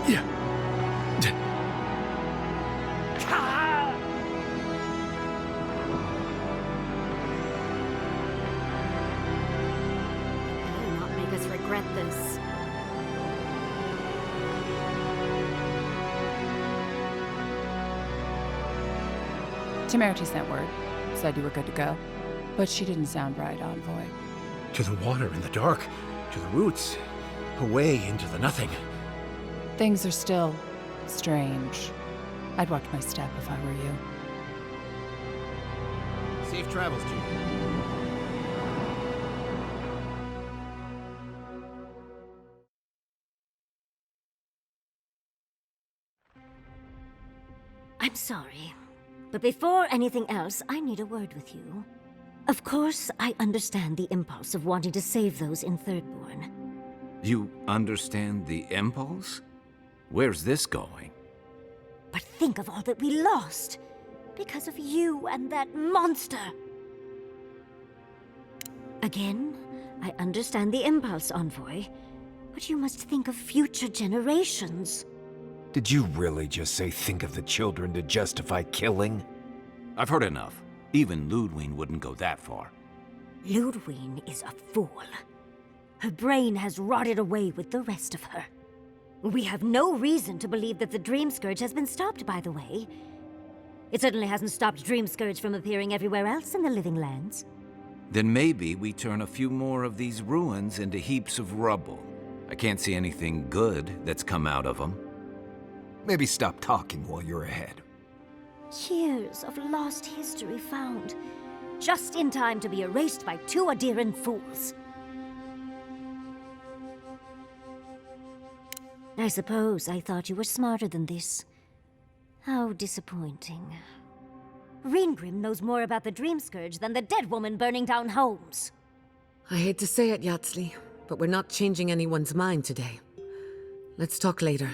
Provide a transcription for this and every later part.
Yeah. Better not make us regret this. Temerity sent word. Said you were good to go. But she didn't sound right, Envoy. To the water in the dark, to the roots, away into the nothing. Things are still strange. I'd watch my step if I were you. Safe travels, Junior. I'm sorry, but before anything else, I need a word with you. Of course, I understand the impulse of wanting to save those in Thirdborn. You understand the impulse? Where's this going? But think of all that we lost because of you and that monster. Again, I understand the impulse, Envoy, but you must think of future generations. Did you really just say think of the children to justify killing? I've heard enough. Even Ludwig wouldn't go that far. Ludwig is a fool. Her brain has rotted away with the rest of her. We have no reason to believe that the Dream Scourge has been stopped, by the way. It certainly hasn't stopped Dream Scourge from appearing everywhere else in the Living Lands. Then maybe we turn a few more of these ruins into heaps of rubble. I can't see anything good that's come out of them. Maybe stop talking while you're ahead. Years of lost history found, just in time to be erased by two Adiran fools. I suppose I thought you were smarter than this. How disappointing. Reengrim knows more about the Dream Scourge than the dead woman burning down homes. I hate to say it, Yatsley, but we're not changing anyone's mind today. Let's talk later.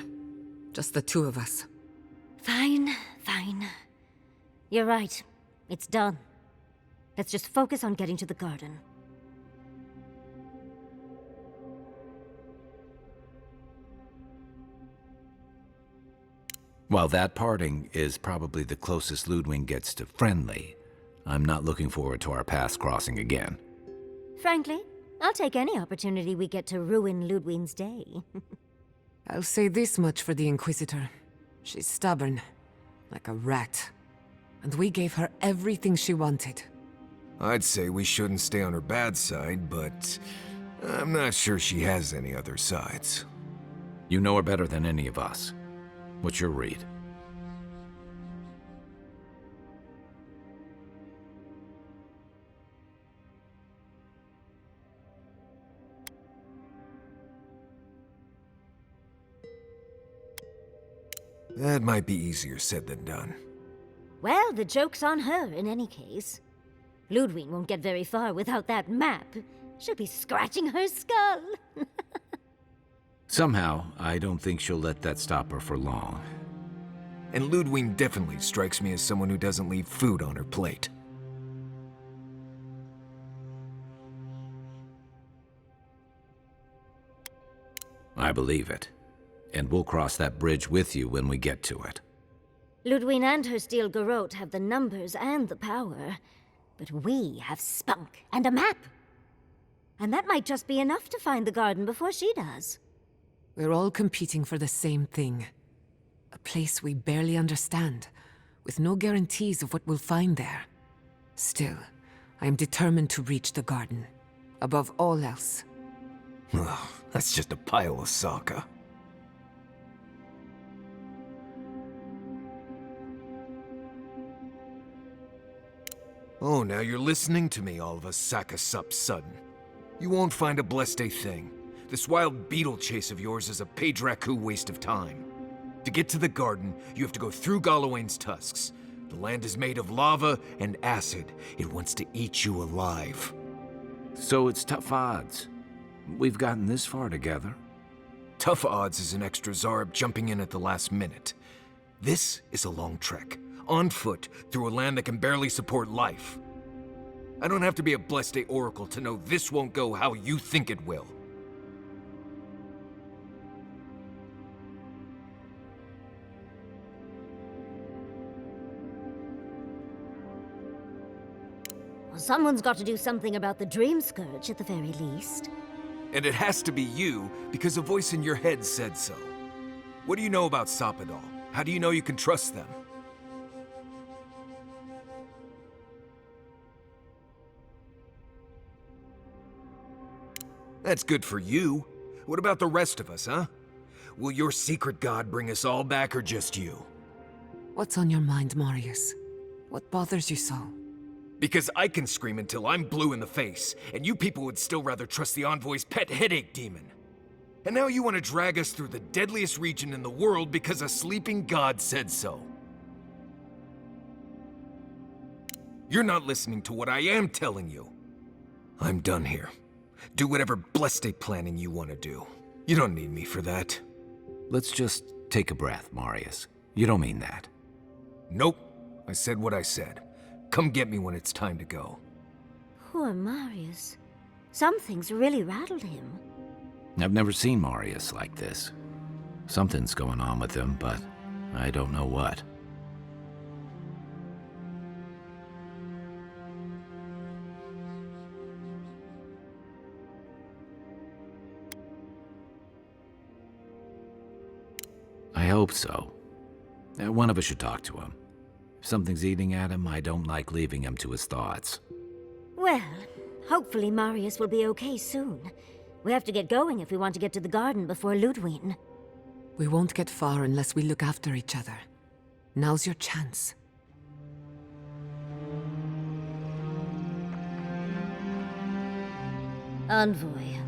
Just the two of us. Fine, fine. You're right. It's done. Let's just focus on getting to the garden. While that parting is probably the closest Ludwig gets to friendly, I'm not looking forward to our paths crossing again. Frankly, I'll take any opportunity we get to ruin Ludwig's day. I'll say this much for the Inquisitor. She's stubborn, like a rat. And we gave her everything she wanted. I'd say we shouldn't stay on her bad side, but I'm not sure she has any other sides. You know her better than any of us. What's your read? That might be easier said than done. Well, the joke's on her in any case. Ludwig won't get very far without that map. She'll be scratching her skull. Somehow, I don't think she'll let that stop her for long. And Ludwig definitely strikes me as someone who doesn't leave food on her plate. I believe it. And we'll cross that bridge with you when we get to it. Ludwig and her steel garrote have the numbers and the power, but we have spunk and a map. And that might just be enough to find the garden before she does. We're all competing for the same thing. A place we barely understand, with no guarantees of what we'll find there. Still, I am determined to reach the garden, above all else. Ugh, that's just a pile of Sokka. Oh, now you're listening to me, all of a Sakasup sudden. You won't find a blessed a thing. This wild beetle chase of yours is a Padraku waste of time. To get to the garden, you have to go through Galawain's tusks. The land is made of lava and acid. It wants to eat you alive. So it's tough odds. We've gotten this far together. Tough odds is an extra Zarb jumping in at the last minute. This is a long trek, on foot, through a land that can barely support life. I don't have to be a Blessed Oracle to know this won't go how you think it will. someone's got to do something about the Dream Scourge at the very least. And it has to be you, because a voice in your head said so. What do you know about Soppadal? How do you know you can trust them? That's good for you. What about the rest of us, huh? Will your secret god bring us all back, or just you? What's on your mind, Marius? What bothers you so? Because I can scream until I'm blue in the face, and you people would still rather trust the Envoy's pet headache demon. And now you want to drag us through the deadliest region in the world because a sleeping god said so. You're not listening to what I am telling you. I'm done here. Do whatever blessed planning you want to do. You don't need me for that. Let's just take a breath, Marius. You don't mean that. Nope. I said what I said. Come get me when it's time to go. Poor Marius. Something's really rattled him. I've never seen Marius like this. Something's going on with him, but I don't know what. I hope so. One of us should talk to him. If something's eating at him, I don't like leaving him to his thoughts. Well, hopefully Marius will be okay soon. We have to get going if we want to get to the garden before Ludwig. We won't get far unless we look after each other. Now's your chance. Envoy,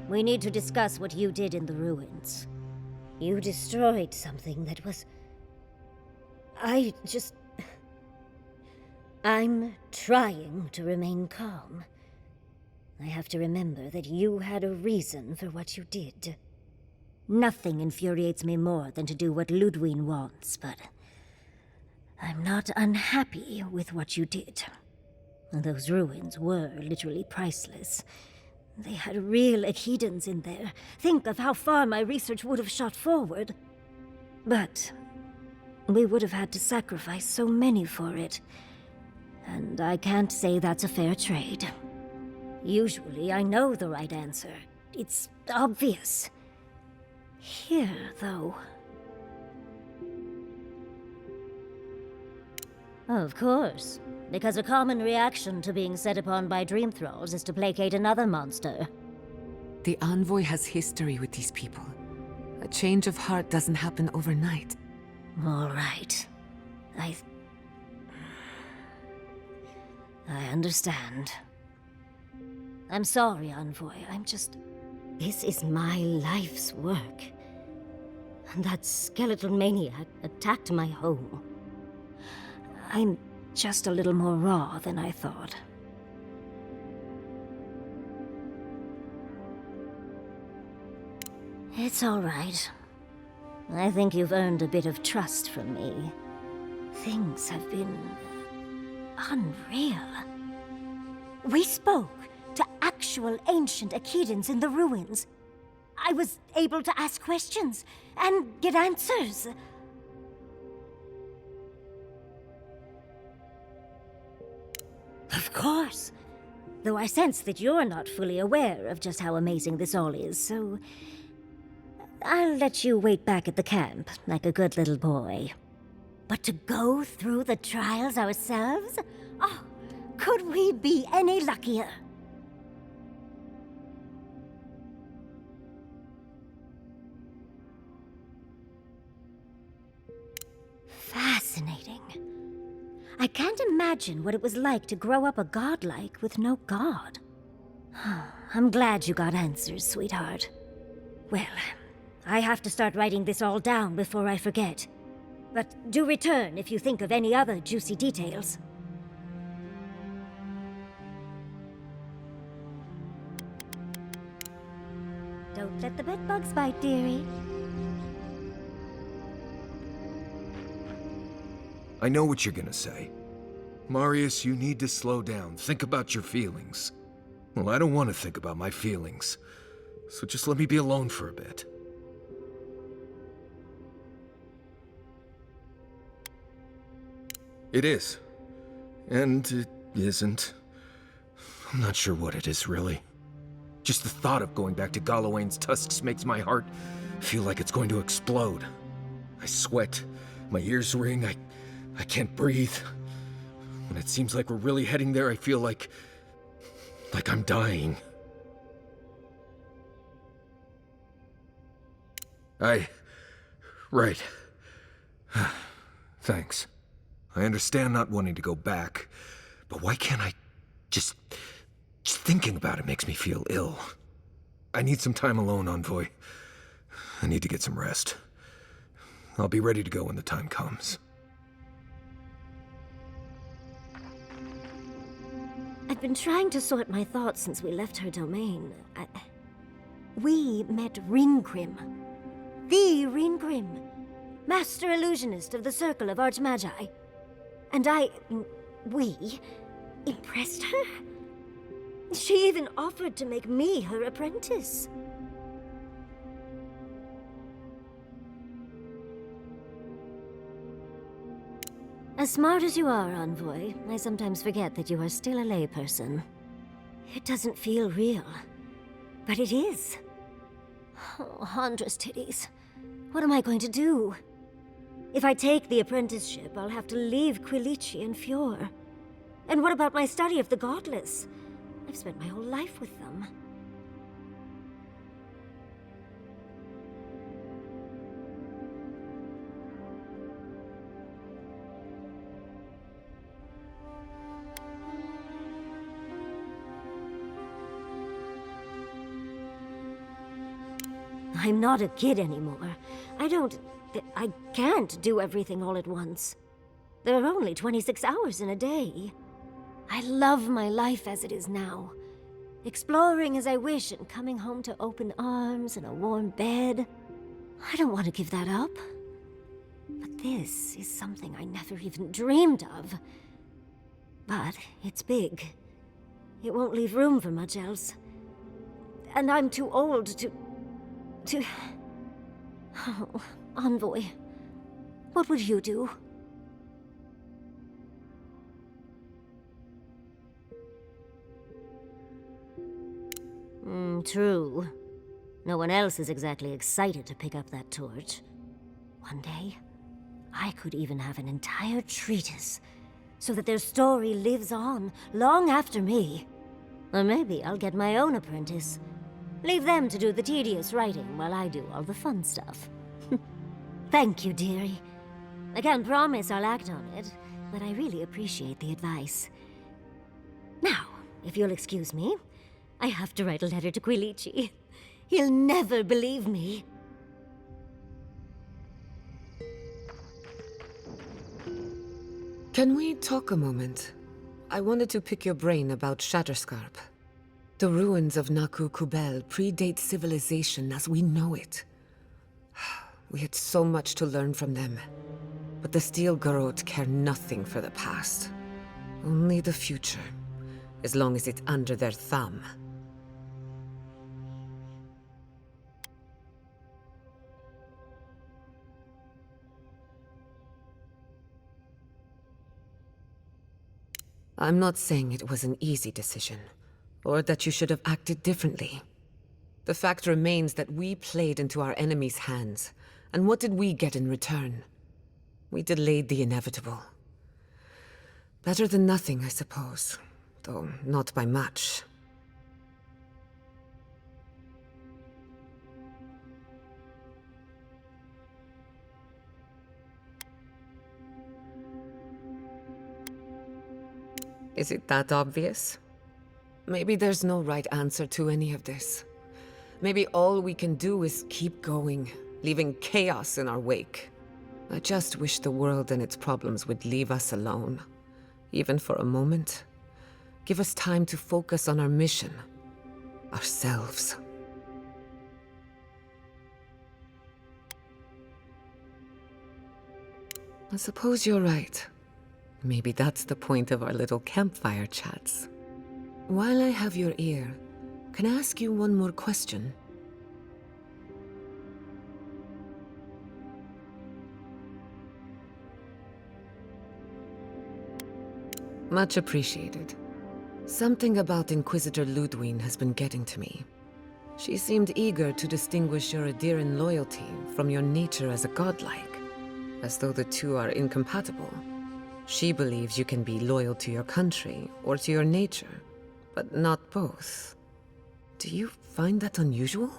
we need to discuss what you did in the ruins. You destroyed something that was... I'm trying to remain calm. I have to remember that you had a reason for what you did. Nothing infuriates me more than to do what Ludwig wants, but... I'm not unhappy with what you did. Those ruins were literally priceless. They had real Echidans in there. Think of how far my research would have shot forward. But we would have had to sacrifice so many for it. And I can't say that's a fair trade. Usually I know the right answer. It's obvious. Here, though... Of course. Because a common reaction to being set upon by dream thralls is to placate another monster. The Envoy has history with these people. A change of heart doesn't happen overnight. All right. I understand. I'm sorry, Envoy. This is my life's work. And that skeletal maniac attacked my home. I'm just a little more raw than I thought. It's all right. I think you've earned a bit of trust from me. Things have been... unreal. We spoke to actual ancient Echidans in the ruins. I was able to ask questions and get answers. Of course. Though I sense that you're not fully aware of just how amazing this all is, so... I'll let you wait back at the camp, like a good little boy. But to go through the trials ourselves? Oh, could we be any luckier? Fascinating. I can't imagine what it was like to grow up a godlike with no god. I'm glad you got answers, sweetheart. Well, I have to start writing this all down before I forget. But do return if you think of any other juicy details. Don't let the bedbugs bite, dearie. I know what you're gonna say. Marius, you need to slow down. Think about your feelings. Well, I don't want to think about my feelings. So just let me be alone for a bit. It is. And it isn't. I'm not sure what it is, really. Just the thought of going back to Galawain's Tusks makes my heart feel like it's going to explode. I sweat, my ears ring, I can't breathe. When it seems like we're really heading there, I feel like I'm dying. Right. Thanks. I understand not wanting to go back, but why can't I just thinking about it makes me feel ill. I need some time alone, Envoy. I need to get some rest. I'll be ready to go when the time comes. I've been trying to sort my thoughts since we left her domain. We met Ringrim. The Ringrim. Master illusionist of the Circle of Archmagi. And we impressed her? She even offered to make me her apprentice. As smart as you are, Envoy, I sometimes forget that you are still a layperson. It doesn't feel real, but it is. Oh, Handra's titties. What am I going to do? If I take the apprenticeship, I'll have to leave Quilici and Fjord. And what about my study of the Godless? I've spent my whole life with them. I'm not a kid anymore. I can't do everything all at once. There are only 26 hours in a day. I love my life as it is now. Exploring as I wish and coming home to open arms and a warm bed. I don't want to give that up. But this is something I never even dreamed of. But it's big. It won't leave room for much else. And I'm too old to... Oh, Envoy, what would you do? True. No one else is exactly excited to pick up that torch. One day, I could even have an entire treatise, so that their story lives on long after me. Or maybe I'll get my own apprentice. Leave them to do the tedious writing while I do all the fun stuff. Thank you, dearie. I can't promise I'll act on it, but I really appreciate the advice. Now, if you'll excuse me, I have to write a letter to Quilici. He'll never believe me. Can we talk a moment? I wanted to pick your brain about Shatterscarp. The ruins of Naku Kubel predate civilization as we know it. We had so much to learn from them. But the Steel Garrote care nothing for the past. Only the future, as long as it's under their thumb. I'm not saying it was an easy decision, or that you should have acted differently. The fact remains that we played into our enemy's hands, and what did we get in return? We delayed the inevitable. Better than nothing, I suppose, though not by much. Is it that obvious? Maybe there's no right answer to any of this. Maybe all we can do is keep going, leaving chaos in our wake. I just wish the world and its problems would leave us alone. Even for a moment. Give us time to focus on our mission. Ourselves. I suppose you're right. Maybe that's the point of our little campfire chats. While I have your ear, can I ask you one more question? Much appreciated. Something about Inquisitor Ludwig has been getting to me. She seemed eager to distinguish your Adiran loyalty from your nature as a godlike, as though the two are incompatible. She believes you can be loyal to your country or to your nature, but not both. Do you find that unusual?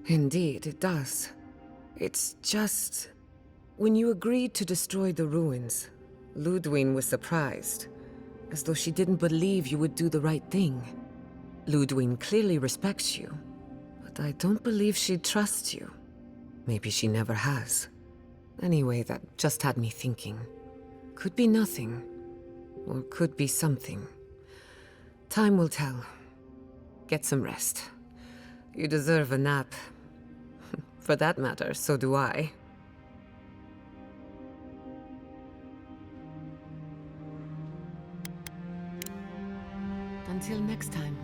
Indeed, it does. It's just... When you agreed to destroy the ruins, Ludwig was surprised, as though she didn't believe you would do the right thing. Ludwig clearly respects you, but I don't believe she trusts you. Maybe she never has. Anyway, that just had me thinking. Could be nothing, or could be something. Time will tell. Get some rest. You deserve a nap. For that matter, so do I. Until next time.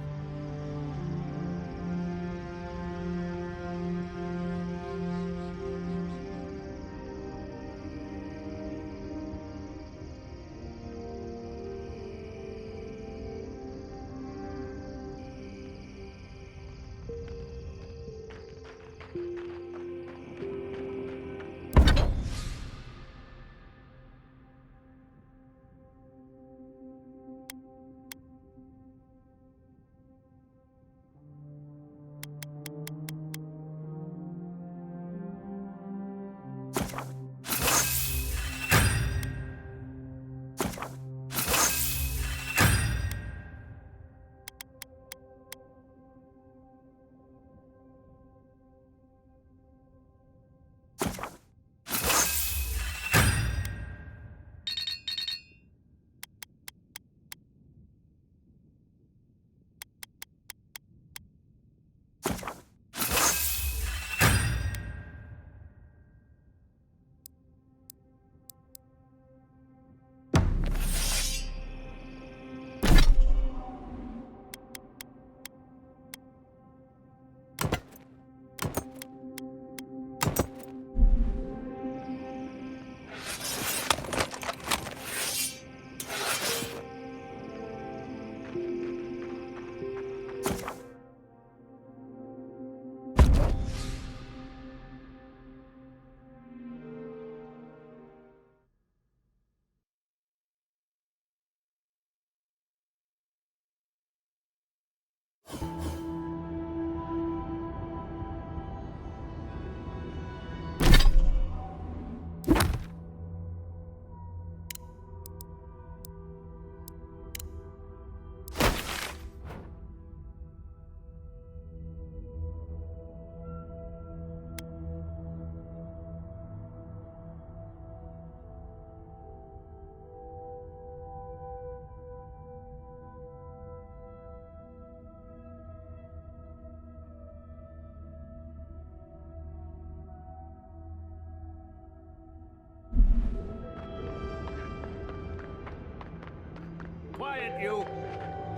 Quiet, you!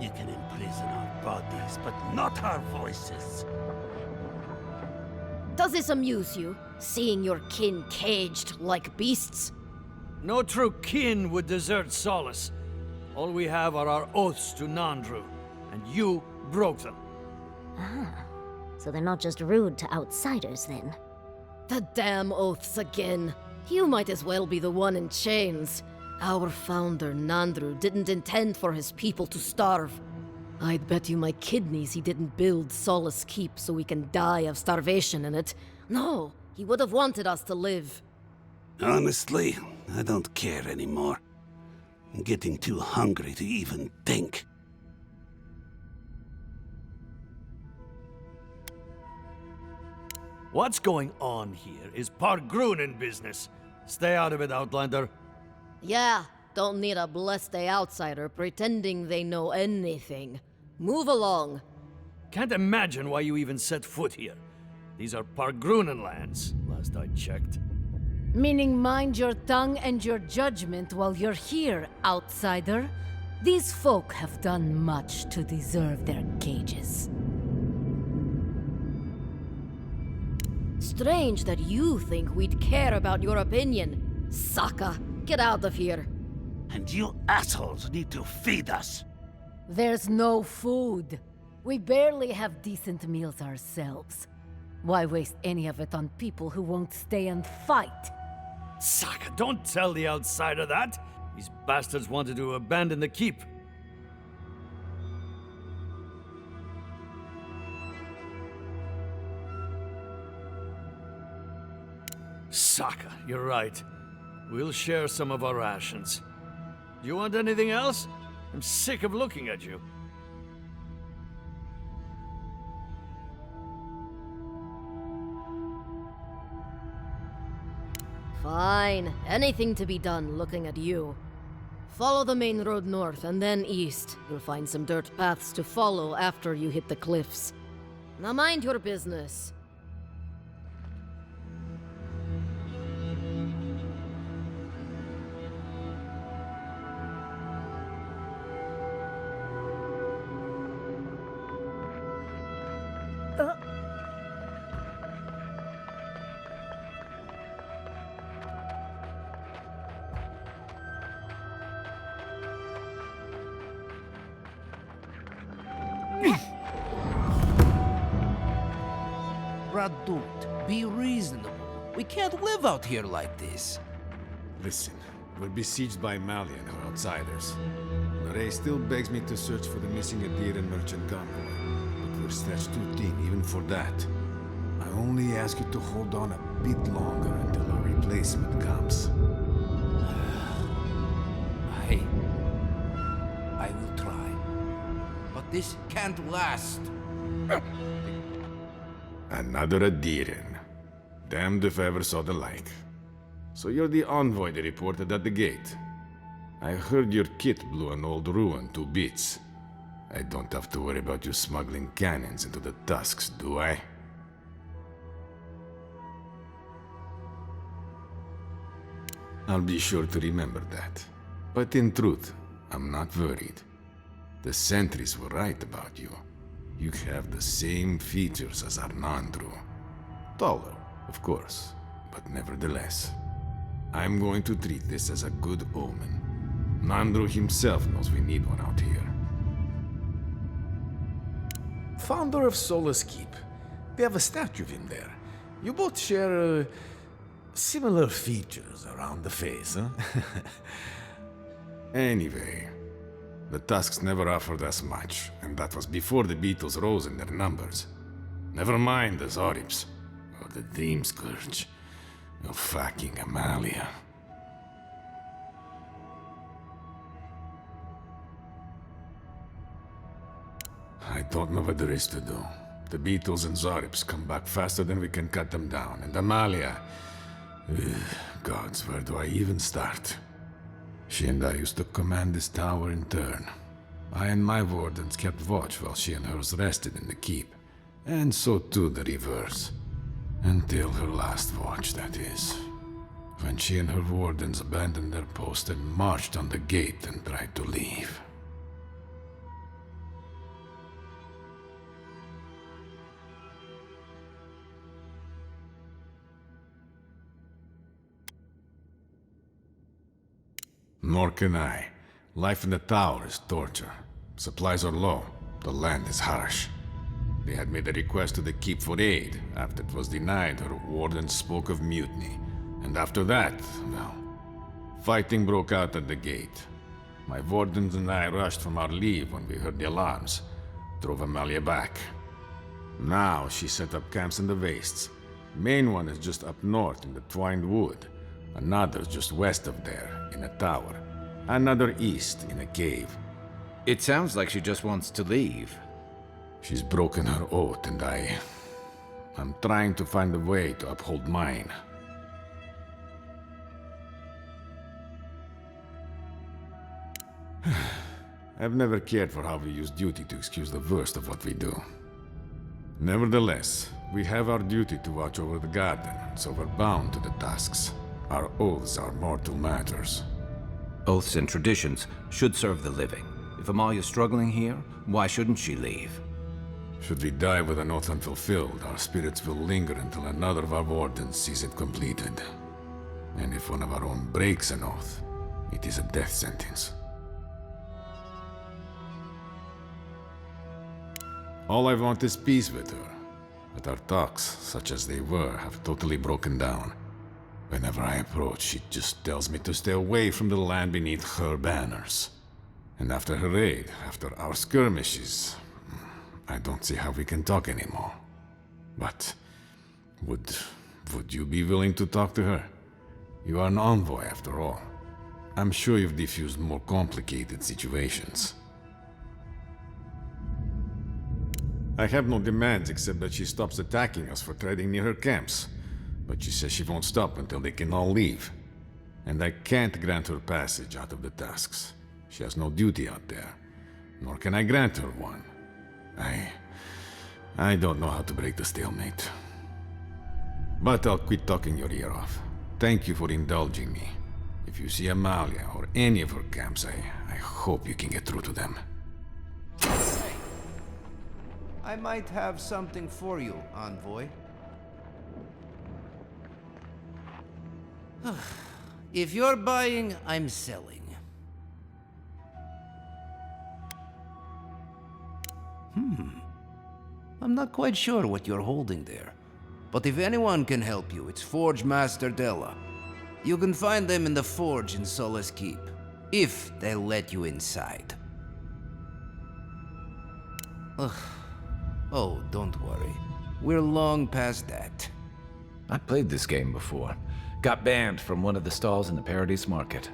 You can imprison our bodies, but not our voices. Does this amuse you, seeing your kin caged like beasts? No true kin would desert Solace. All we have are our oaths to Nandru, and you broke them. Ah, so they're not just rude to outsiders then. The damn oaths again. You might as well be the one in chains. Our founder, Nandru, didn't intend for his people to starve. I'd bet you my kidneys he didn't build Solace Keep so we can die of starvation in it. No, he would have wanted us to live. Honestly, I don't care anymore. I'm getting too hungry to even think. What's going on here is Pargrunen business. Stay out of it, Outlander. Yeah, don't need a blessed outsider pretending they know anything. Move along. Can't imagine why you even set foot here. These are Pargrunen lands, last I checked. Meaning mind your tongue and your judgment while you're here, outsider. These folk have done much to deserve their cages. Strange that you think we'd care about your opinion. Saka, get out of here. And you assholes need to feed us. There's no food. We barely have decent meals ourselves. Why waste any of it on people who won't stay and fight? Saka, don't tell the outsider that! These bastards wanted to abandon the keep. Saka, you're right. We'll share some of our rations. Do you want anything else? I'm sick of looking at you. Fine. Anything to be done looking at you. Follow the main road north and then east. You'll find some dirt paths to follow after you hit the cliffs. Now mind your business. Radut, be reasonable. We can't live out here like this. Listen, we're besieged by Mali and her outsiders. Ray still begs me to search for the missing Adir and merchant convoy, but we're stretched too thin even for that. I only ask you to hold on a bit longer until a replacement comes. I will try. But this can't last. Another Adiran. Damned if I ever saw the like. So you're the envoy they reported at the gate. I heard your kit blew an old ruin to bits. I don't have to worry about you smuggling cannons into the Tusks, do I? I'll be sure to remember that. But in truth, I'm not worried. The sentries were right about you. You have the same features as our Nandru. Taller, of course, but nevertheless. I'm going to treat this as a good omen. Nandru himself knows we need one out here. Founder of Solace Keep. We have a statue of him there. You both share similar features around the face, huh? Anyway, the Tusks never offered us much, and that was before the Beatles rose in their numbers. Never mind the Zorips, or the Dream Scourge, or fucking Amalia. I don't know what there is to do. The Beatles and Zorips come back faster than we can cut them down, and Amalia... gods, where do I even start? She and I used to command this tower in turn. I and my wardens kept watch while she and hers rested in the keep, and so too the reverse. Until her last watch, that is. When she and her wardens abandoned their post and marched on the gate and tried to leave. Nor can I. Life in the tower is torture. Supplies are low. The land is harsh. They had made a request to the keep for aid. After it was denied, her warden spoke of mutiny. And after that, well, fighting broke out at the gate. My wardens and I rushed from our leave when we heard the alarms. Drove Amalia back. Now she set up camps in the wastes. Main one is just up north in the Twined Wood. Another's just west of there, in a tower. Another east, in a cave. It sounds like she just wants to leave. She's broken her oath, and I'm trying to find a way to uphold mine. I've never cared for how we use duty to excuse the worst of what we do. Nevertheless, we have our duty to watch over the garden, so we're bound to the Tusks. Our oaths are mortal matters. Oaths and traditions should serve the living. If Amalia's struggling here, why shouldn't she leave? Should we die with an oath unfulfilled, our spirits will linger until another of our wardens sees it completed. And if one of our own breaks an oath, it is a death sentence. All I want is peace with her. But our Tusks, such as they were, have totally broken down. Whenever I approach, she just tells me to stay away from the land beneath her banners. And after her raid, after our skirmishes, I don't see how we can talk anymore. But would you be willing to talk to her? You are an envoy, after all. I'm sure you've diffused more complicated situations. I have no demands except that she stops attacking us for treading near her camps. But she says she won't stop until they can all leave. And I can't grant her passage out of the Tusks. She has no duty out there, nor can I grant her one. I don't know how to break the stalemate. But I'll quit talking your ear off. Thank you for indulging me. If you see Amalia or any of her camps, I hope you can get through to them. I might have something for you, envoy. If you're buying, I'm selling. I'm not quite sure what you're holding there. But if anyone can help you, it's Forge Master Della. You can find them in the forge in Solace Keep, if they'll let you inside. Oh, don't worry. We're long past that. I played this game before. Got banned from one of the stalls in the Paradise Market.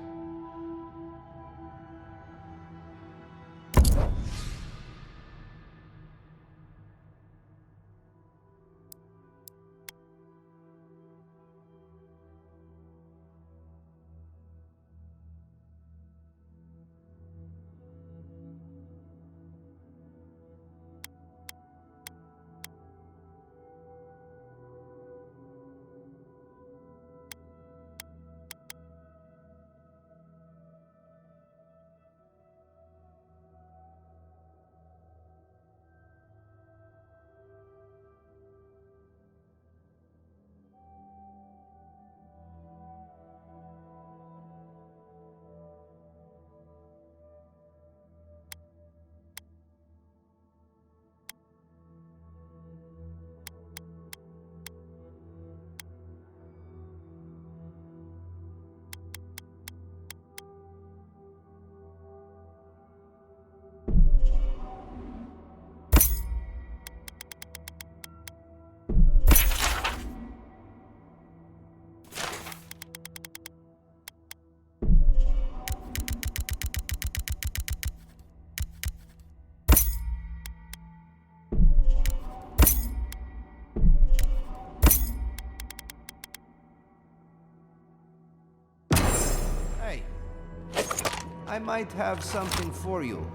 I might have something for you.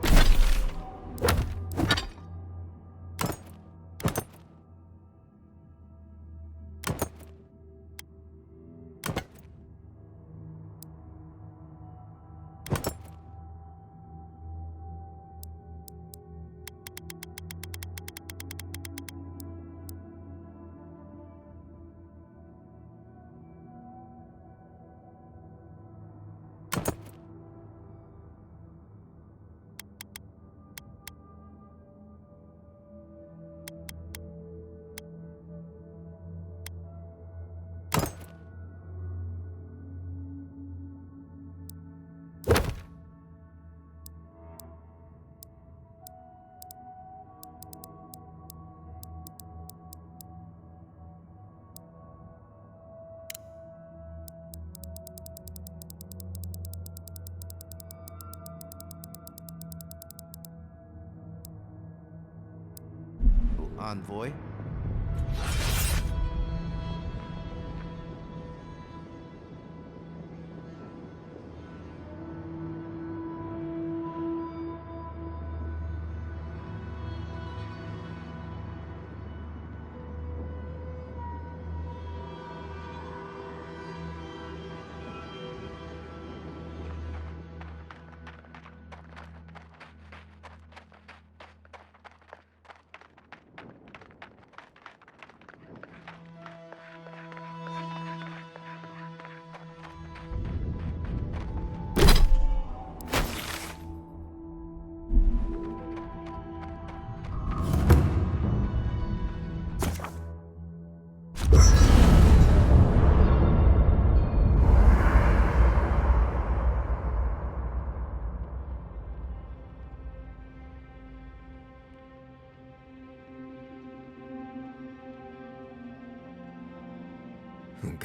Envoy?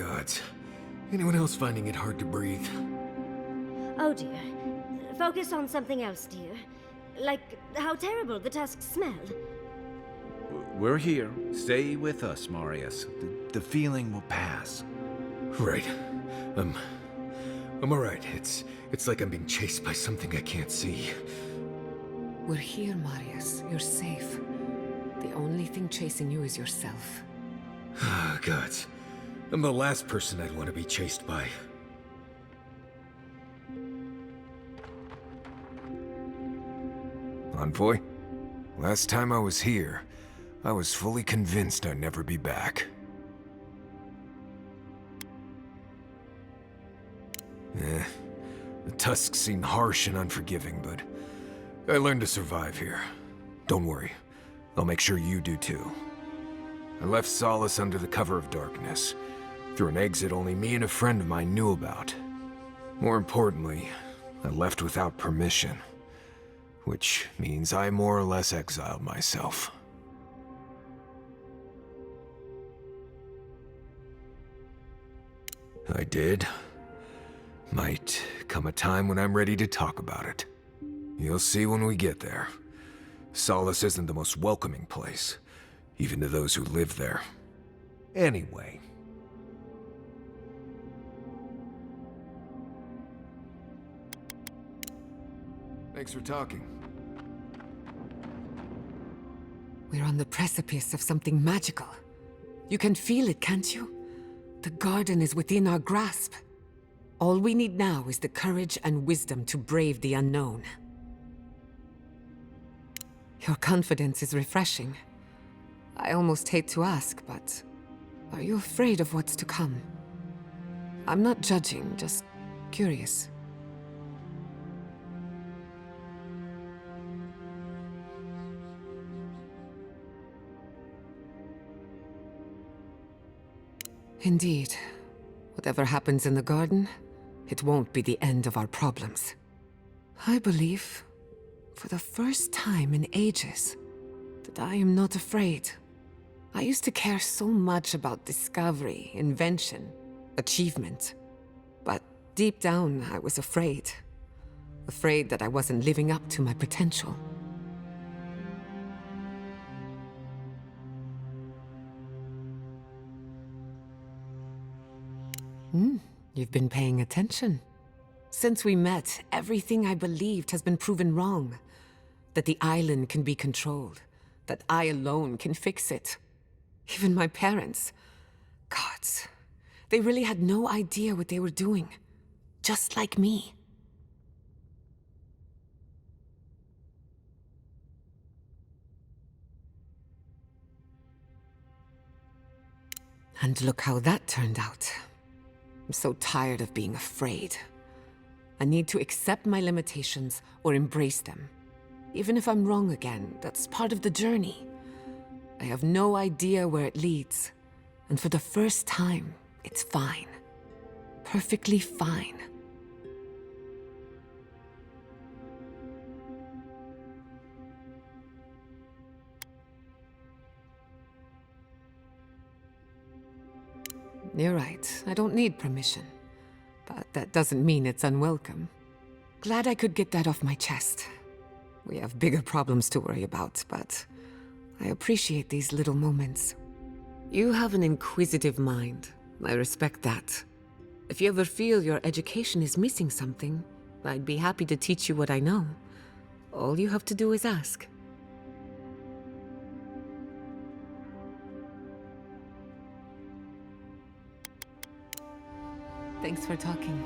gods. Anyone else finding it hard to breathe? Oh dear. Focus on something else, dear. Like how terrible the tusks smell. We're here. Stay with us, Marius. The feeling will pass. Right. I'm alright. It's like I'm being chased by something I can't see. We're here, Marius. You're safe. The only thing chasing you is yourself. Ah, gods. I'm the last person I'd want to be chased by. Envoy? Last time I was here, I was fully convinced I'd never be back. The Tusks seem harsh and unforgiving, but I learned to survive here. Don't worry, I'll make sure you do too. I left Solace under the cover of darkness, through an exit only me and a friend of mine knew about. More importantly, I left without permission, which means I more or less exiled myself. I did. Might come a time when I'm ready to talk about it. You'll see when we get there. Solace isn't the most welcoming place, even to those who live there. Anyway. Thanks for talking. We're on the precipice of something magical. You can feel it, can't you? The garden is within our grasp. All we need now is the courage and wisdom to brave the unknown. Your confidence is refreshing. I almost hate to ask, but are you afraid of what's to come? I'm not judging, just curious. Indeed. Whatever happens in the garden, it won't be the end of our problems. I believe, for the first time in ages, that I am not afraid. I used to care so much about discovery, invention, achievement. But deep down, I was afraid. Afraid that I wasn't living up to my potential. You've been paying attention. Since we met, everything I believed has been proven wrong. That the island can be controlled. That I alone can fix it. Even my parents. Gods. They really had no idea what they were doing. Just like me. And look how that turned out. I'm so tired of being afraid. I need to accept my limitations or embrace them. Even if I'm wrong again, that's part of the journey. I have no idea where it leads. And for the first time, it's fine. Perfectly fine. You're right, I don't need permission. But that doesn't mean it's unwelcome. Glad I could get that off my chest. We have bigger problems to worry about, but I appreciate these little moments. You have an inquisitive mind. I respect that. If you ever feel your education is missing something, I'd be happy to teach you what I know. All you have to do is ask. Thanks for talking.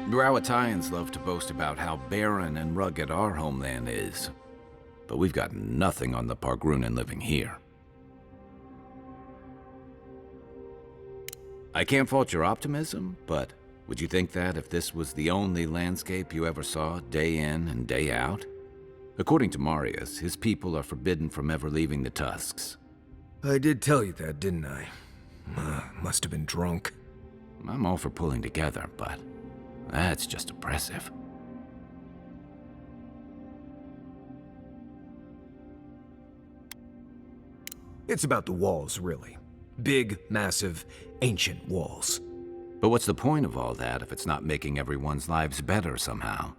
Galawains love to boast about how barren and rugged our homeland is. But we've got nothing on the Pargrunen living here. I can't fault your optimism, but would you think that if this was the only landscape you ever saw day in and day out? According to Marius, his people are forbidden from ever leaving the Tusks. I did tell you that, didn't I? Must have been drunk. I'm all for pulling together, but that's just oppressive. It's about the walls, really. Big, massive, ancient walls. But what's the point of all that if it's not making everyone's lives better somehow?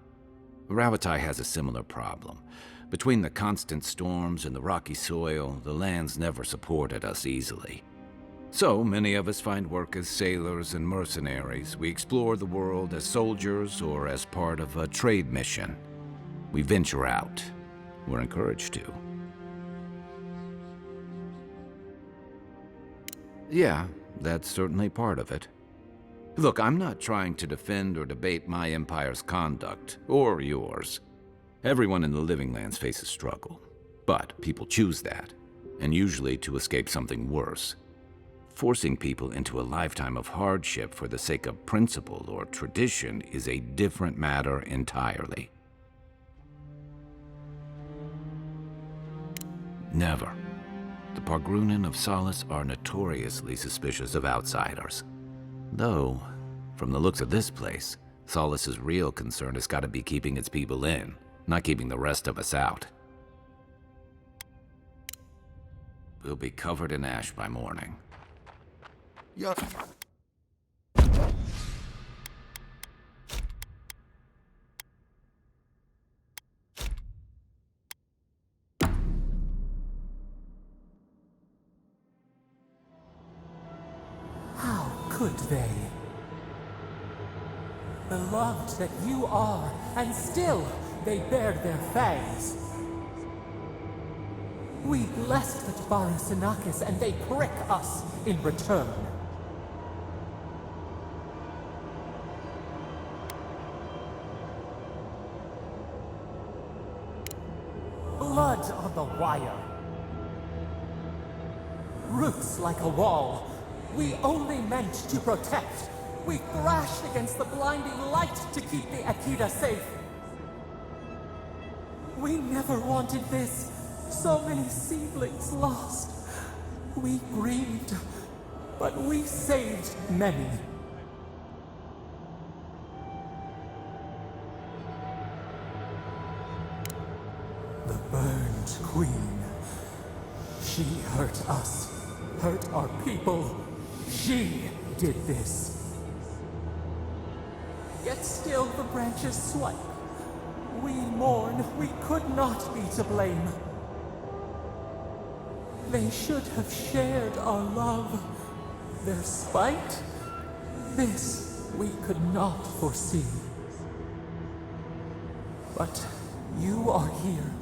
Rawatai has a similar problem. Between the constant storms and the rocky soil, the lands never supported us easily. So many of us find work as sailors and mercenaries. We explore the world as soldiers or as part of a trade mission. We venture out. We're encouraged to. Yeah, that's certainly part of it. Look, I'm not trying to defend or debate my empire's conduct, or yours. Everyone in the Living Lands faces struggle. But people choose that, and usually to escape something worse. Forcing people into a lifetime of hardship for the sake of principle or tradition is a different matter entirely. Never. The Pargrunen of Solace are notoriously suspicious of outsiders. Though, from the looks of this place, Solace's real concern has got to be keeping its people in, not keeping the rest of us out. We'll be covered in ash by morning. Yeah. How could they? Beloved that you are, and still they bared their fangs. We blessed the Tabaru Sinakis, and they prick us in return. Blood on the wire. Roots like a wall. We only meant to protect. We thrashed against the blinding light to keep the Akita safe. We never wanted this. So many seedlings lost. We grieved, but we saved many. The burned queen. She hurt us, hurt our people. She did this. Yet still the branches swipe. We mourn, we could not be to blame. They should have shared our love. Their spite? This we could not foresee. But you are here.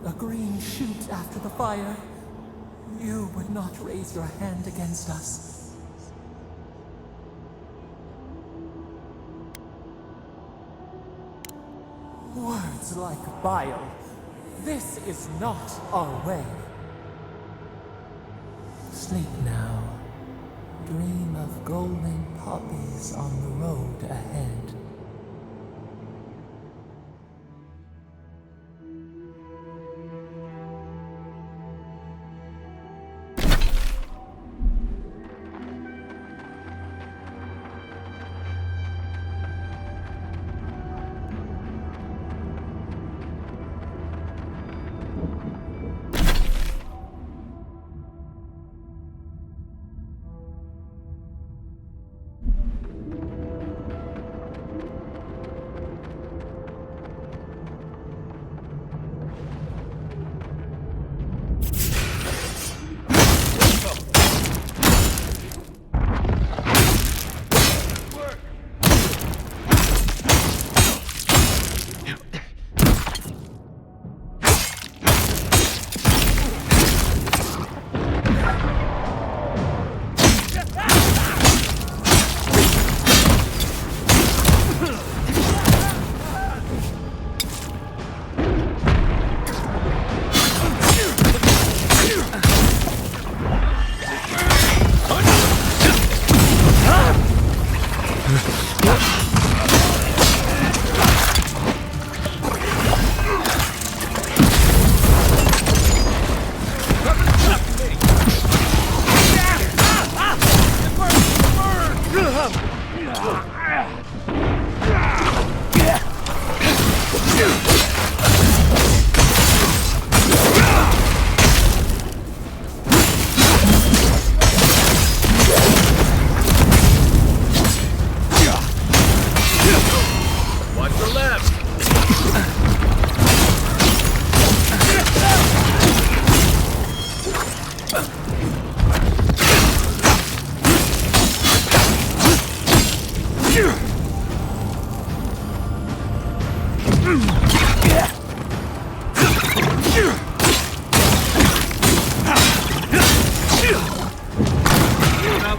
A green shoot after the fire. You would not raise your hand against us. Words like bile. This is not our way. Sleep now. Dream of golden poppies on the road ahead.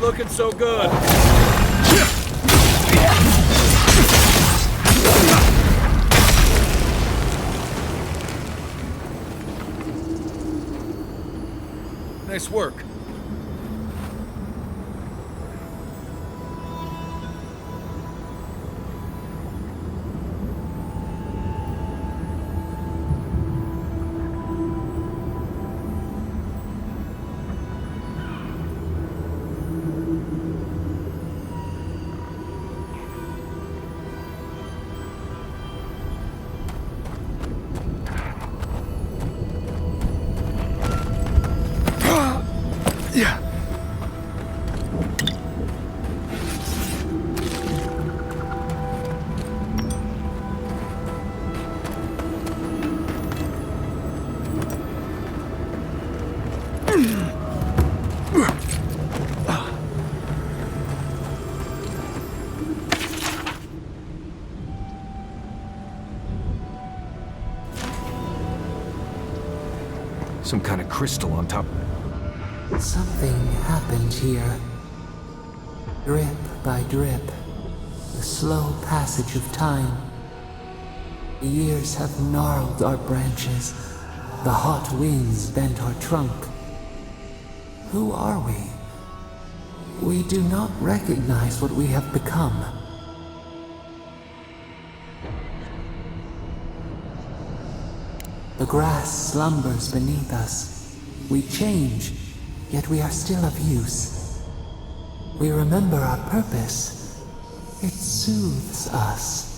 looking so good. Nice work. Yeah. Some kind of crystal on top. Something happened here. Drip by drip. The slow passage of time. The years have gnarled our branches. The hot winds bent our trunk. Who are we? We do not recognize what we have become. The grass slumbers beneath us. We change, yet we are still of use. We remember our purpose. It soothes us.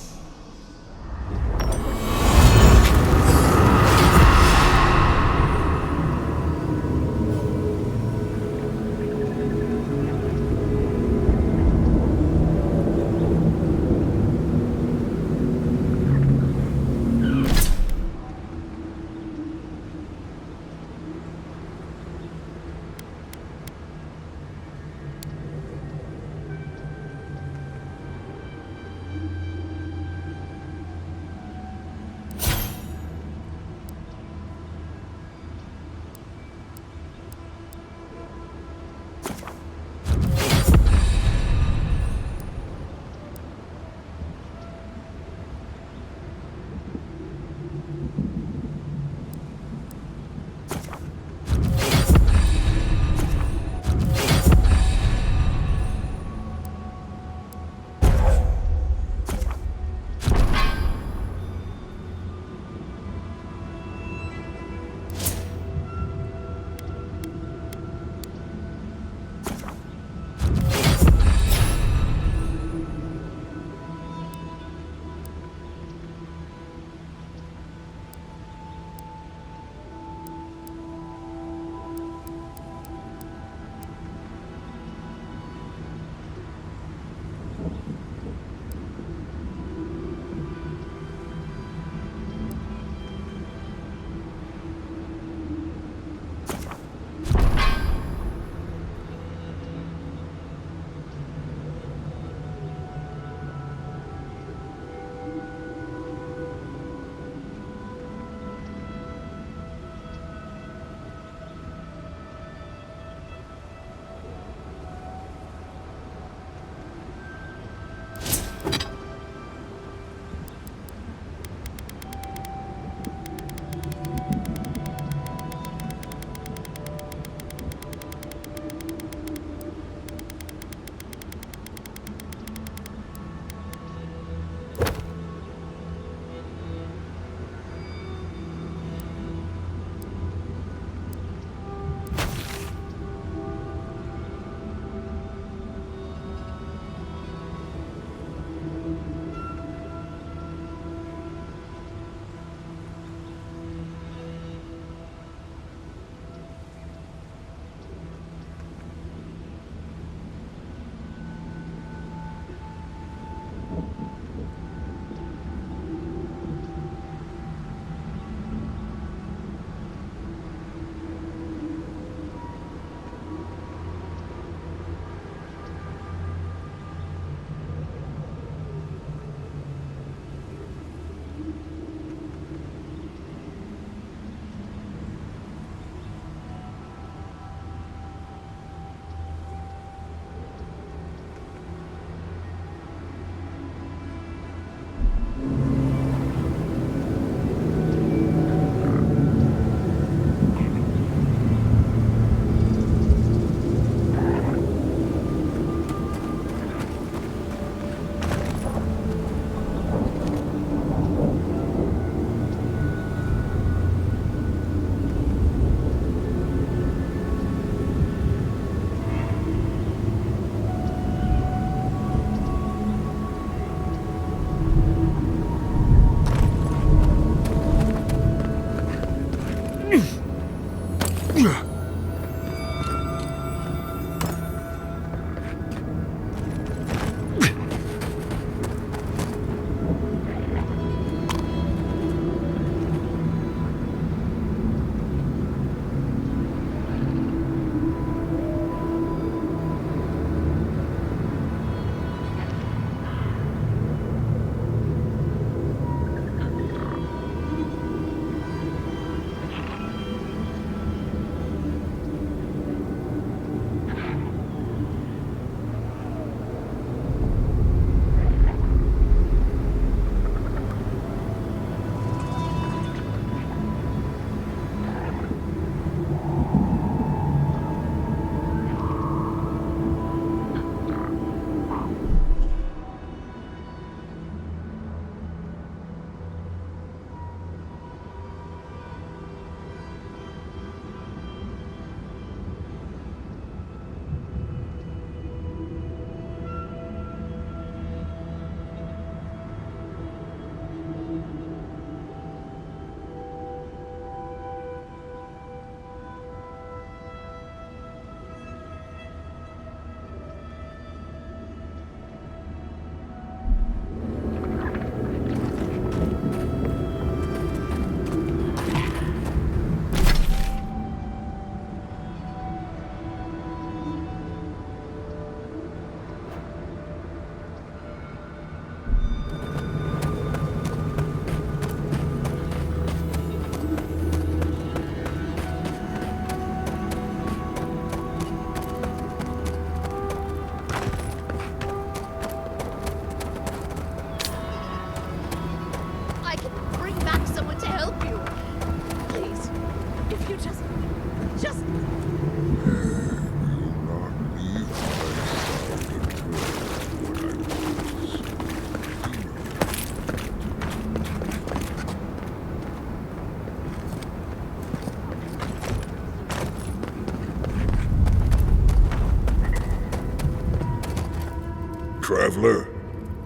traveler.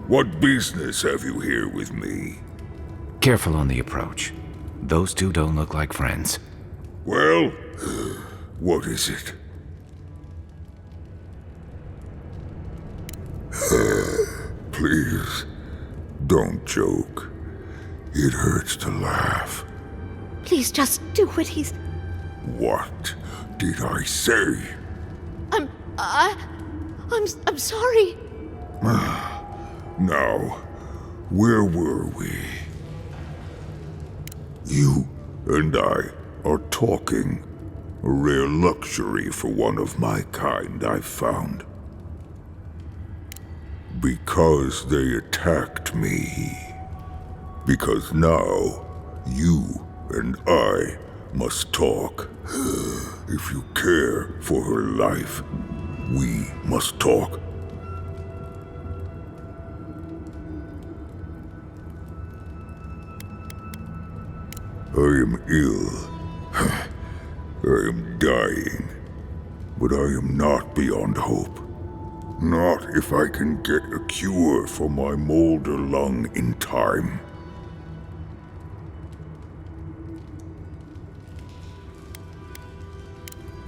What business have you here with me? Careful on the approach. Those two don't look like friends. Well, what is it? Please, don't joke. It hurts to laugh. Please just do what he's... What did I say? I'm sorry. Now, where were we? You and I are talking. A rare luxury for one of my kind, I've found. Because they attacked me. Because now, you and I must talk. If you care for her life, we must talk. I am ill. I am dying. But I am not beyond hope. Not if I can get a cure for my molder lung in time.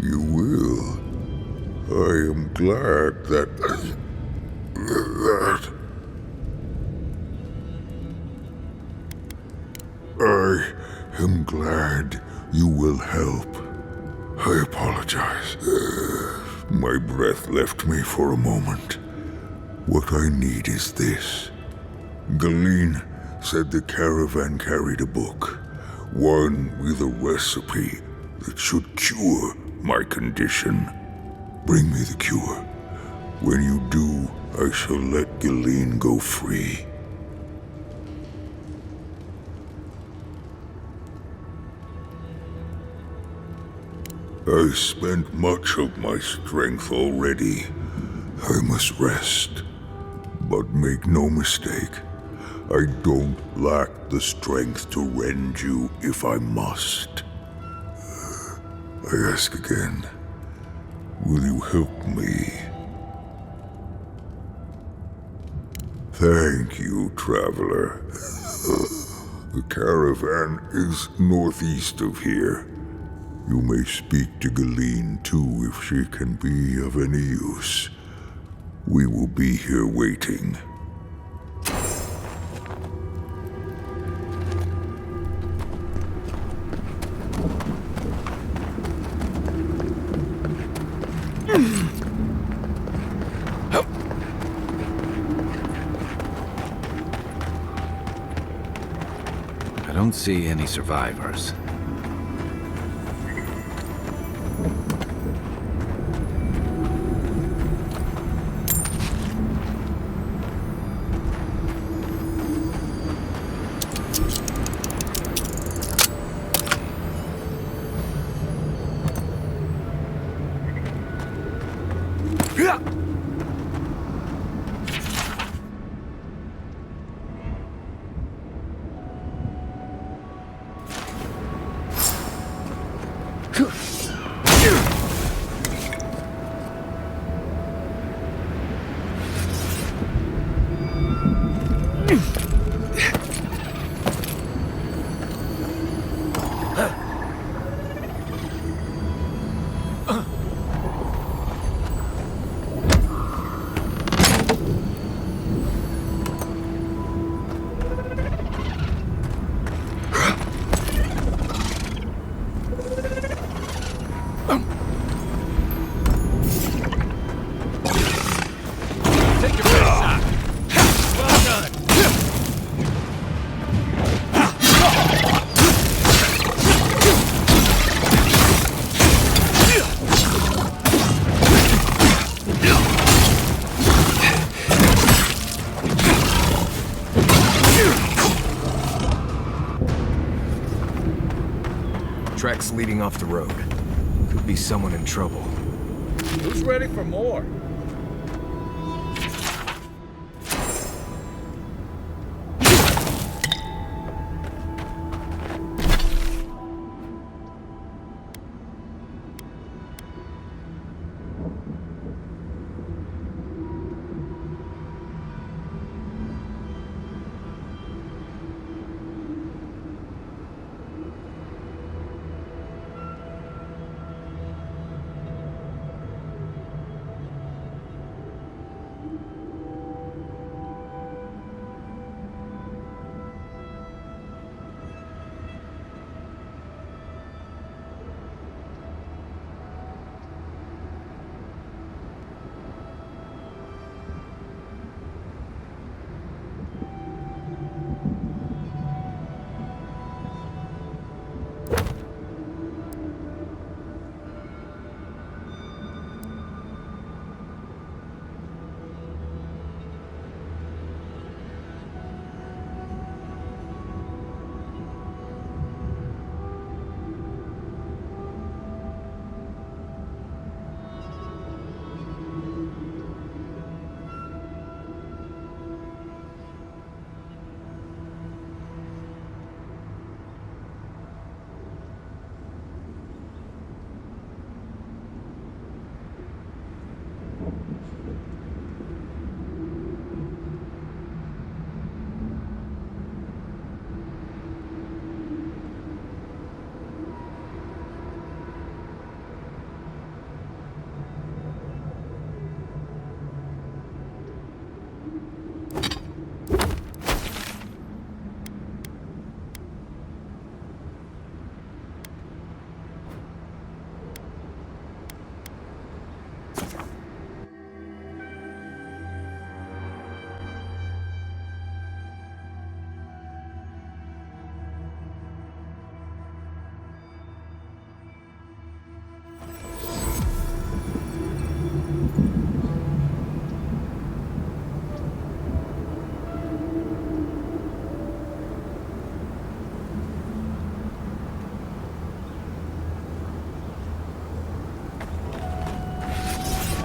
You will. I am glad that... I am glad you will help. I apologize. My breath left me for a moment. What I need is this. Galawain said the caravan carried a book. One with a recipe that should cure my condition. Bring me the cure. When you do, I shall let Galawain go free. I spent much of my strength already. I must rest. But make no mistake, I don't lack the strength to rend you if I must. I ask again, will you help me? Thank you, traveler. The caravan is northeast of here. You may speak to Galawain too if she can be of any use. We will be here waiting. I don't see any survivors. Tracks leading off the road. Could be someone in trouble. Who's ready for more?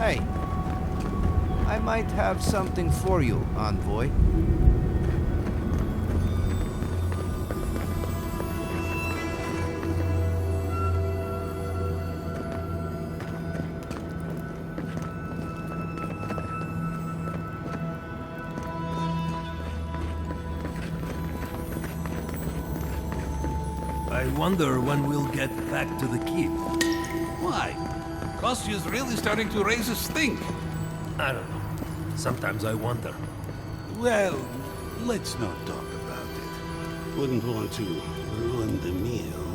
Hey, I might have something for you, envoy. I wonder when we'll get back to the keep. Why? Kostyu's really starting to raise a stink. I don't know. Sometimes I wonder. Well, let's not talk about it. Wouldn't want to ruin the meal.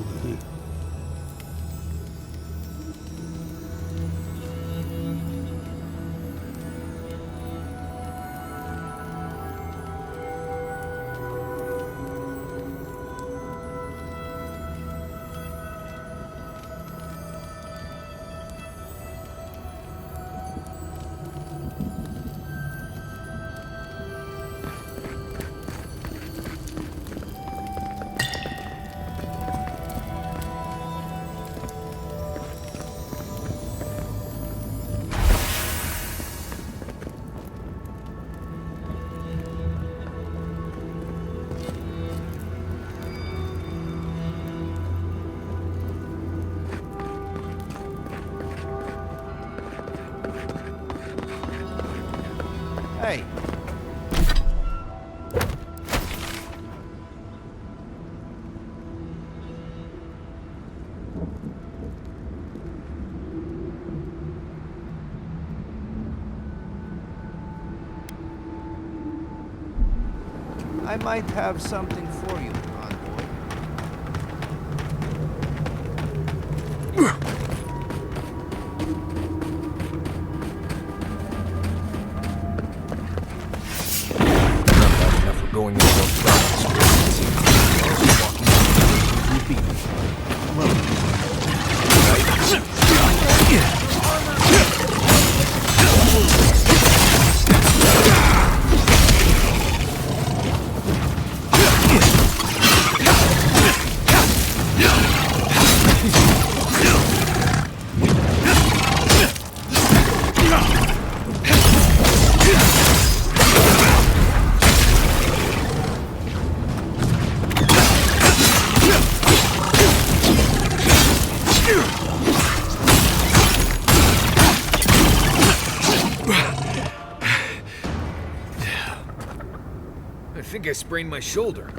Hey. I might have something for you, envoy. Going over I think I sprained my shoulder.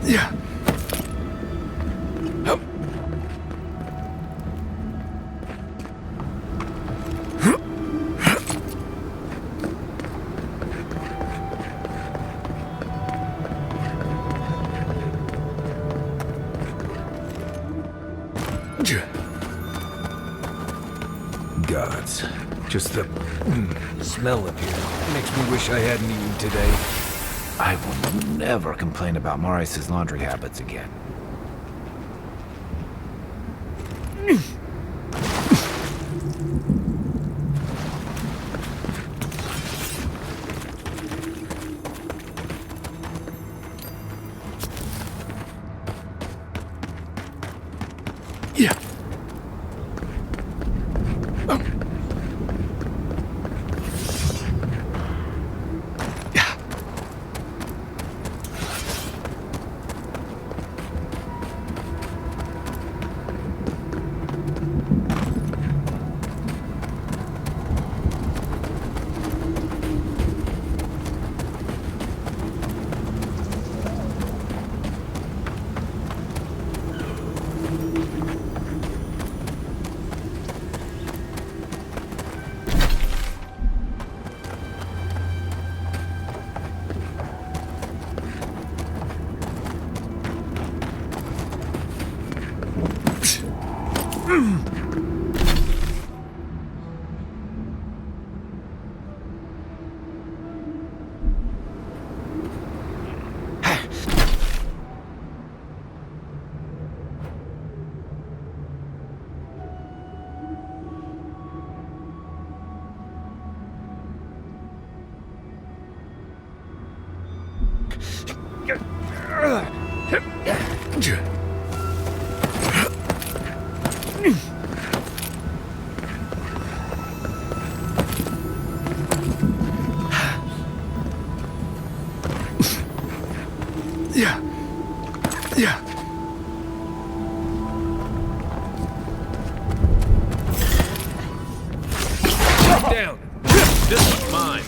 Yeah. Gods. Just the smell of here makes me wish I hadn't eaten today. I will never complain about Marius' laundry habits again. Yeah. Yeah. Yeah. Down. This one's mine.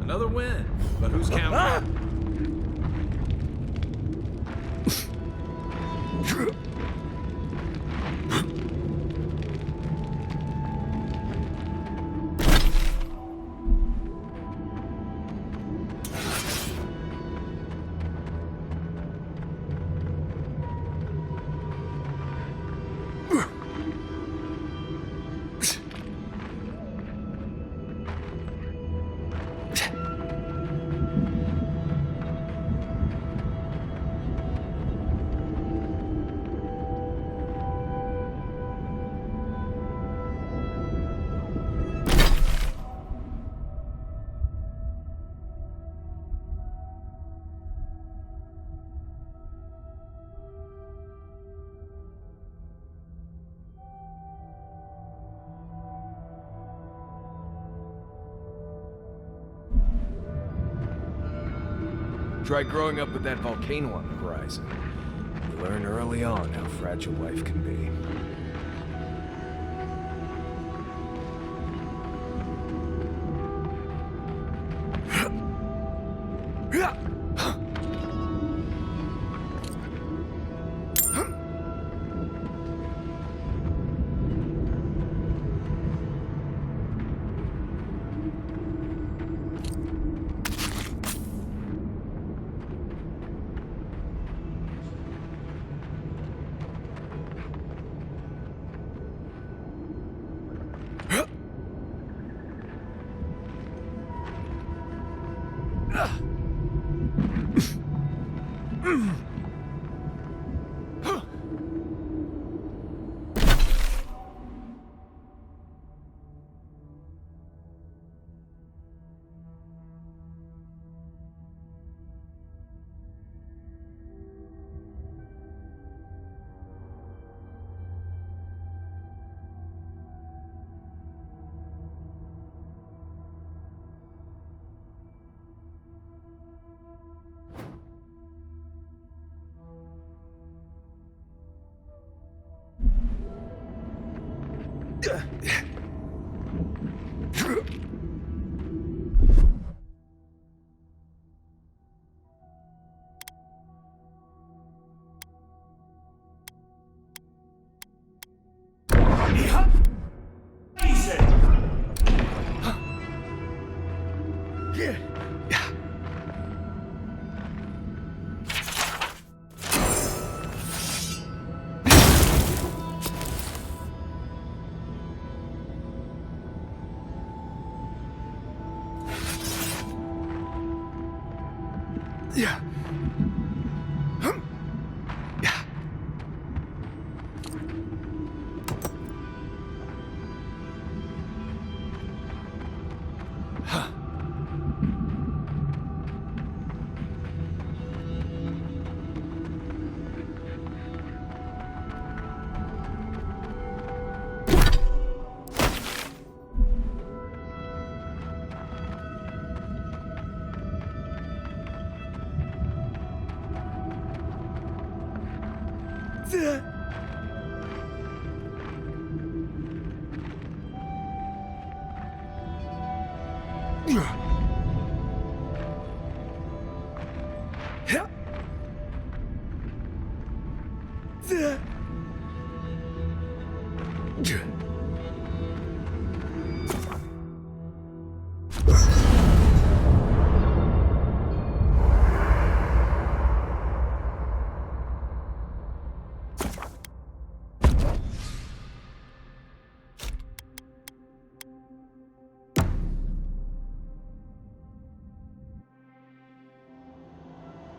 Another win, but who's counting? Try growing up with that volcano on the horizon. You learn early on how fragile life can be.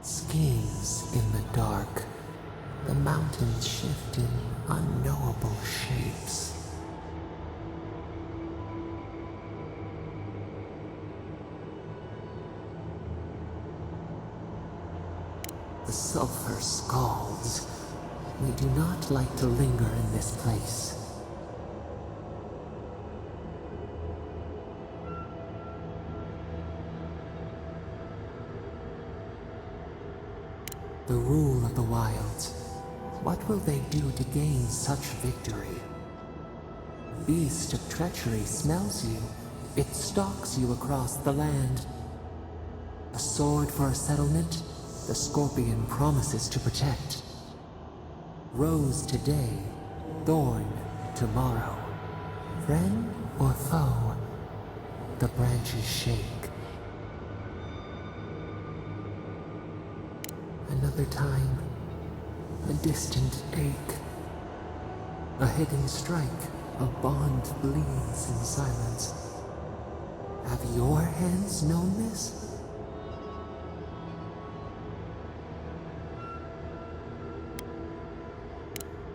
Schemes in the dark. The mountains shift in unknowable shapes. The sulfur scalds. We do not like to linger in this place. The rule of the wilds. What will they do to gain such victory? Beast of treachery smells you. It stalks you across the land. A sword for a settlement, the scorpion promises to protect. Rose today, thorn tomorrow. Friend or foe, the branches shake. Another time, a distant ache. A hidden strike, a bond bleeds in silence. Have your hands known this?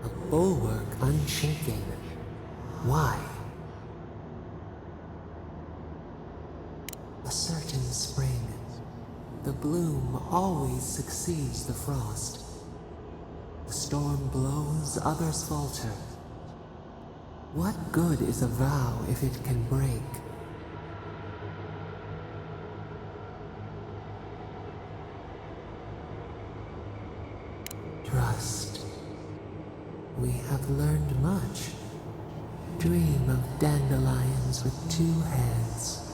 A bulwark unshaken. Why? A certain spring. The bloom always succeeds the frost. The storm blows, others falter. What good is a vow if it can break? Trust. We have learned much. Dream of dandelions with two heads.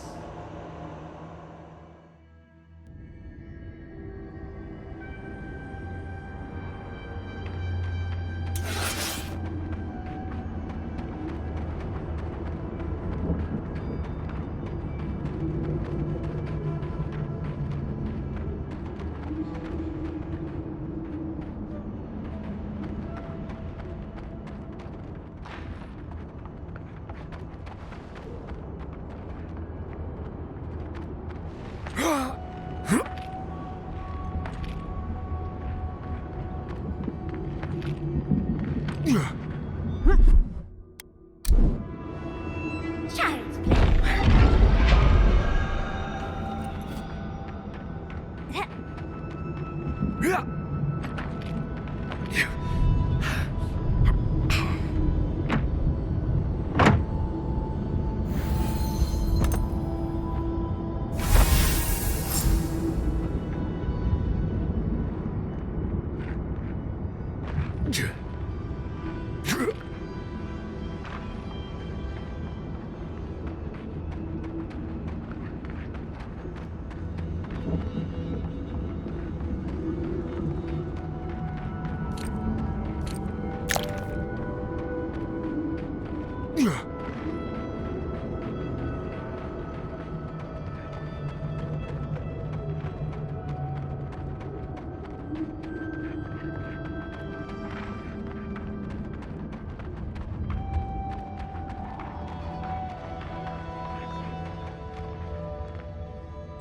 Child's play.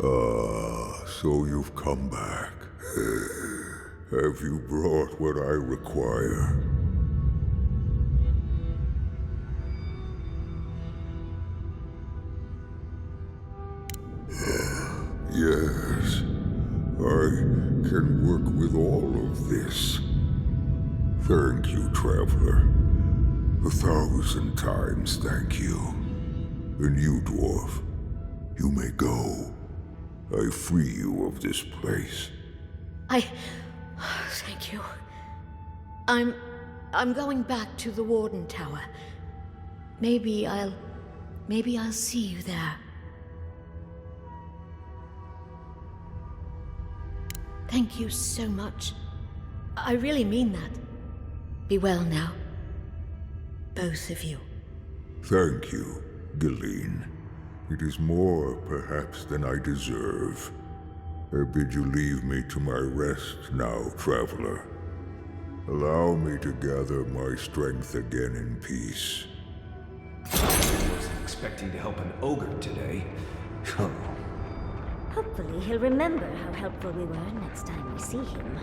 Ah, so you've come back. Have you brought what I require? Yes, I can work with all of this. Thank you, traveler. 1,000 times thank you. And you, dwarf, you may go. I free you of this place. Thank you. I'm going back to the Warden Tower. Maybe I'll see you there. Thank you so much. I really mean that. Be well now. Both of you. Thank you, Galawain. It is more, perhaps, than I deserve. I bid you leave me to my rest now, traveler. Allow me to gather my strength again in peace. I wasn't expecting to help an ogre today. Oh. Hopefully he'll remember how helpful we were next time we see him.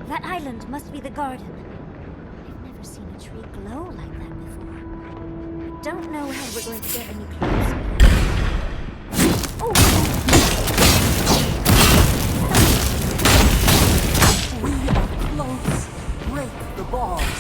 That island must be the garden. I've never seen a tree glow like that before. I don't know how we're going to get any closer. Oh! We are close. Break the bars.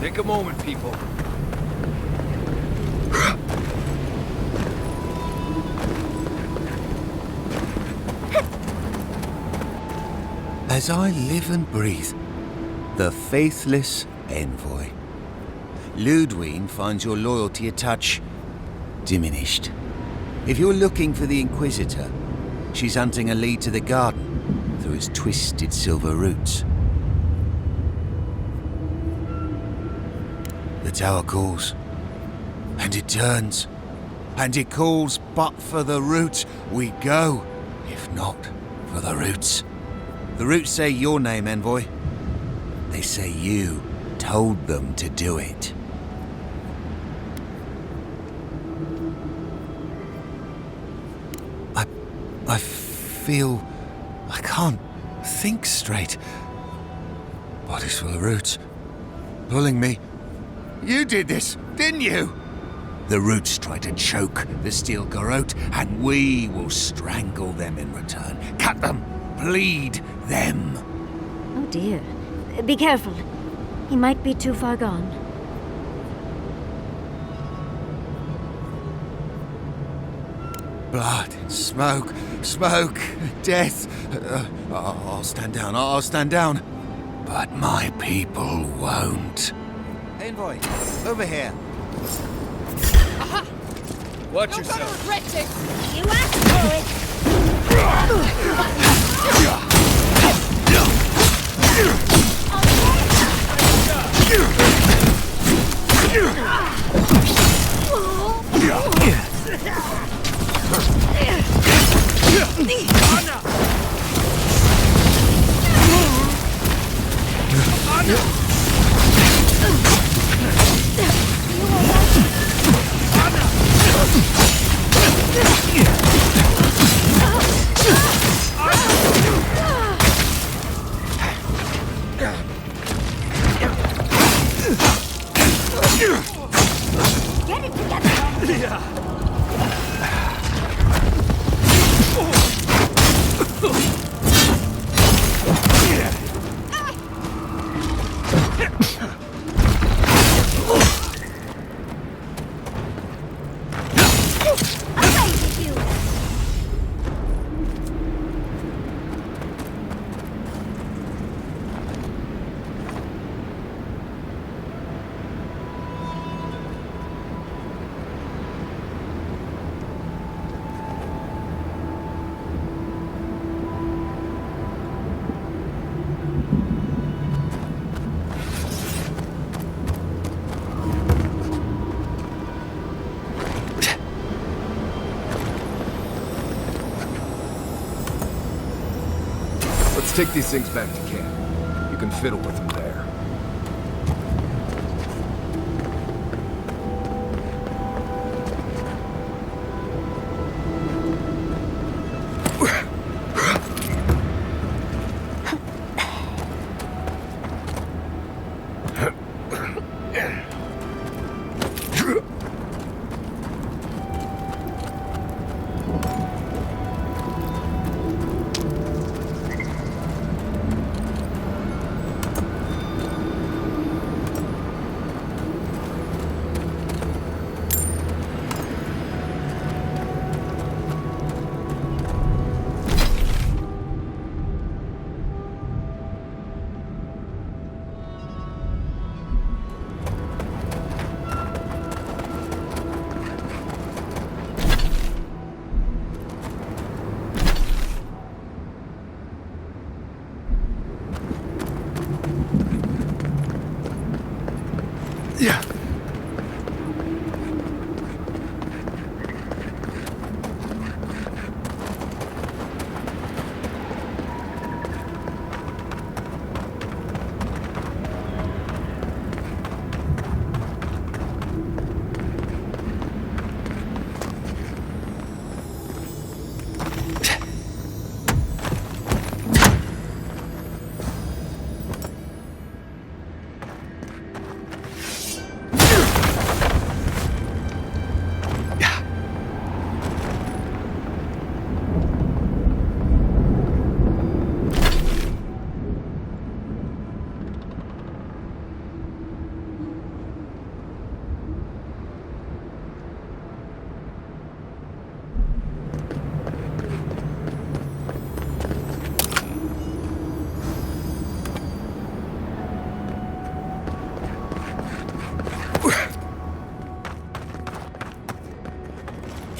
Take a moment, people. As I live and breathe, the faithless envoy. Ludwine finds your loyalty a touch diminished. If you're looking for the Inquisitor, she's hunting a lead to the garden through its twisted silver roots. The tower calls, and it turns, and it calls, but for the roots we go, if not for the roots. The roots say your name, envoy. They say you told them to do it. I feel I can't think straight. Body's full of roots, pulling me. You did this, didn't you? The roots try to choke the steel garrote, and we will strangle them in return. Cut them, bleed them. Oh dear. Be careful. He might be too far gone. Blood, smoke, smoke, death. I'll stand down, I'll stand down. But my people won't. Envoy, over here. Aha! Watch You're yourself. gonna regret it! You asked for it! Get it together! Away with you! Let's take these things back to camp. You can fiddle with them there. Yeah.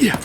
Yeah.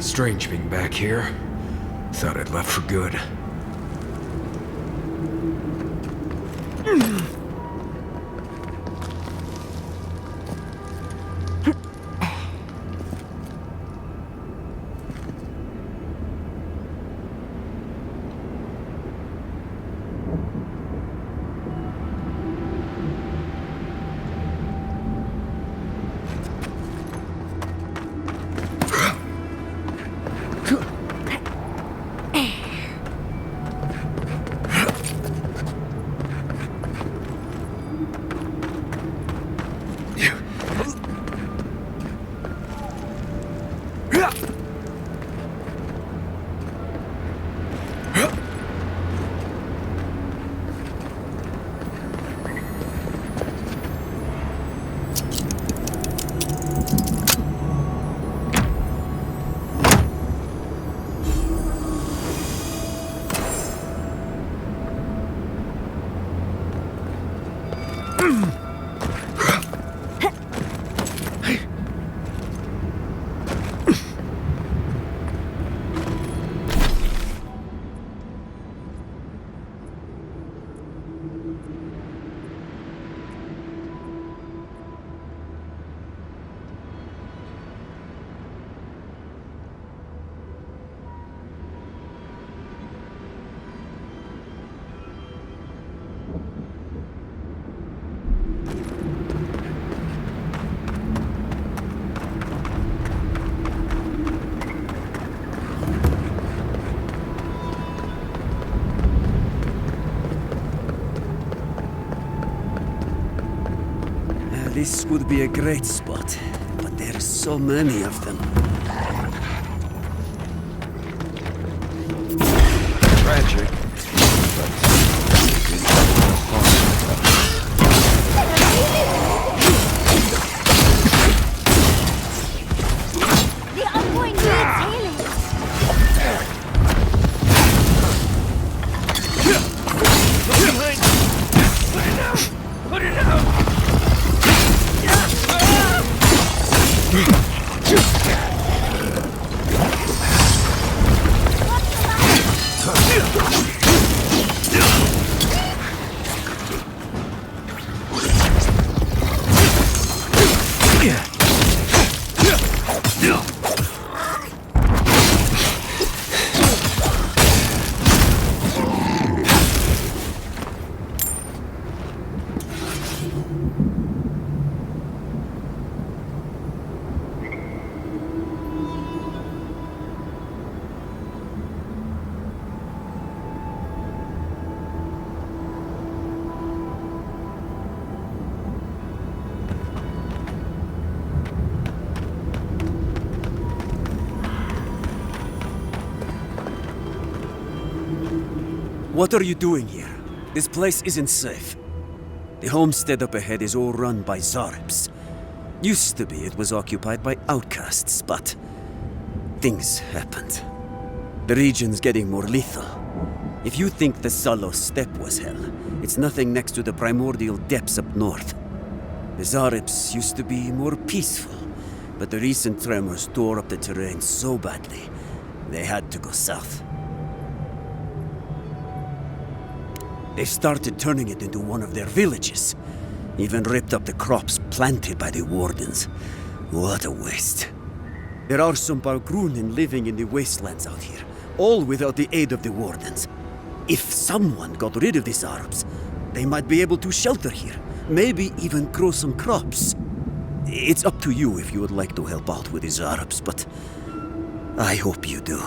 Strange being back here. Thought I'd left for good. This would be a great spot, but there are so many of them. Tragic. The Envoy needs healing. Put it out! What are you doing here? This place isn't safe. The homestead up ahead is all run by Zaribs. Used to be it was occupied by outcasts, but things happened. The region's getting more lethal. If you think the Salos steppe was hell, it's nothing next to the primordial depths up north. The Zaribs used to be more peaceful, but the recent tremors tore up the terrain so badly, they had to go south. They started turning it into one of their villages. Even ripped up the crops planted by the Wardens. What a waste. There are some Balgrunin living in the wastelands out here, all without the aid of the Wardens. If someone got rid of these Arabs, they might be able to shelter here, maybe even grow some crops. It's up to you if you would like to help out with these Arabs, but I hope you do.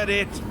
that it?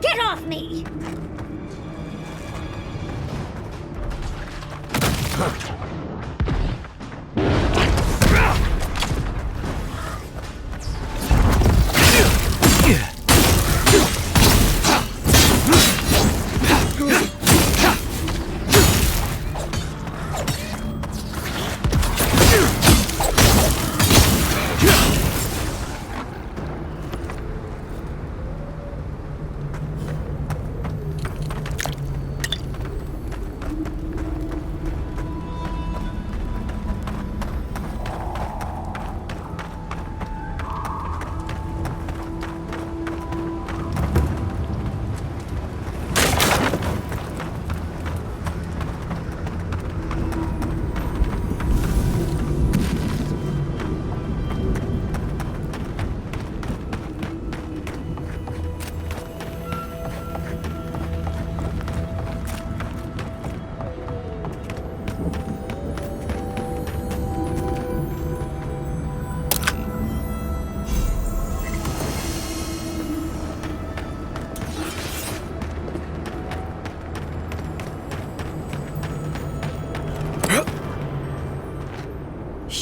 Get off me!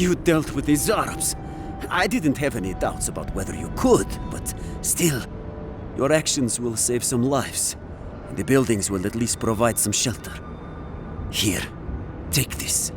You dealt with the Zarabs. I didn't have any doubts about whether you could, but still, your actions will save some lives, and the buildings will at least provide some shelter. Here, take this.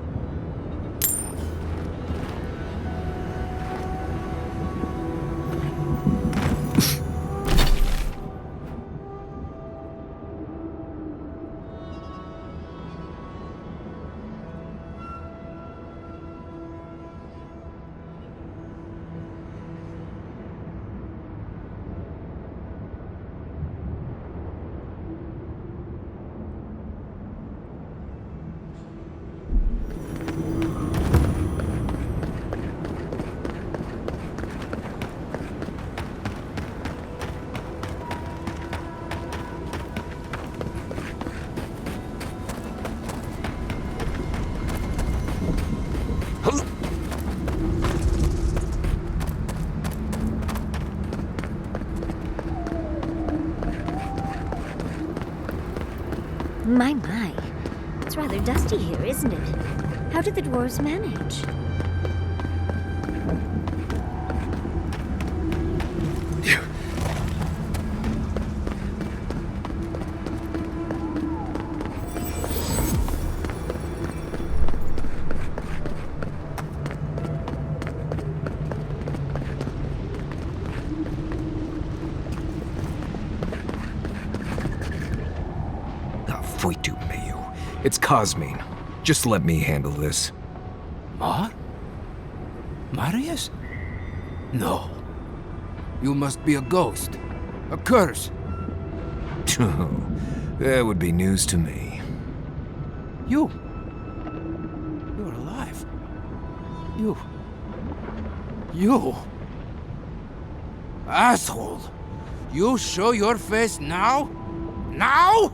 My. It's rather dusty here, isn't it? How did the dwarves manage? It's Cosmine. Just let me handle this. Marius? No. You must be a ghost. A curse. That would be news to me. You're alive. You. Asshole. You show your face now? Now?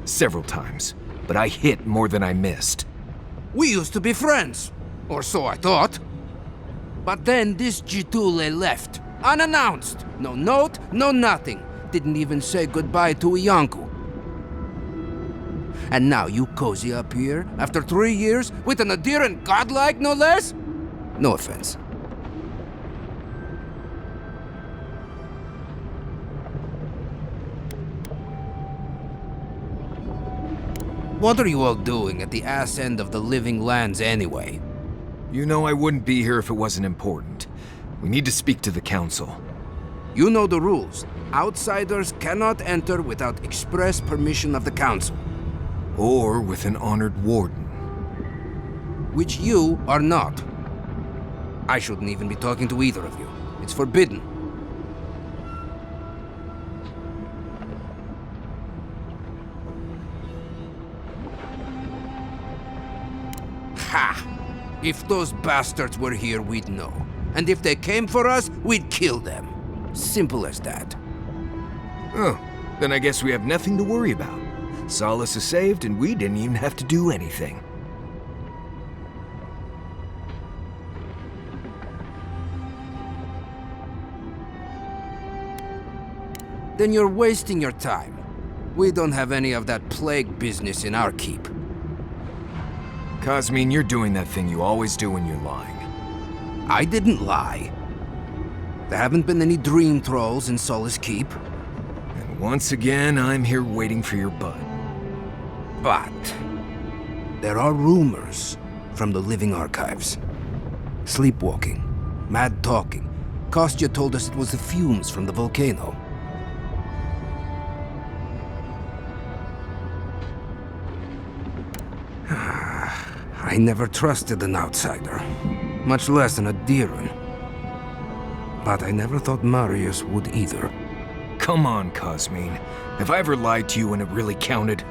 Several times, but I hit more than I missed. We used to be friends, or so I thought. But then this Jitule left, unannounced. No note, no nothing. Didn't even say goodbye to Iancu. And now you cozy up here, after 3 years, with an adherent godlike, no less? No offense. What are you all doing at the ass end of the living lands anyway? You know I wouldn't be here if it wasn't important. We need to speak to the council. You know the rules. Outsiders cannot enter without express permission of the council. Or with an honored warden. Which you are not. I shouldn't even be talking to either of you. It's forbidden. Ha! If those bastards were here, we'd know. And if they came for us, we'd kill them. Simple as that. Oh, then I guess we have nothing to worry about. Solace is saved, and we didn't even have to do anything. Then you're wasting your time. We don't have any of that plague business in our keep. Cosmine, you're doing that thing you always do when you're lying. I didn't lie. There haven't been any dream trolls in Solace Keep. And once again, I'm here waiting for your butt. But there are rumors from the living archives. Sleepwalking, mad talking. Kostya told us it was the fumes from the volcano. I never trusted an outsider, much less an Adiran. But I never thought Marius would either. Come on, Cosmine. Have I ever lied to you when it really counted?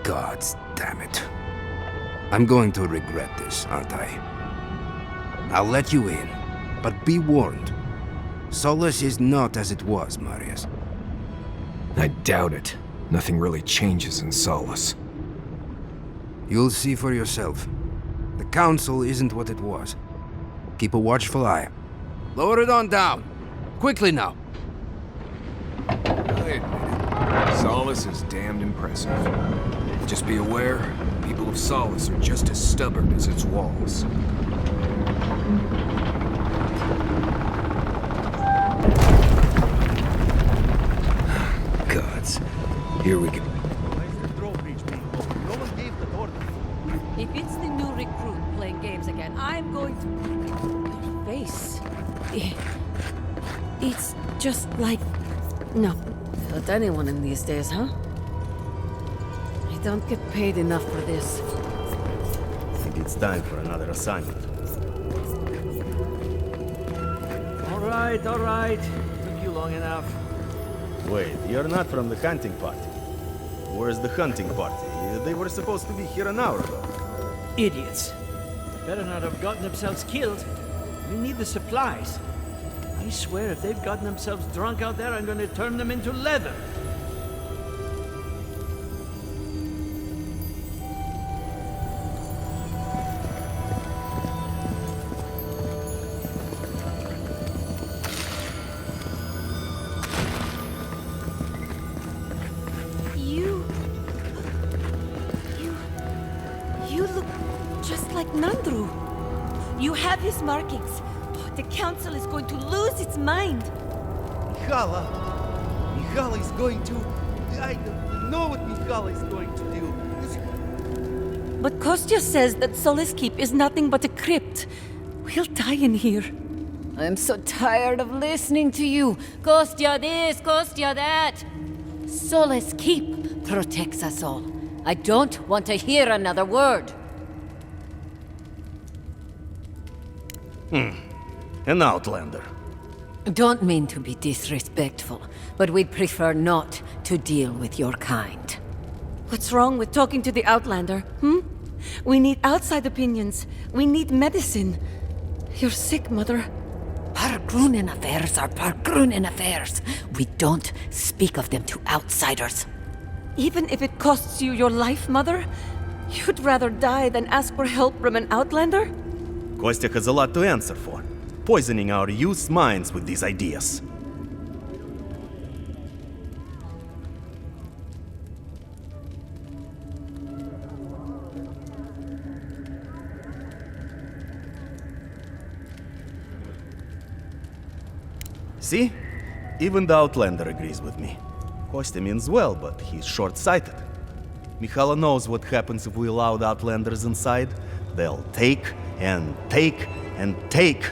Gods damn it. I'm going to regret this, aren't I? I'll let you in, but be warned. Solace is not as it was, Marius. I doubt it. Nothing really changes in Solace. You'll see for yourself. The council isn't what it was. Keep a watchful eye. Lower it on down. Quickly now. I admit it. Solace is damned impressive. Just be aware, people of Solace are just as stubborn as its walls. Gods. Here we go. If it's the new recruit playing games again, I'm going to... Your face... It's just like... No. But anyone in these days, huh? I don't get paid enough for this. I think it's time for another assignment. All right. Took you long enough. Wait, you're not from the hunting party. Where's the hunting party? They were supposed to be here an hour ago. Idiots. Better not have gotten themselves killed. We need the supplies. I swear if they've gotten themselves drunk out there, I'm going to turn them into leather. You look just like Nandru. You have his markings. Oh, the council is going to lose its mind. Mikhala is going to... I know what Mikhala is going to do. But Kostya says that Solace Keep is nothing but a crypt. We'll die in here. I'm so tired of listening to you. Kostya this, Kostya that. Solace Keep protects us all. I don't want to hear another word. An outlander. Don't mean to be disrespectful, but we'd prefer not to deal with your kind. What's wrong with talking to the Outlander, We need outside opinions. We need medicine. You're sick, Mother. Pargrunen affairs are Pargrunen affairs. We don't speak of them to outsiders. Even if it costs you your life, Mother? You'd rather die than ask for help from an Outlander? Kostya has a lot to answer for. Poisoning our youth's minds with these ideas. See? Even the Outlander agrees with me. Kostya means well, but he's short-sighted. Mikhala knows what happens if we allow the Outlanders inside. They'll take and take and take.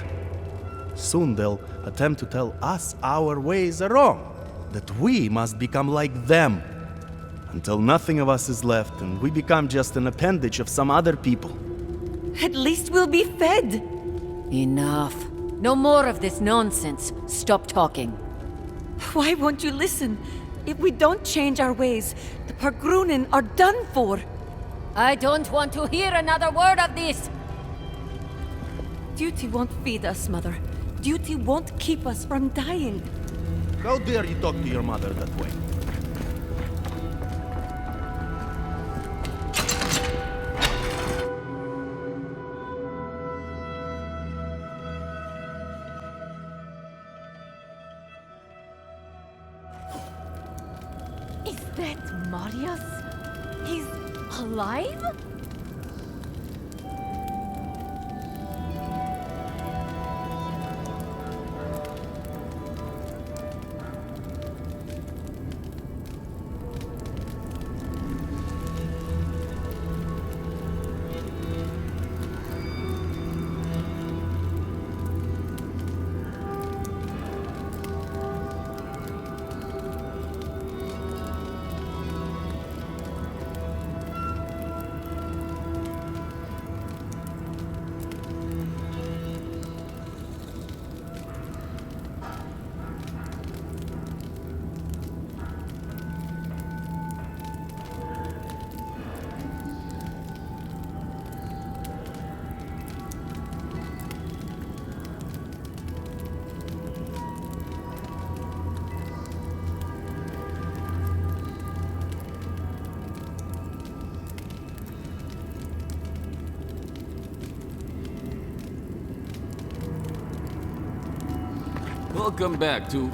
Soon they'll attempt to tell us our ways are wrong, that we must become like them, until nothing of us is left and we become just an appendage of some other people. At least we'll be fed. Enough. No more of this nonsense. Stop talking. Why won't you listen? If we don't change our ways, the Pargrunen are done for. I don't want to hear another word of this. Duty won't feed us, Mother. Duty won't keep us from dying. How dare you talk to your mother that way? Is that Marius? He's alive? Welcome back to...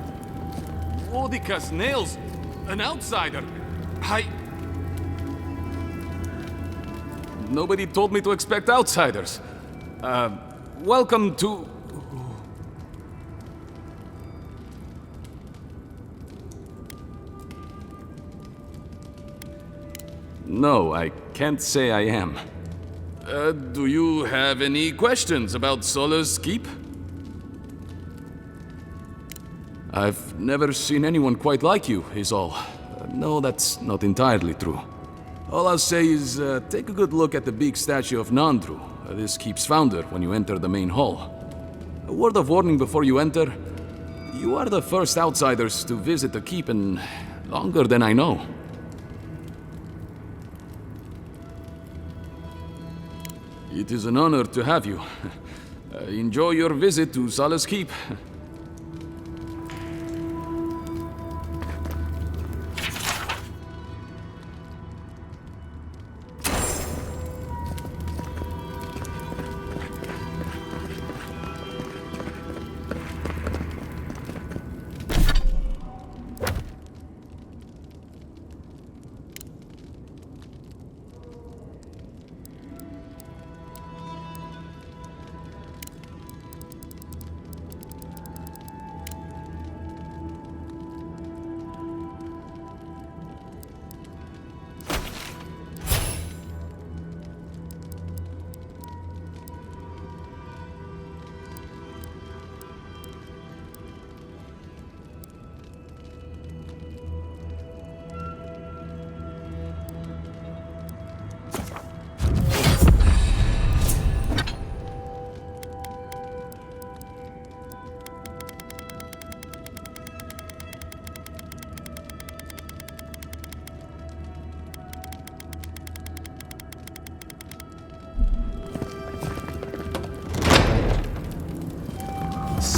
Odica's nails! An outsider! Nobody told me to expect outsiders. Welcome to... No, I can't say I am. Do you have any questions about Solace Keep? I've never seen anyone quite like you, is all. No, that's not entirely true. All I'll say is, take a good look at the big statue of Nandru, this keep's founder, when you enter the main hall. A word of warning before you enter. You are the first outsiders to visit the keep in longer than I know. It is an honor to have you. Enjoy your visit to Solace Keep.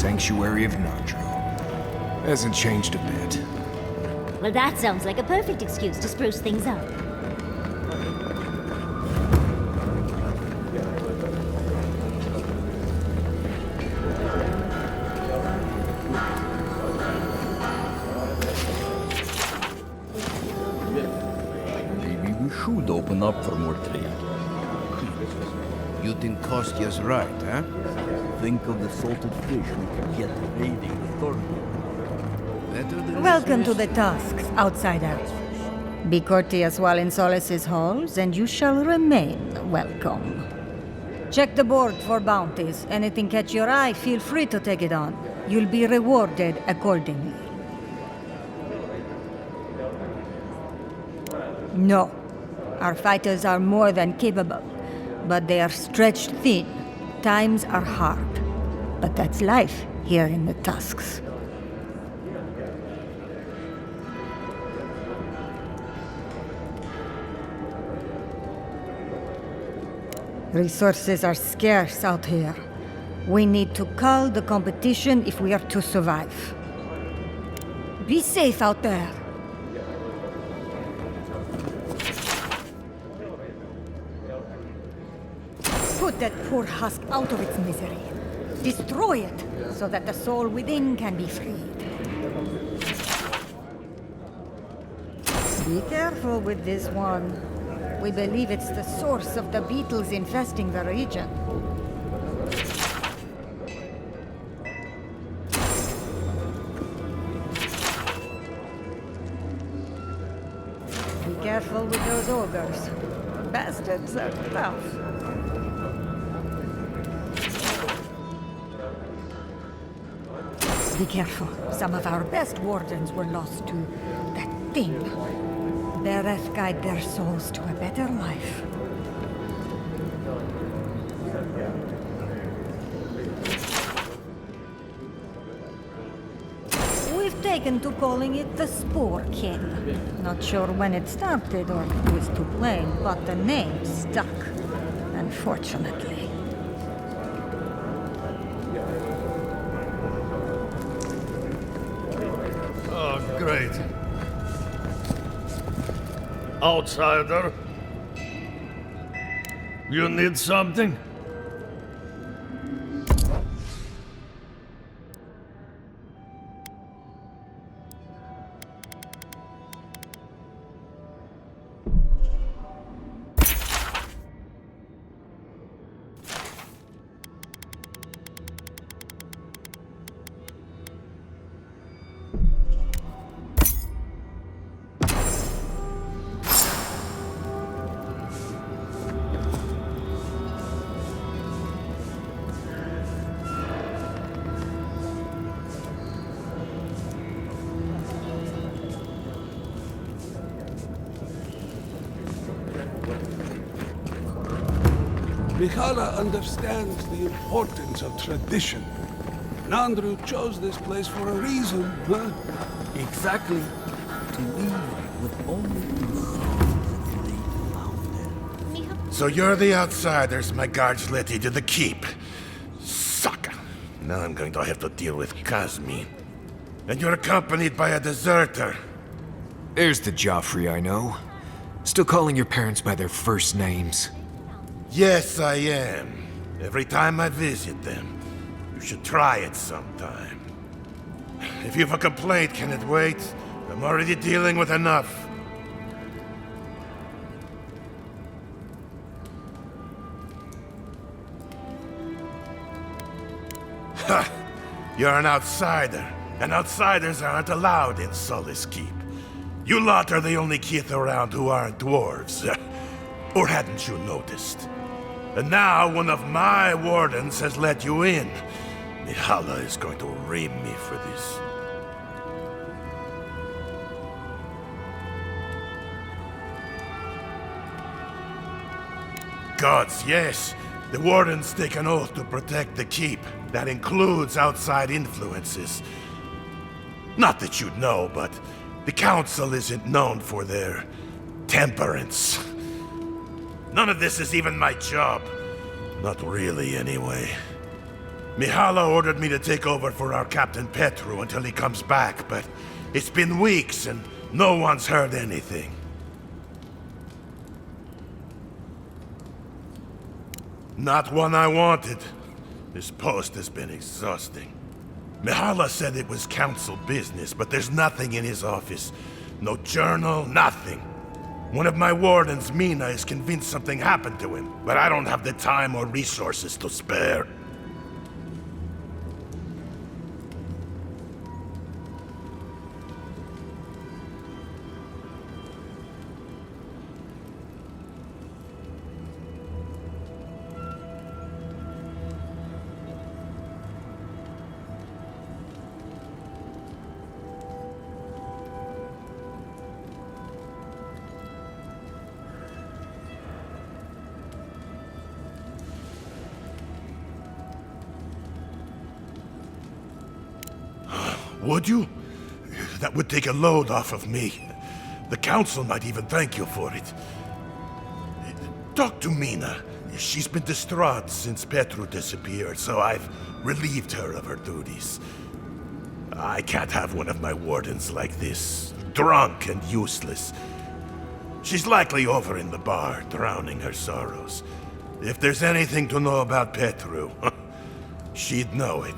sanctuary of Nandru. Hasn't changed a bit. Well, that sounds like a perfect excuse to spruce things up. Maybe we should open up for more trade. You think Kostya's right, huh? Think of the salted fish we could get raiding the Thorn. Welcome to the Tusks, outsider. Be courteous while in Solace's halls, and you shall remain welcome. Check the board for bounties. Anything catch your eye, feel free to take it on. You'll be rewarded accordingly. No. Our fighters are more than capable, but they are stretched thin. Times are hard. But that's life here in the Tusks. Resources are scarce out here. We need to cull the competition if we are to survive. Be safe out there. Put that poor husk out of its misery. Destroy it, so that the soul within can be freed. Be careful with this one. We believe it's the source of the beetles infesting the region. Be careful with those ogres. Bastards are tough. Be careful. Some of our best wardens were lost to that thing. Bereth guide their souls to a better life. We've taken to calling it the Spore King. Not sure when it started or who is to blame, but the name stuck, unfortunately. Oh, great. Outsider? You need something? Mihala understands the importance of tradition. Nandru chose this place for a reason, huh? Exactly. To leave with only the So you're the outsiders my guards let into the keep. Sucker. Now I'm going to have to deal with Kazmin. And you're accompanied by a deserter. There's the Joffrey I know. Still calling your parents by their first names. Yes, I am. Every time I visit them. You should try it sometime. If you have a complaint, can it wait? I'm already dealing with enough. Ha! You're an outsider, and outsiders aren't allowed in Solace Keep. You lot are the only kith around who aren't dwarves. Or hadn't you noticed? And now one of my wardens has let you in. Mihala is going to ream me for this. Gods, yes. The wardens take an oath to protect the keep. That includes outside influences. Not that you'd know, but the council isn't known for their temperance. None of this is even my job. Not really, anyway. Mihala ordered me to take over for our Captain Petru until he comes back, but it's been weeks and no one's heard anything. Not one I wanted. This post has been exhausting. Mihala said it was council business, but there's nothing in his office. No journal, nothing. One of my wardens, Mina, is convinced something happened to him, but I don't have the time or resources to spare. Would you? That would take a load off of me. The council might even thank you for it. Talk to Mina. She's been distraught since Petru disappeared, so I've relieved her of her duties. I can't have one of my wardens like this, drunk and useless. She's likely over in the bar, drowning her sorrows. If there's anything to know about Petru, she'd know it.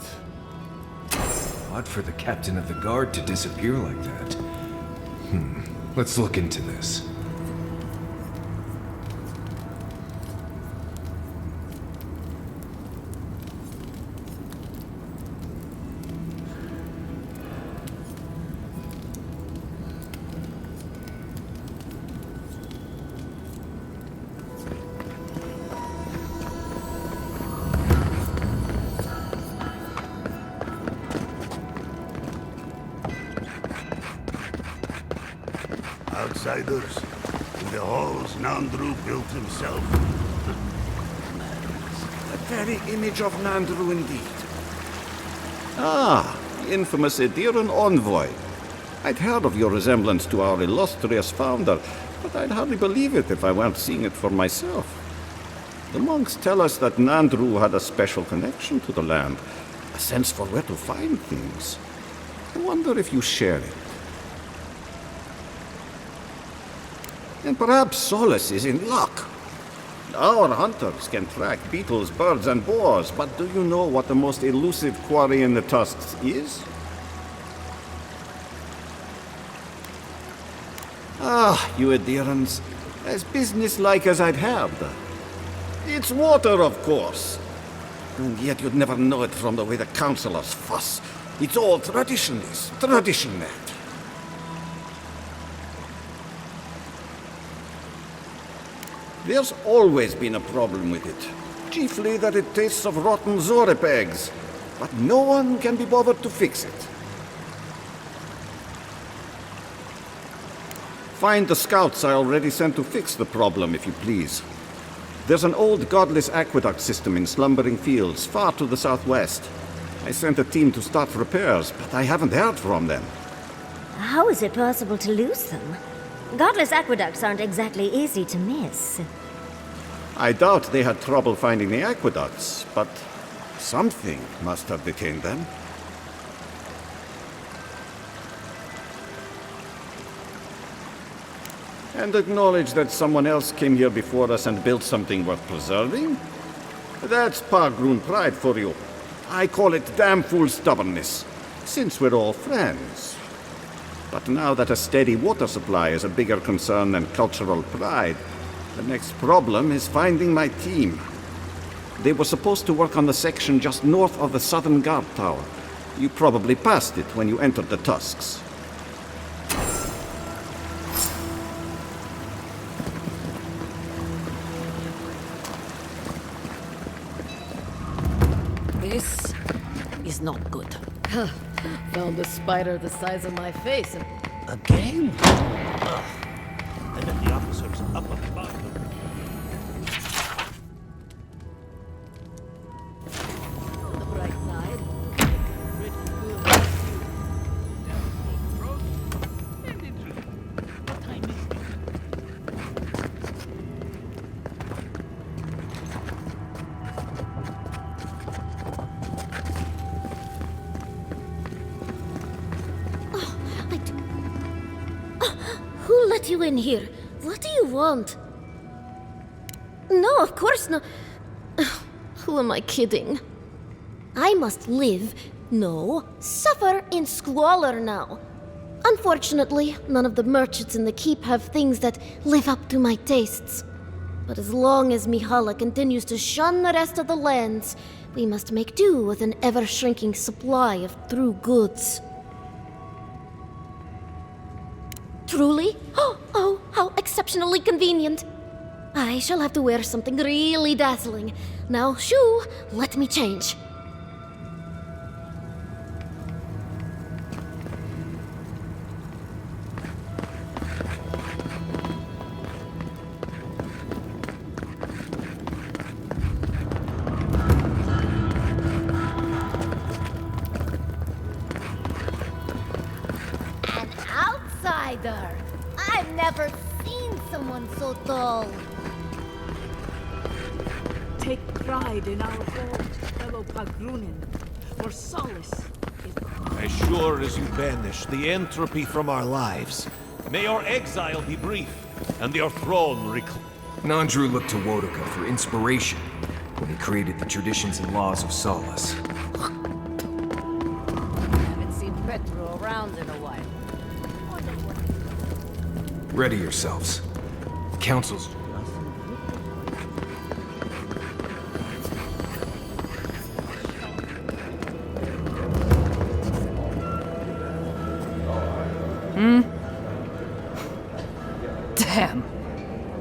Odd for the captain of the guard to disappear like that. Let's look into this. Outsiders, in the halls Nandru built himself. The very image of Nandru indeed. Ah, the infamous Ediran envoy. I'd heard of your resemblance to our illustrious founder, but I'd hardly believe it if I weren't seeing it for myself. The monks tell us that Nandru had a special connection to the land, a sense for where to find things. I wonder if you share it. And perhaps Solus is in luck. Our hunters can track beetles, birds, and boars, but do you know what the most elusive quarry in the Tusks is? Ah, you Edirans, as businesslike as I'd heard. It's water, of course. And yet you'd never know it from the way the councillors fuss. It's all traditionist, traditionnet. There's always been a problem with it. Chiefly that it tastes of rotten Zorip eggs. But no one can be bothered to fix it. Find the scouts I already sent to fix the problem, if you please. There's an old godless aqueduct system in Slumbering Fields, far to the southwest. I sent a team to start repairs, but I haven't heard from them. How is it possible to lose them? Godless aqueducts aren't exactly easy to miss. I doubt they had trouble finding the aqueducts, but something must have detained them. And acknowledge that someone else came here before us and built something worth preserving? That's Pargrun pride for you. I call it damn fool stubbornness, since we're all friends. But now that a steady water supply is a bigger concern than cultural pride, the next problem is finding my team. They were supposed to work on the section just north of the southern guard tower. You probably passed it when you entered the Tusks. This is not good. Found a spider the size of my face and... Again? And then the officers up above them. On the bright side, you in here. What do you want? No, of course not. Who am I kidding? I must live, no, suffer in squalor now. Unfortunately, none of the merchants in the keep have things that live up to my tastes. But as long as Mihala continues to shun the rest of the lands, we must make do with an ever-shrinking supply of true goods. Truly? Oh, how exceptionally convenient. I shall have to wear something really dazzling. Now, shoo, let me change. An outsider! I've never seen someone so tall. Take pride in our forge, fellow Pagrunin, for solace is... As sure as you banish the entropy from our lives, may our exile be brief, and your throne reclaim. Nandru looked to Wodoka for inspiration when he created the traditions and laws of Solace. Haven't seen Petro around in a while. Ready yourselves. The Council's... Damn.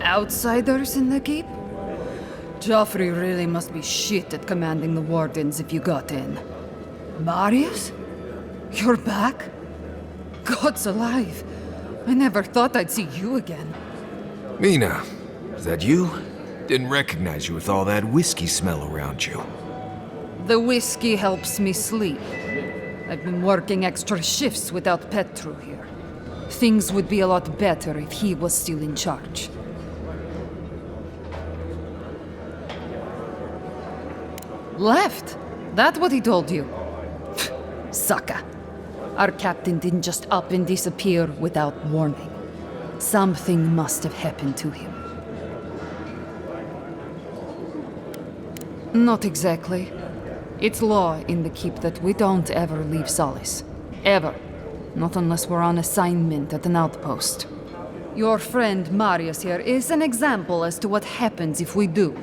Outsiders in the keep? Joffrey really must be shit at commanding the wardens if you got in. Marius? You're back? God's alive. I never thought I'd see you again. Mina, is that you? Didn't recognize you with all that whiskey smell around you. The whiskey helps me sleep. I've been working extra shifts without Petru here. Things would be a lot better if he was still in charge. Left? That what he told you? Sucker. Our captain didn't just up and disappear without warning. Something must have happened to him. Not exactly. It's law in the keep that we don't ever leave Solace. Ever. Not unless we're on assignment at an outpost. Your friend Marius here is an example as to what happens if we do.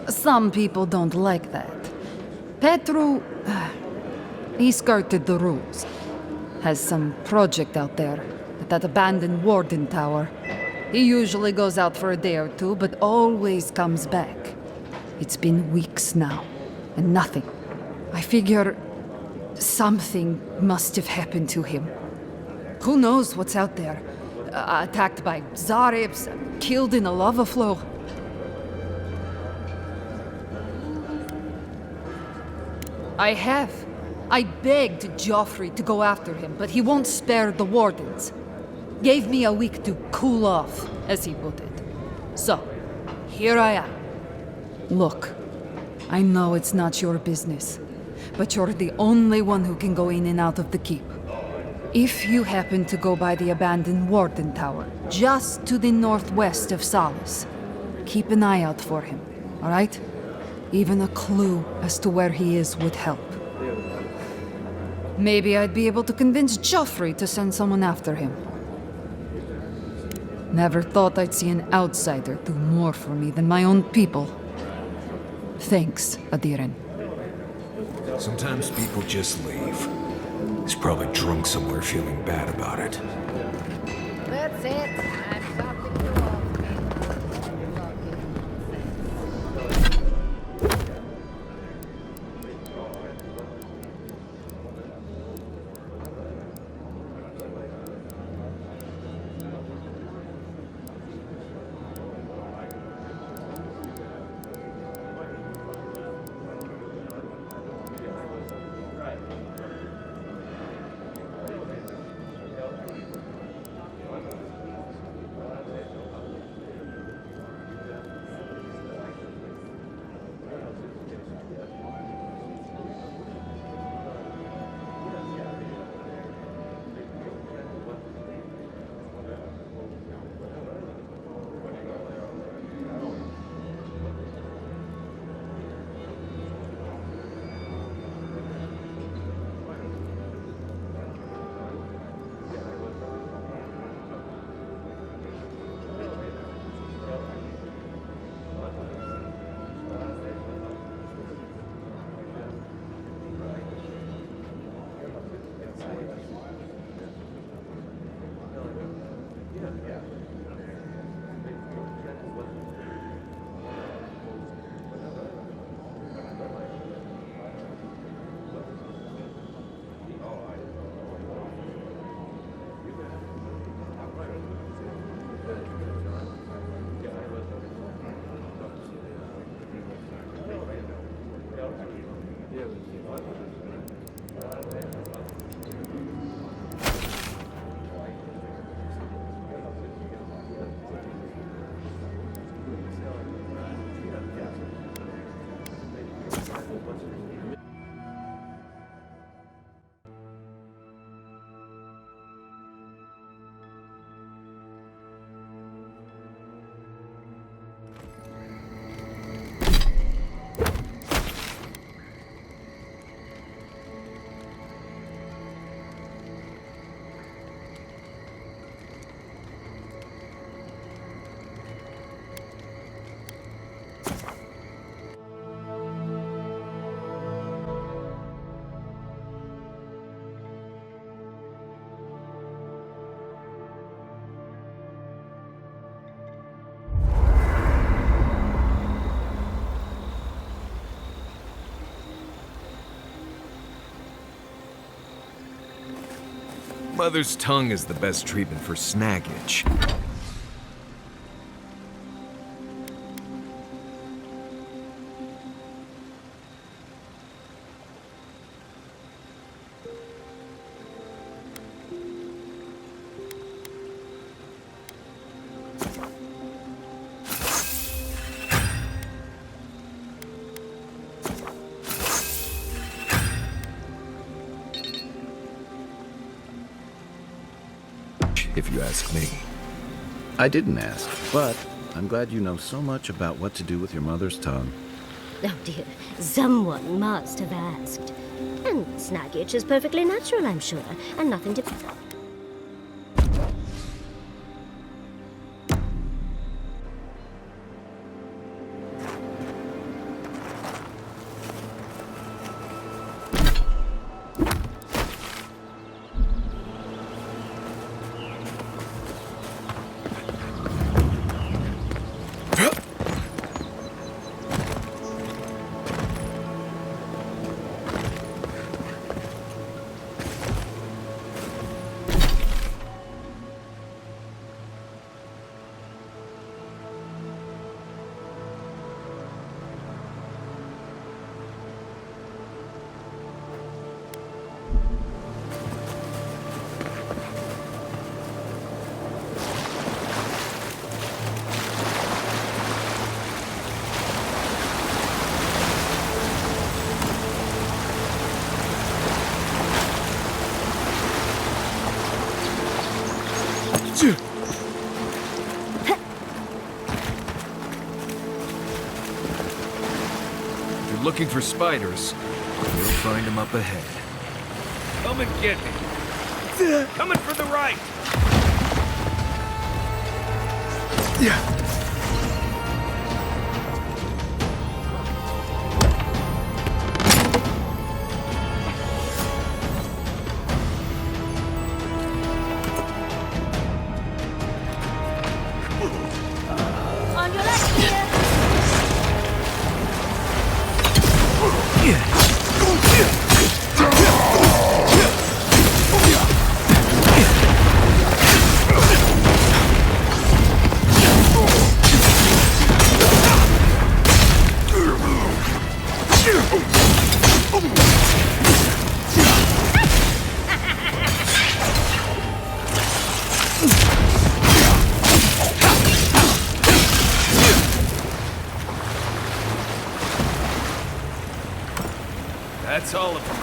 Some people don't like that. Petru... he skirted the rules. Has some project out there at that abandoned warden tower. He usually goes out for a day or two, but always comes back. It's been weeks now, and nothing. I figure something must have happened to him. Who knows what's out there? Attacked by Zaribs, killed in a lava flow. I have. I begged Joffrey to go after him, but he won't spare the wardens. Gave me a week to cool off, as he put it. So, here I am. Look, I know it's not your business, but you're the only one who can go in and out of the keep. If you happen to go by the abandoned warden tower, just to the northwest of Solace, keep an eye out for him, all right? Even a clue as to where he is would help. Maybe I'd be able to convince Joffrey to send someone after him. Never thought I'd see an outsider do more for me than my own people. Thanks, Adiren. Sometimes people just leave. He's probably drunk somewhere feeling bad about it. That's it. I'm stopping you off. Mother's tongue is the best treatment for snag itch. If you ask me. I didn't ask, but I'm glad you know so much about what to do with your mother's tongue. Oh dear, someone must have asked. And snag itch is perfectly natural, I'm sure, and nothing to... Looking for spiders, you'll find them up ahead. Come and get me. Coming for the right. On your left here! That's all of them.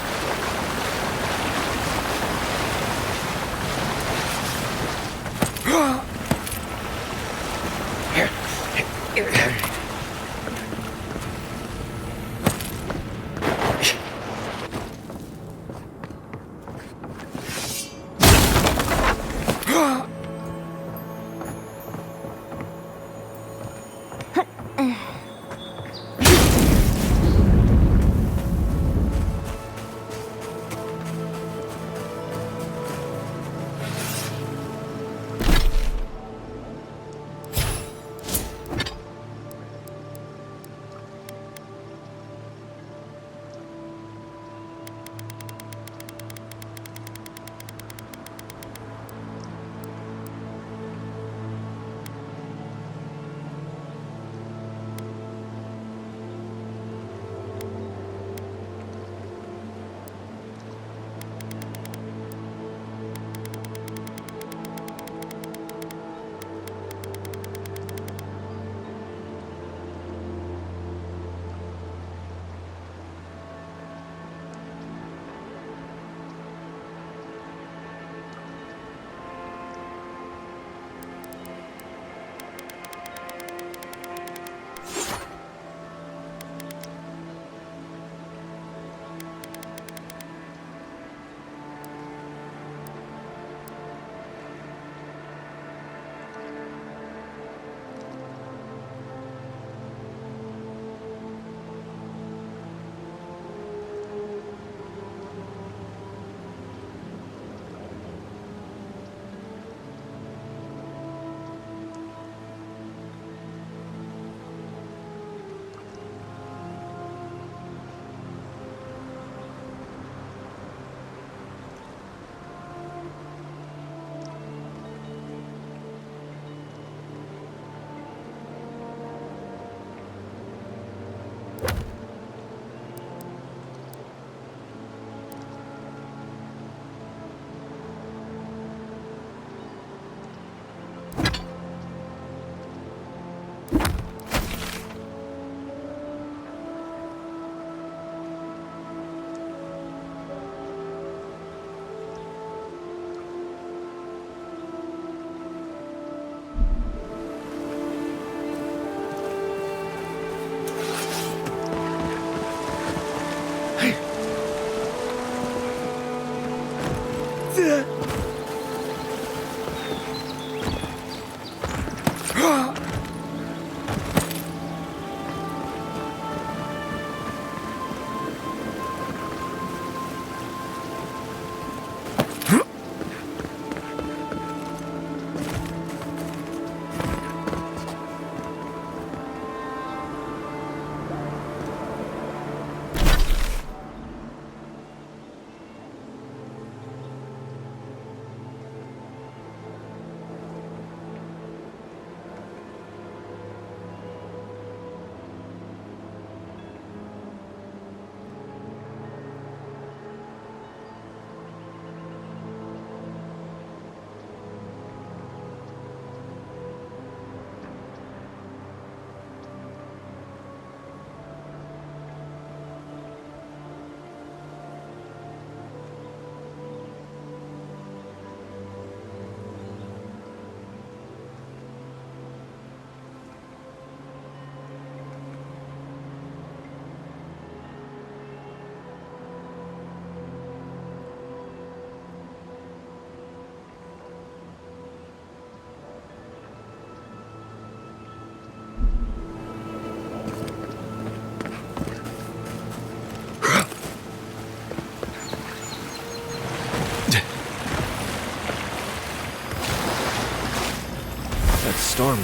Starman.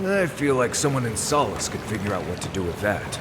I feel like someone in Solace could figure out what to do with that.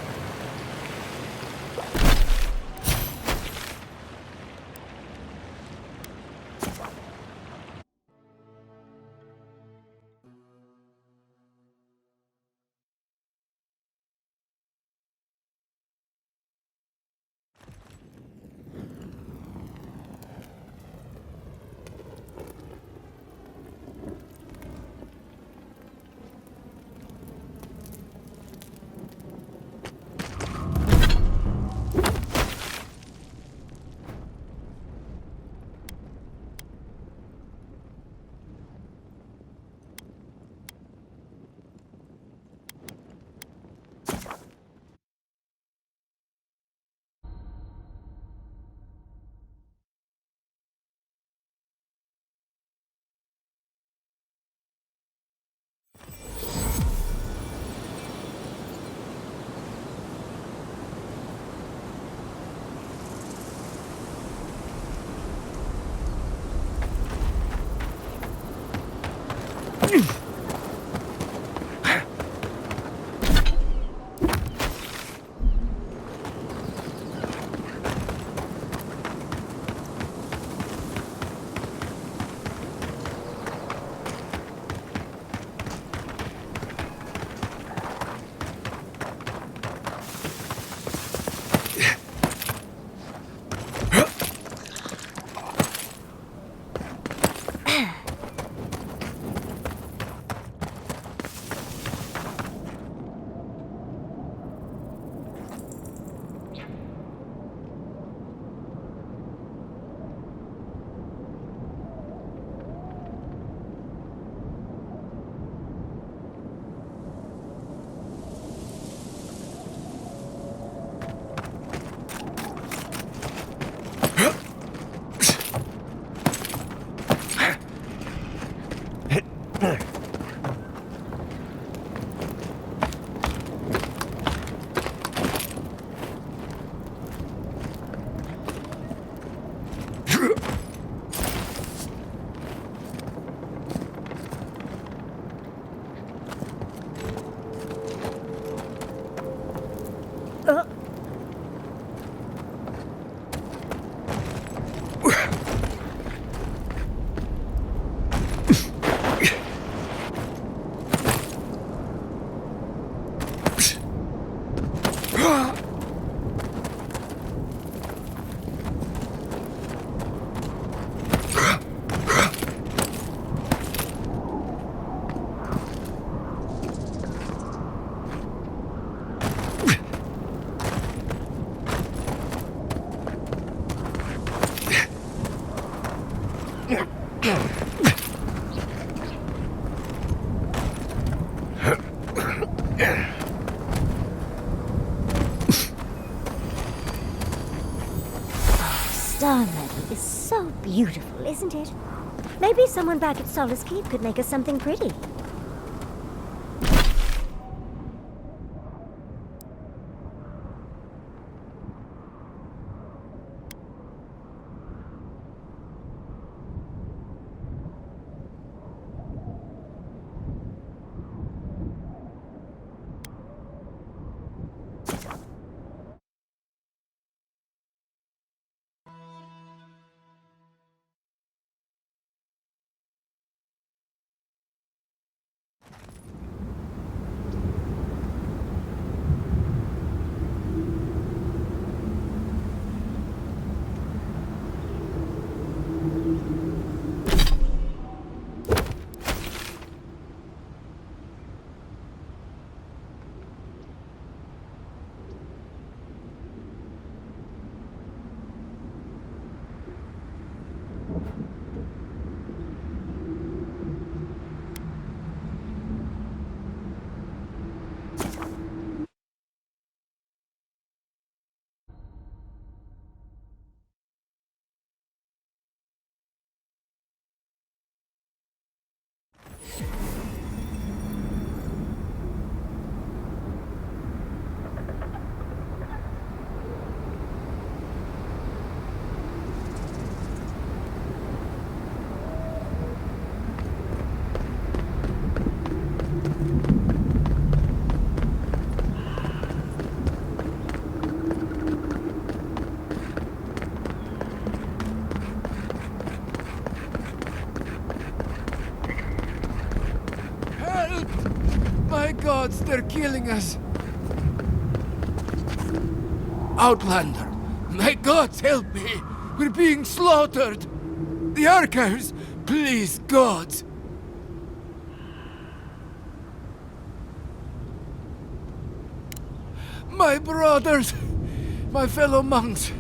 Star Meadow is so beautiful, isn't it? Maybe someone back at Solace Keep could make us something pretty. gods, they're killing us! Outlander, my gods, help me! We're being slaughtered! The archives! Please, gods! My brothers! My fellow monks!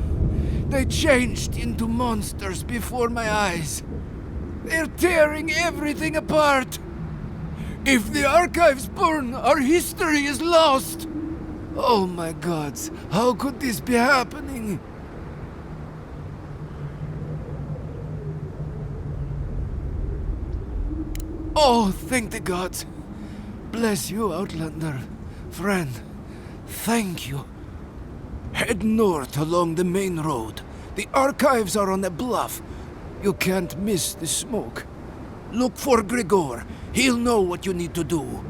They changed into monsters before my eyes. They're tearing everything apart! If the archives burn, our history is lost! Oh my gods, how could this be happening? Oh, thank the gods. Bless you, Outlander. Friend, thank you. Head north along the main road. The archives are on a bluff. You can't miss the smoke. Look for Grigor. He'll know what you need to do.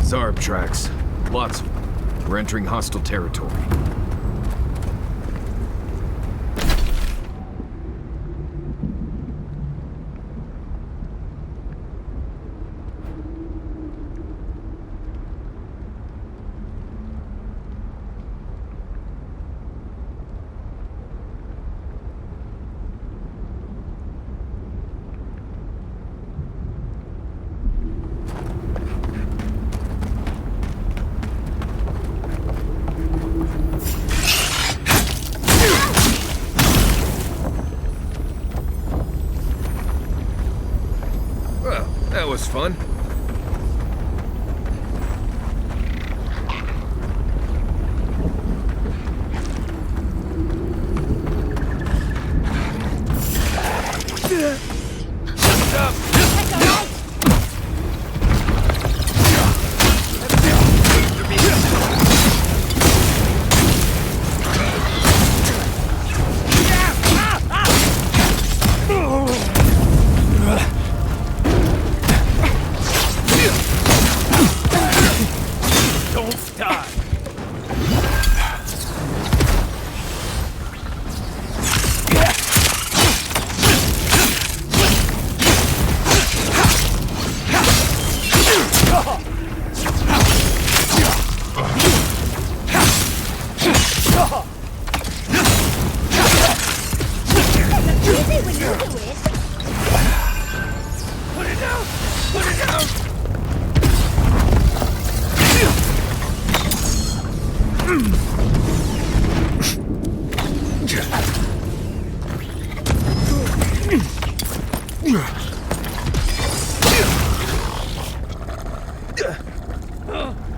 Zarb tracks. Lots of them. We're entering hostile territory. That was fun.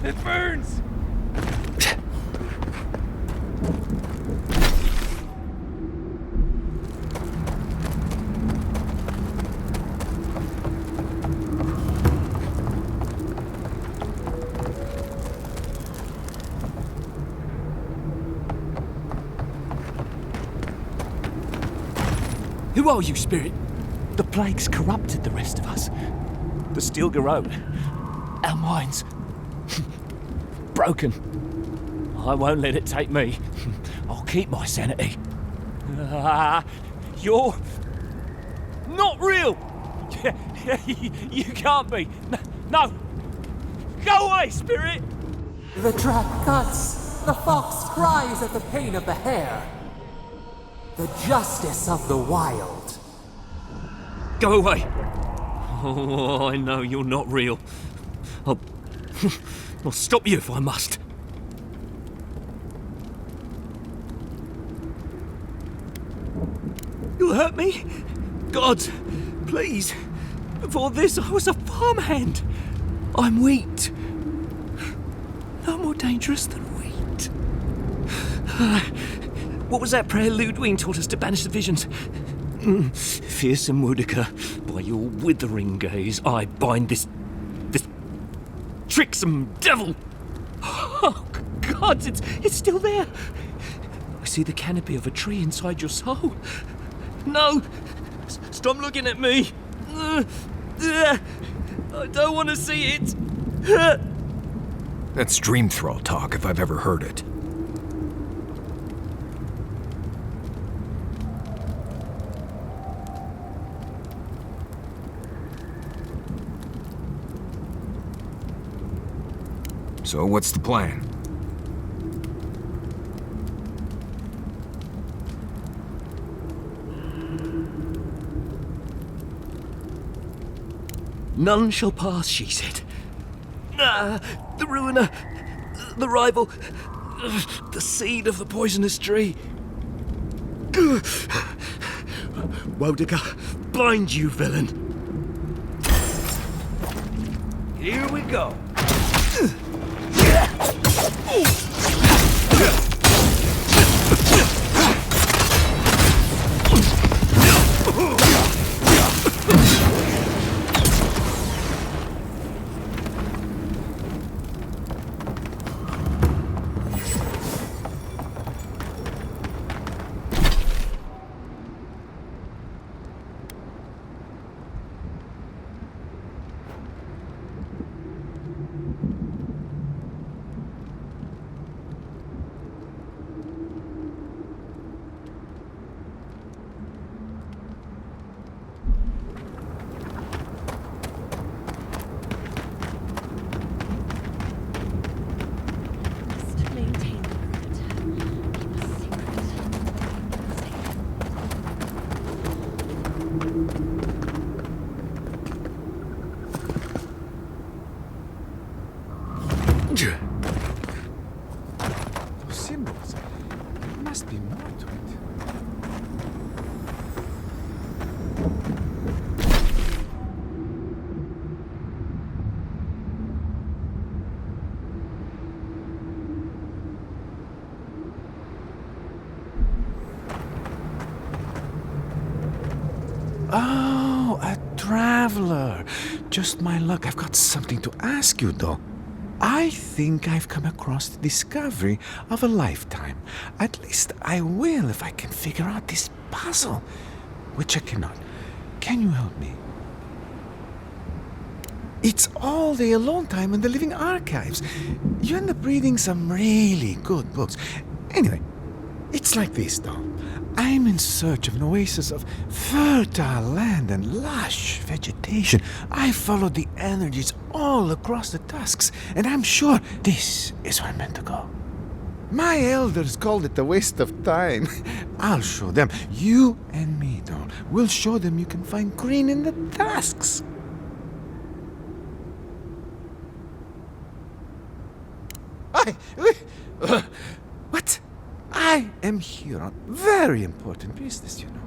It burns! Who are you, Spirit? The plague's corrupted the rest of us. The steel garrote. Our minds. Broken. I won't let it take me. I'll keep my sanity. You're not real! You can't be. No! Go away, spirit! The trap cuts. The fox cries at the pain of the hare. The justice of the wild. Go away! Oh, I know you're not real. I'll stop you if I must. You'll hurt me? Gods, please. Before this, I was a farmhand. I'm wheat. No more dangerous than wheat. What was that prayer Ludwig taught us to banish the visions? Fearsome Woodica, by your withering gaze, I bind this tricksome devil. Oh, gods, it's still there. I see the canopy of a tree inside your soul. No! Stop looking at me! I don't want to see it! That's dream thrall talk if I've ever heard it. So what's the plan? None shall pass, she said. The ruiner, the rival, the seed of the poisonous tree. Woedica, blind you, villain. Here we go. Those symbols. There must be more to it. Oh, a traveler. Just my luck. I've got something to ask you, though. I think I've come across the discovery of a lifetime. At least I will if I can figure out this puzzle, which I cannot. Can you help me? It's all the alone time in the living archives. You end up reading some really good books. Anyway, it's like this, though. I'm in search of an oasis of fertile land and lush vegetation. I followed the energies all across the Tusks, and I'm sure this is where I'm meant to go. My elders called it a waste of time. I'll show them. You and me, though. We'll show them you can find green in the Tusks. What? I am here on very important business, you know.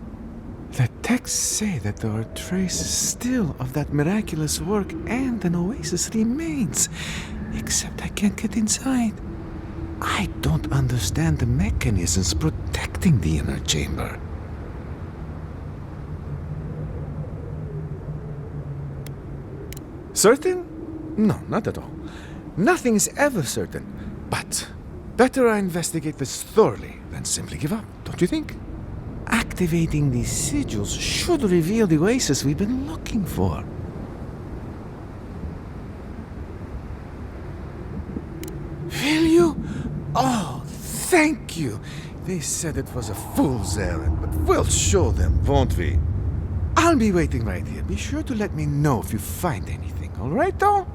The texts say that there are traces still of that miraculous work and an oasis remains. Except I can't get inside. I don't understand the mechanisms protecting the inner chamber. Certain? No, not at all. Nothing is ever certain. But better I investigate this thoroughly than simply give up, don't you think? Activating these sigils should reveal the oasis we've been looking for. Will you? Oh, thank you. They said it was a fool's errand, but we'll show them, won't we? I'll be waiting right here. Be sure to let me know if you find anything, all right, though?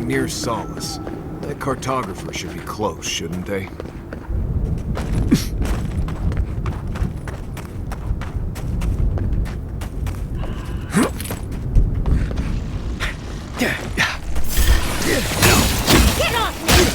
Near Solace. That cartographer should be close, shouldn't they? Get off me!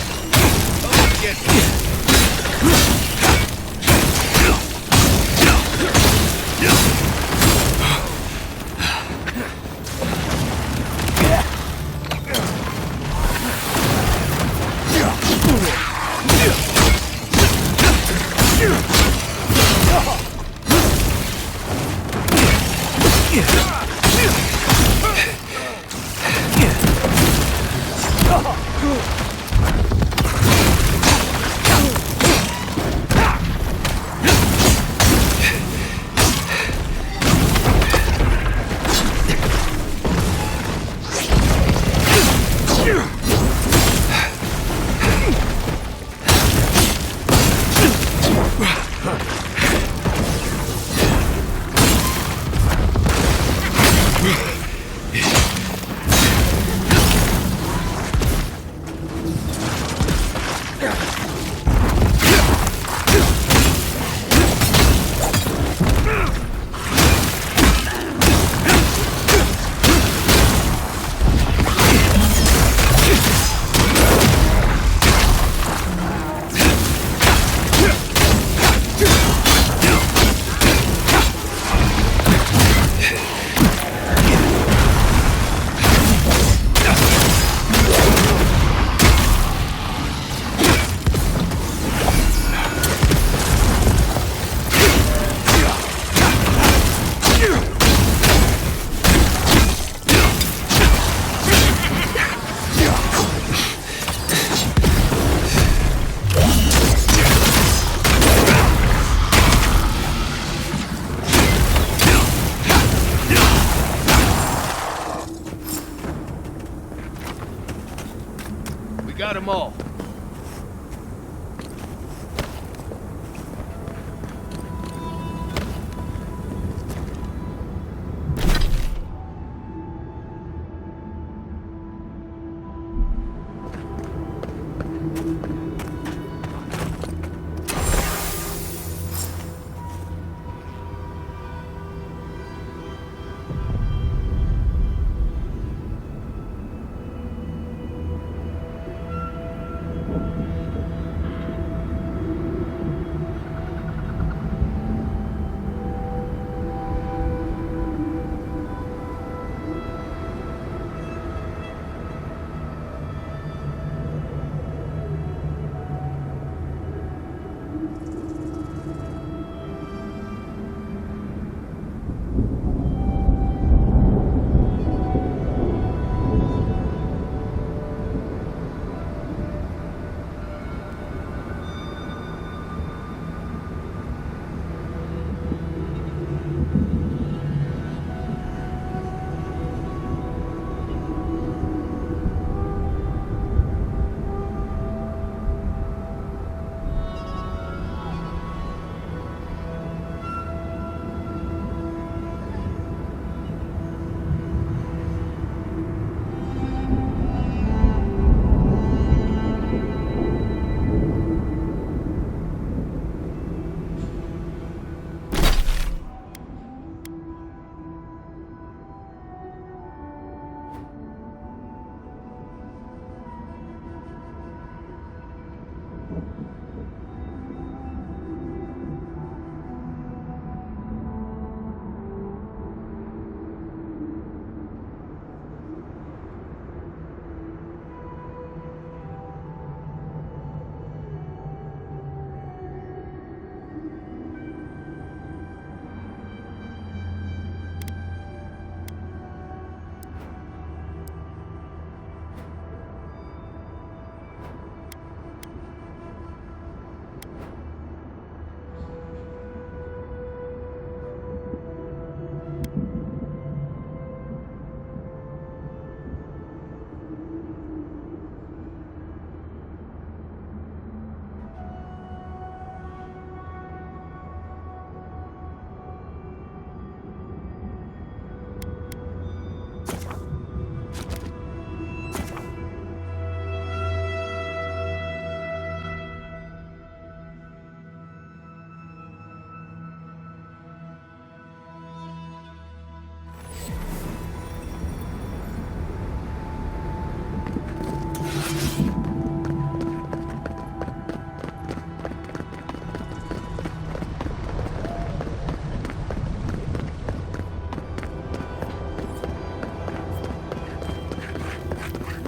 got 'em all.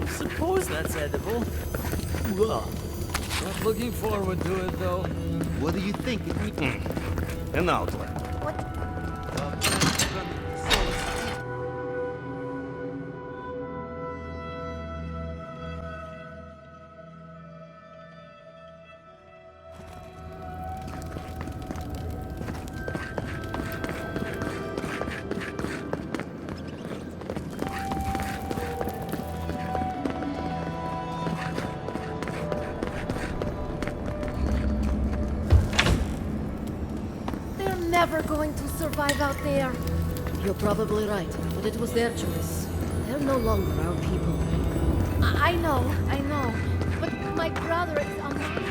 Suppose that's edible. Well, not looking forward to it, though. What do you think if we... An outlet. Never going to survive out there. You're probably right, but it was their choice. They're no longer our people. I know, but my brother is amazing.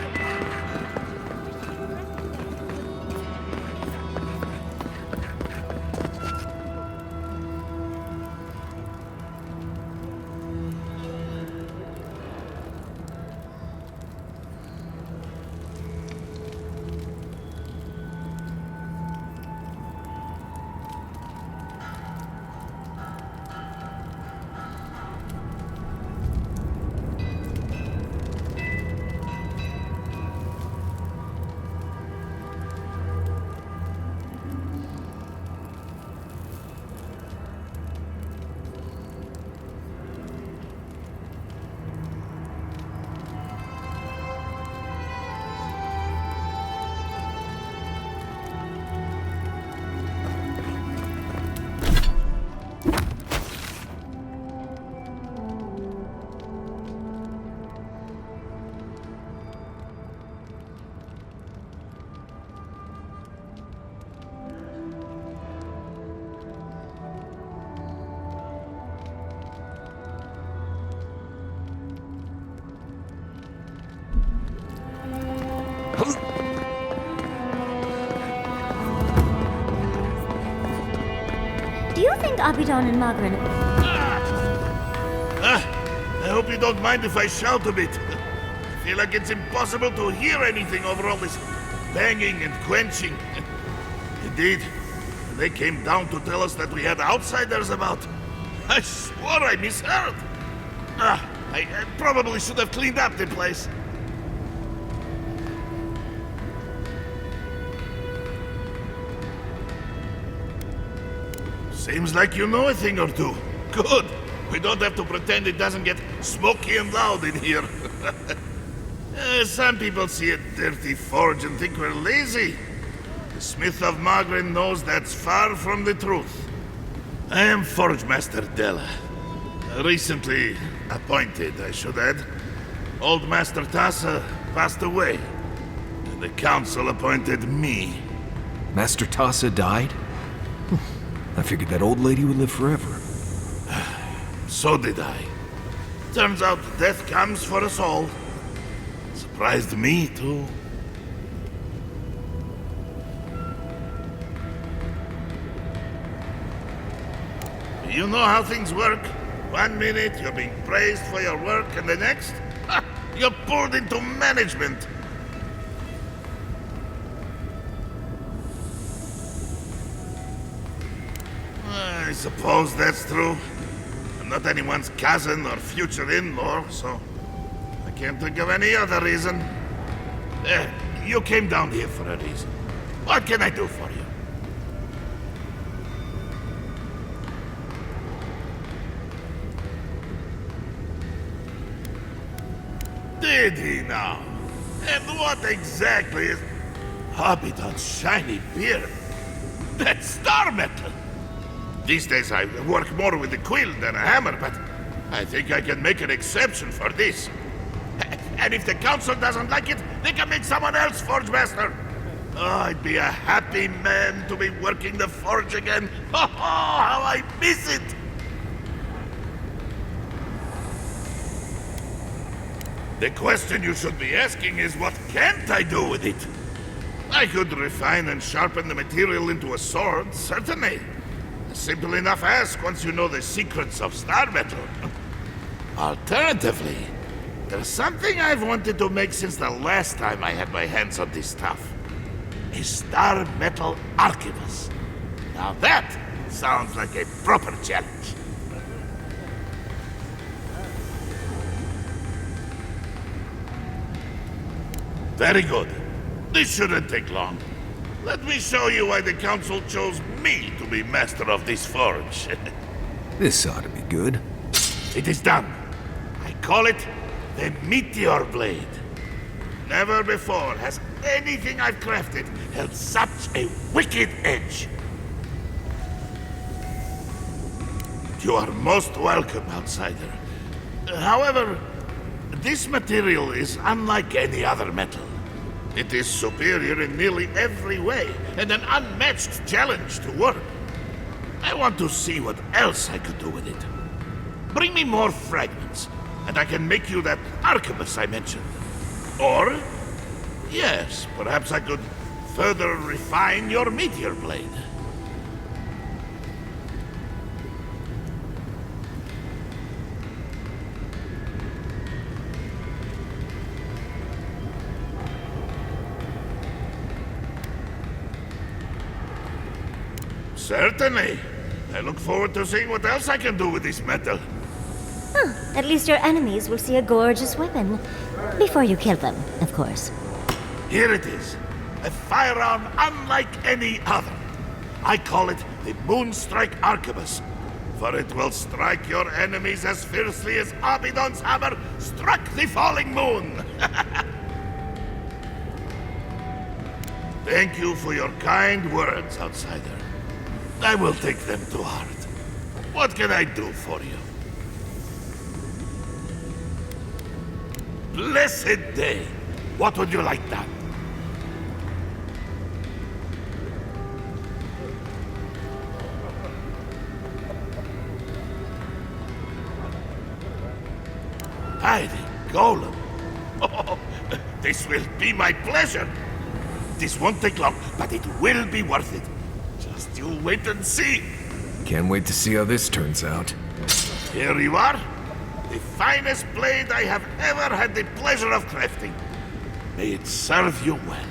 find Abidon and Magrin. I hope you don't mind if I shout a bit. I feel like it's impossible to hear anything over all this banging and quenching. Indeed, they came down to tell us that we had outsiders about. I swore I misheard. I probably should have cleaned up the place. Seems like you know a thing or two. Good. We don't have to pretend it doesn't get smoky and loud in here. Some people see a dirty forge and think we're lazy. The Smith of Magrin knows that's far from the truth. I am Forge Master Della. Recently appointed, I should add. Old Master Tassa passed away, and the council appointed me. Master Tassa died? I figured that old lady would live forever. So did I. Turns out death comes for us all. Surprised me, too. You know how things work. 1 minute you're being praised for your work, and the next, you're pulled into management. I suppose that's true. I'm not anyone's cousin or future in-law, so I can't think of any other reason. You came down here for a reason. What can I do for you? Did he now? And what exactly is Abidon's shiny beard? That's star metal! These days I work more with a quill than a hammer, but I think I can make an exception for this. And if the council doesn't like it, they can make someone else Forge Master. Oh, I'd be a happy man to be working the forge again. Oh, how I miss it! The question you should be asking is, what can't I do with it? I could refine and sharpen the material into a sword, certainly. A simple enough ask once you know the secrets of star metal. Alternatively, there's something I've wanted to make since the last time I had my hands on this stuff. A star metal arquebus. Now that sounds like a proper challenge. Very good. This shouldn't take long. Let me show you why the council chose me to be master of this forge. This ought to be good. It is done. I call it the Meteor Blade. Never before has anything I've crafted held such a wicked edge. You are most welcome, outsider. However, this material is unlike any other metal. It is superior in nearly every way, and an unmatched challenge to work. I want to see what else I could do with it. Bring me more fragments, and I can make you that arquebus I mentioned. Or, yes, perhaps I could further refine your meteor blade. Certainly. I look forward to seeing what else I can do with this metal. Huh. At least your enemies will see a gorgeous weapon. Before you kill them, of course. Here it is. A firearm unlike any other. I call it the Moonstrike Arquebus, for it will strike your enemies as fiercely as Abidon's hammer struck the falling moon. Thank you for your kind words, outsider. I will take them to heart. What can I do for you? Blessed day! What would you like done? Hiding, Golem. Oh, this will be my pleasure. This won't take long, but it will be worth it. Just you wait and see. Can't wait to see how this turns out. Here you are. The finest blade I have ever had the pleasure of crafting. May it serve you well.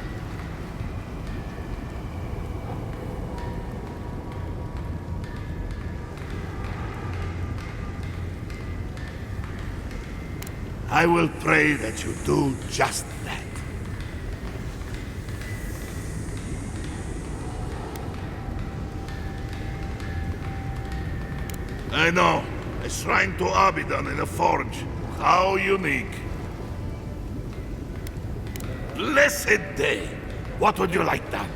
I will pray that you do just that. I know. A shrine to Abaddon in a forge. How unique. Blessed day. What would you like done?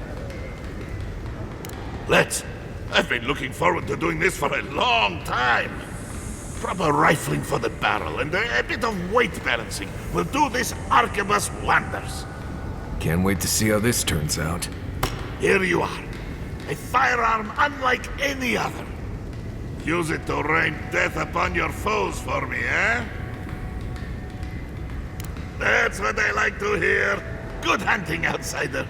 Let's. I've been looking forward to doing this for a long time. Proper rifling for the barrel and a bit of weight balancing will do this arquebus wonders. Can't wait to see how this turns out. Here you are. A firearm unlike any other. Use it to rain death upon your foes for me, eh? That's what I like to hear. Good hunting, outsider.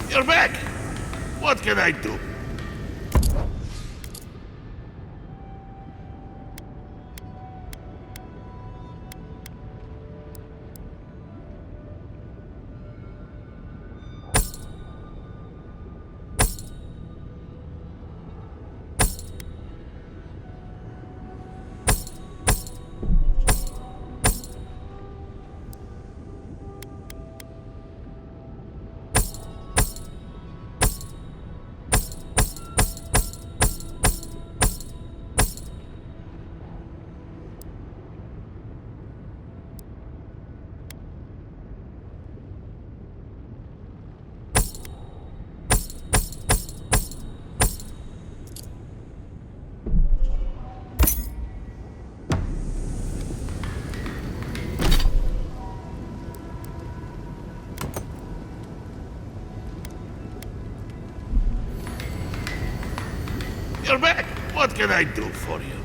You're back! What can I do? You're back! What can I do for you?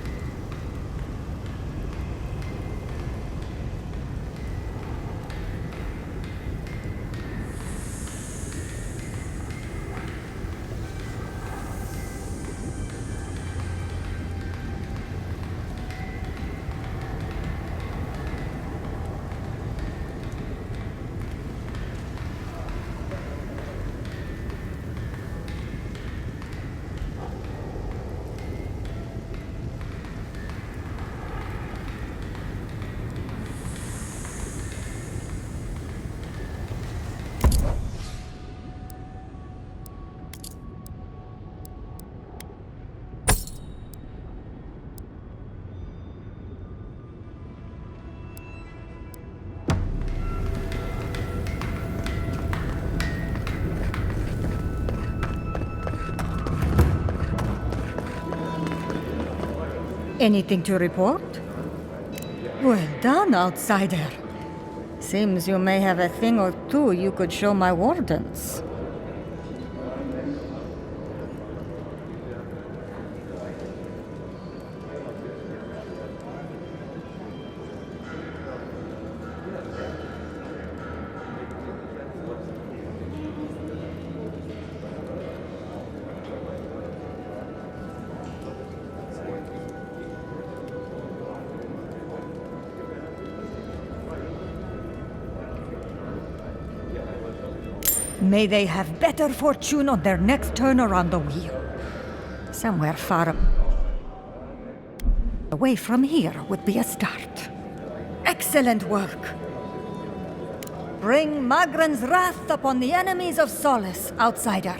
Anything to report? Well done, outsider. Seems you may have a thing or two you could show my wardens. May they have better fortune on their next turn around the wheel. Somewhere far away from here would be a start. Excellent work. Bring Magran's wrath upon the enemies of Solace, outsider.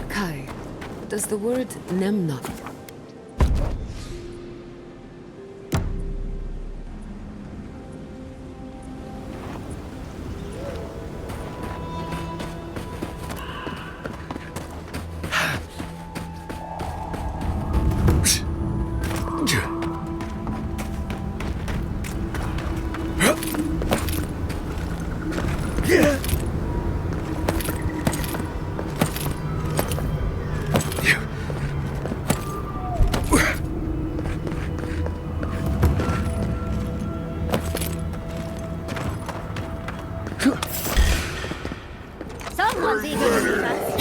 Kai, does the word Nemna... Someone's eager to leave us.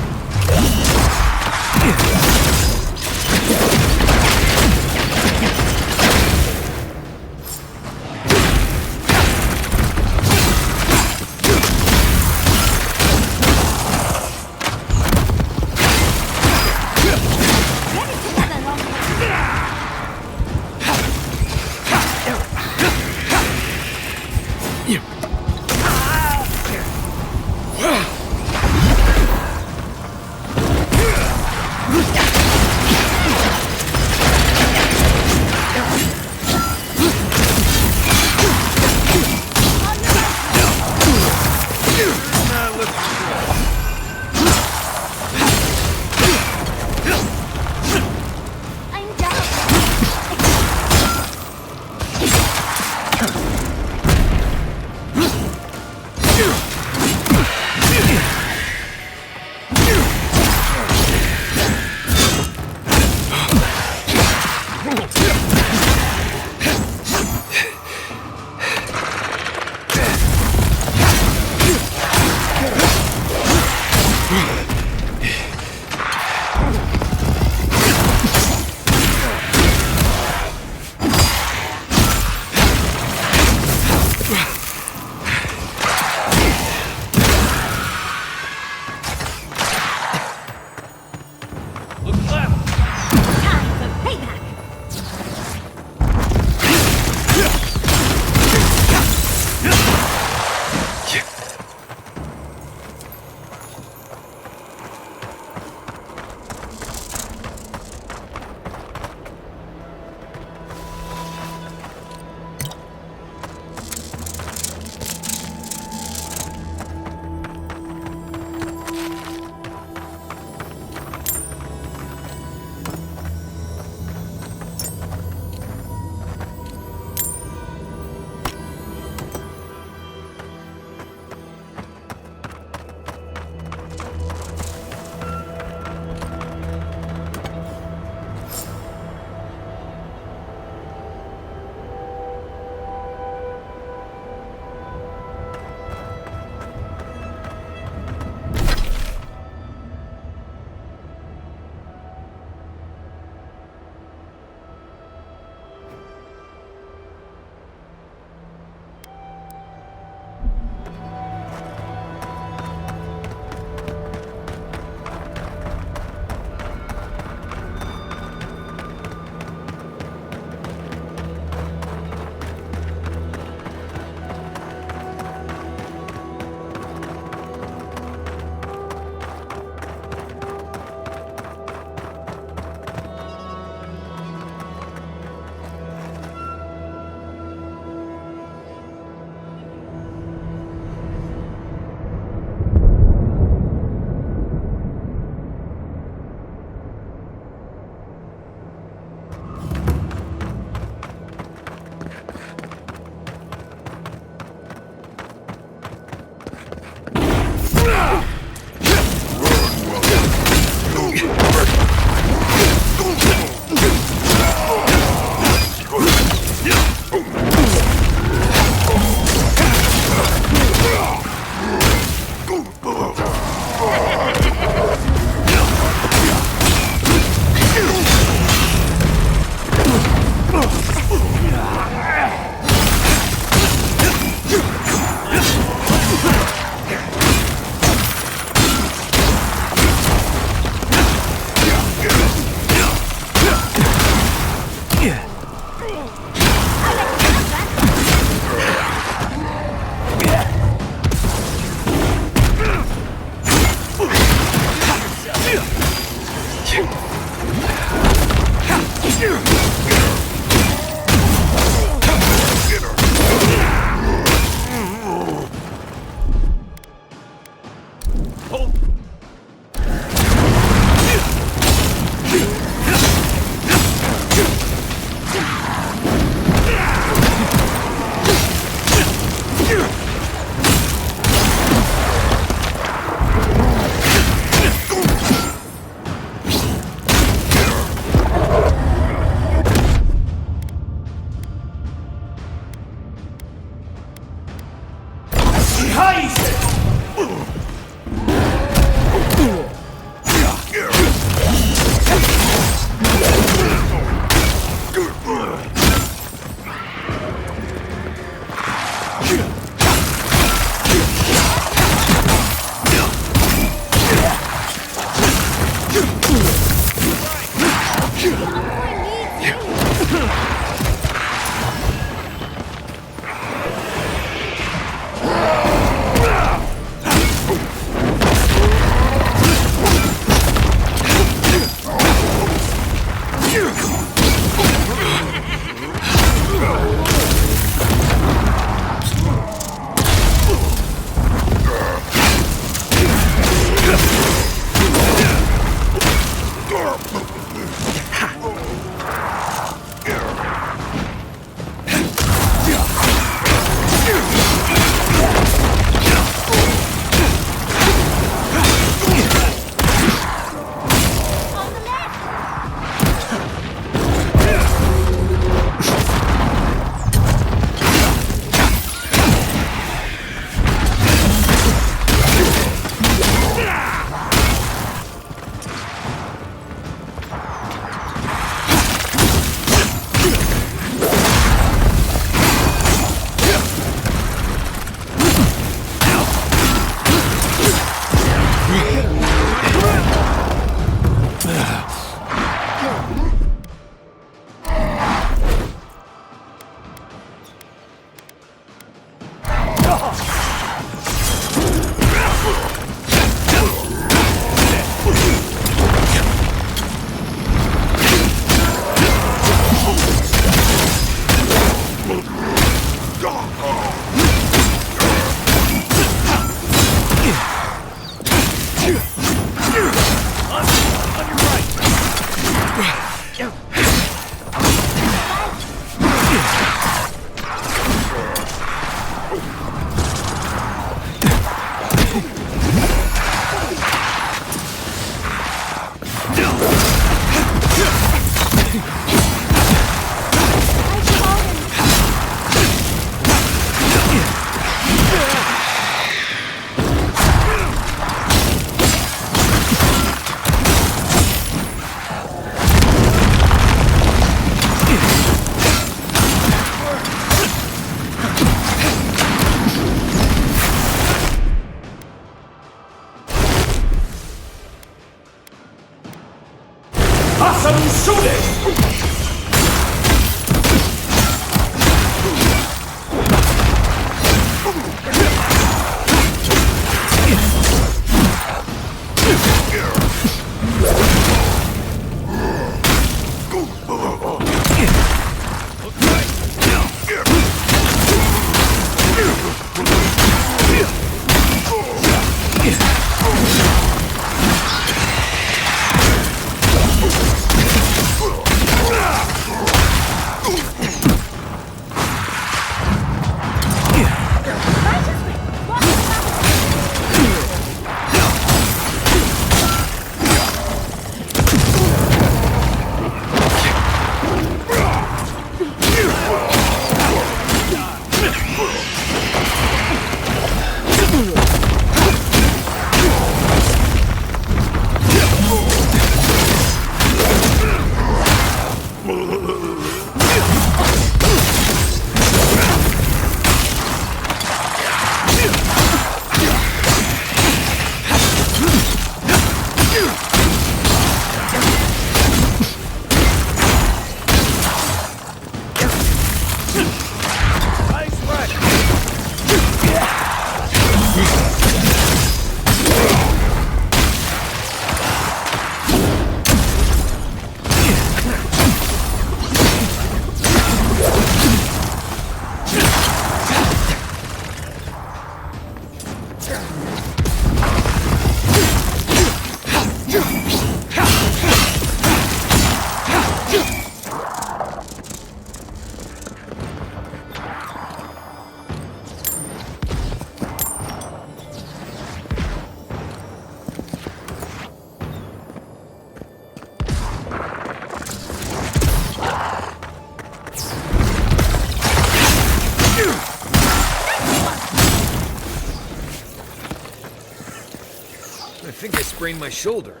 I think I sprained my shoulder.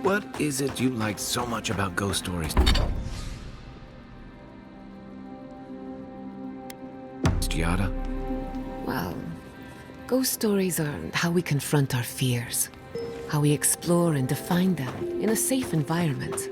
What is it you like so much about ghost stories? Giada? Well, ghost stories are how we confront our fears, how we explore and define them in a safe environment.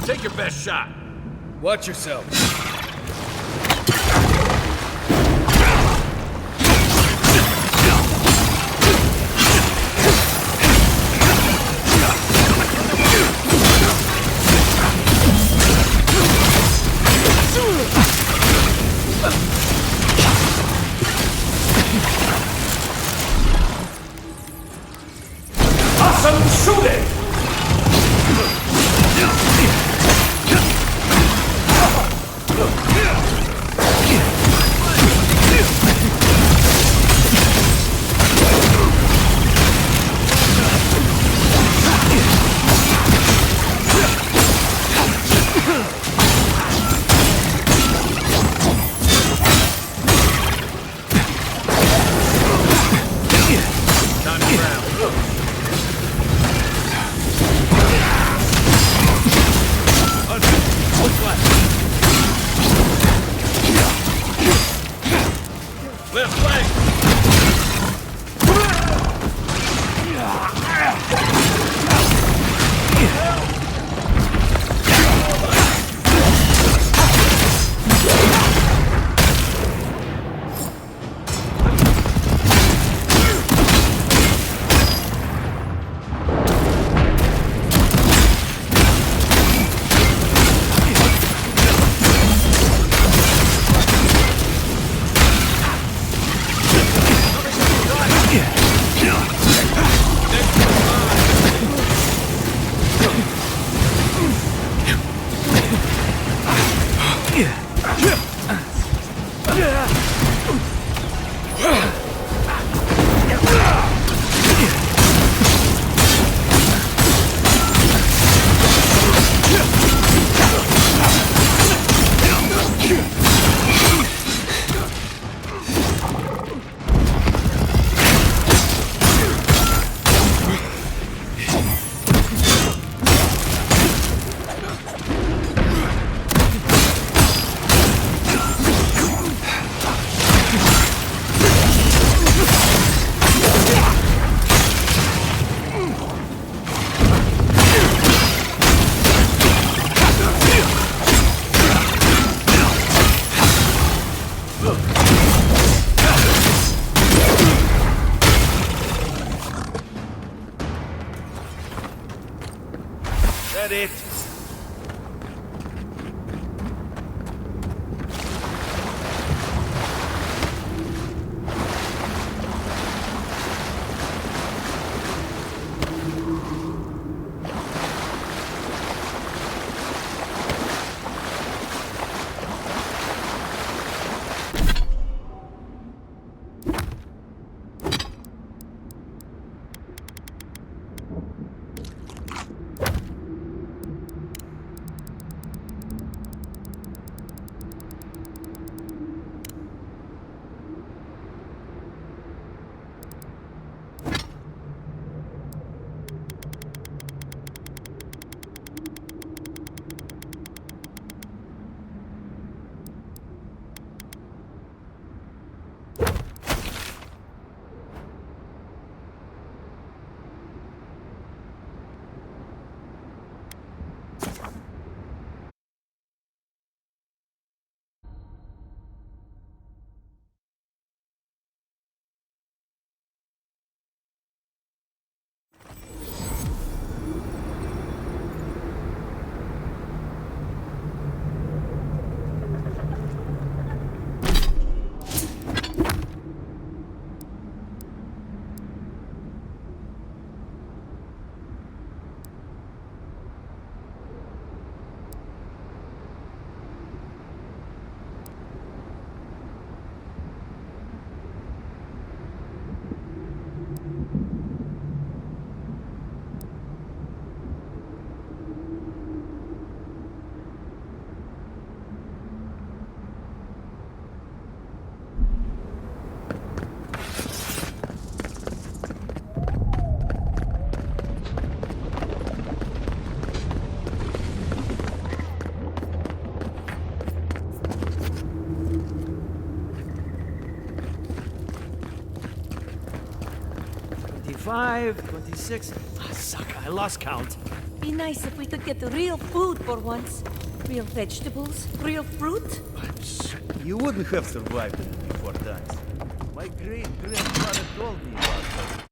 Take your best shot. Watch yourself. Awesome shooting! that it? Five, 26. Ah, suck, I lost count. Be nice if we could get the real food for once. Real vegetables, real fruit. You wouldn't have survived it before that. My great-grandfather told me about that.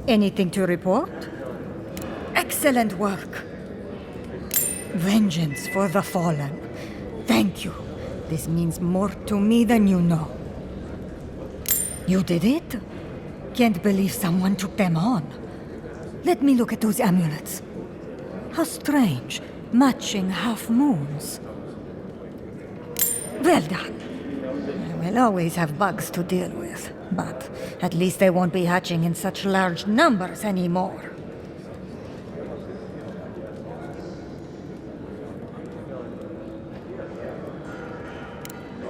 Anything to report? Excellent work. Vengeance for the fallen. Thank you. This means more to me than you know. You did it? Can't believe someone took them on. Let me look at those amulets. How strange. Matching half moons. Well done. We'll always have bugs to deal with, but at least they won't be hatching in such large numbers anymore.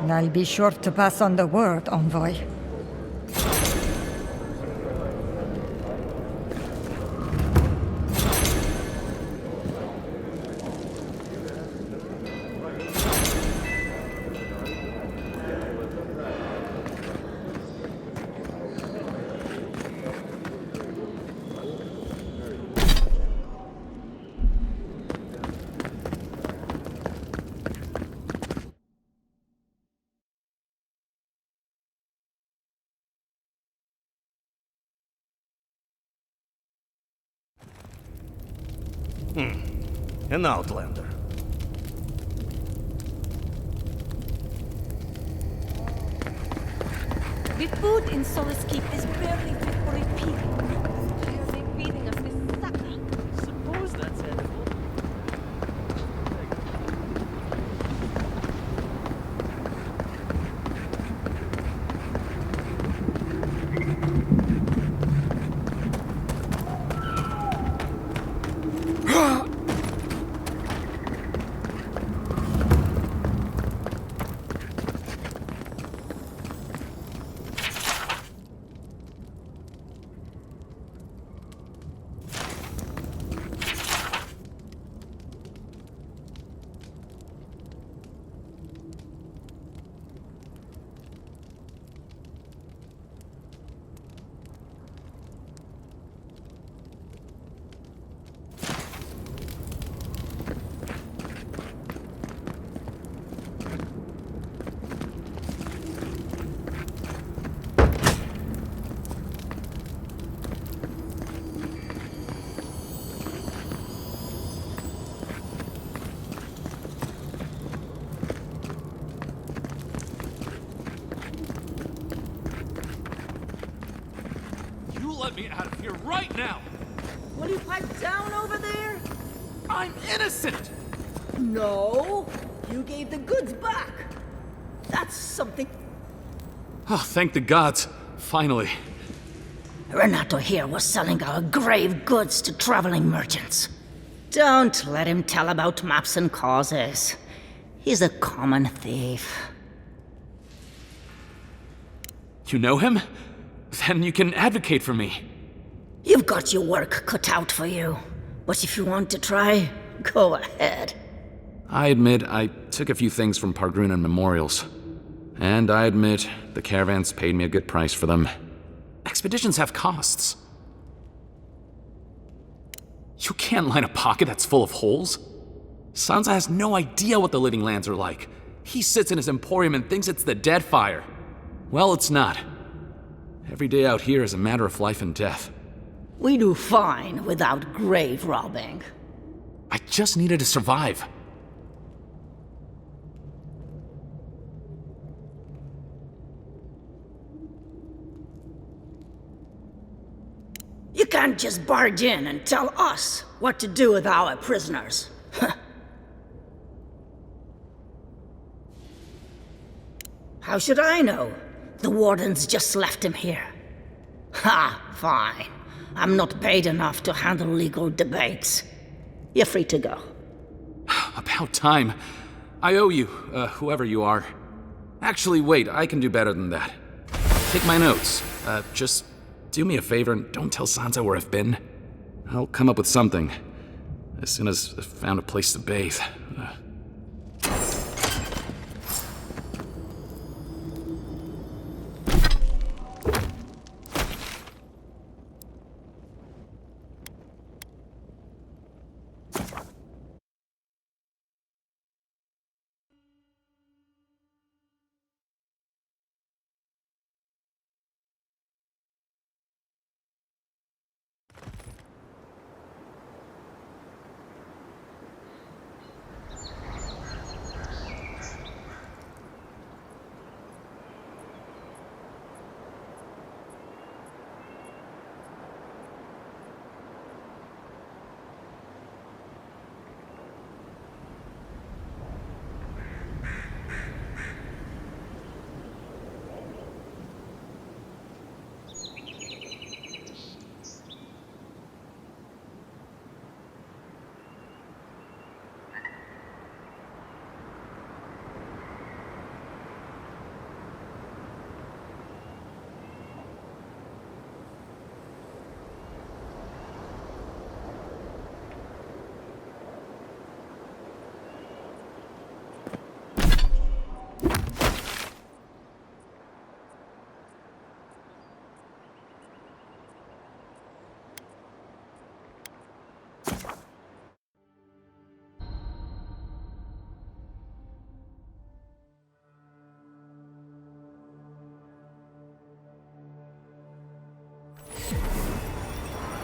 I'll be sure to pass on the word, Envoy. An outlander. The food in Solace Keep is barely fit for a pig. Why are they feeding us this sucker? Suppose that's edible. let me out of here right now! Will you pipe down over there? I'm innocent! No, you gave the goods back. That's something. Oh, thank the gods. Finally. Renato here was selling our grave goods to traveling merchants. Don't let him tell about maps and causes. He's a common thief. You know him? Then you can advocate for me. You've got your work cut out for you. But if you want to try, go ahead. I admit I took a few things from Pargrunan memorials. And I admit the caravans paid me a good price for them. Expeditions have costs. You can't line a pocket that's full of holes. Sansa has no idea what the living lands are like. He sits in his emporium and thinks it's the Deadfire. Well, it's not. Every day out here is a matter of life and death. We do fine without grave robbing. I just needed to survive. You can't just barge in and tell us what to do with our prisoners. How should I know? The wardens just left him here. Ha, fine. I'm not paid enough to handle legal debates. You're free to go. About time. I owe you, whoever you are. Actually, wait, I can do better than that. Take my notes. Just do me a favor and don't tell Sansa where I've been. I'll come up with something. As soon as I've found a place to bathe.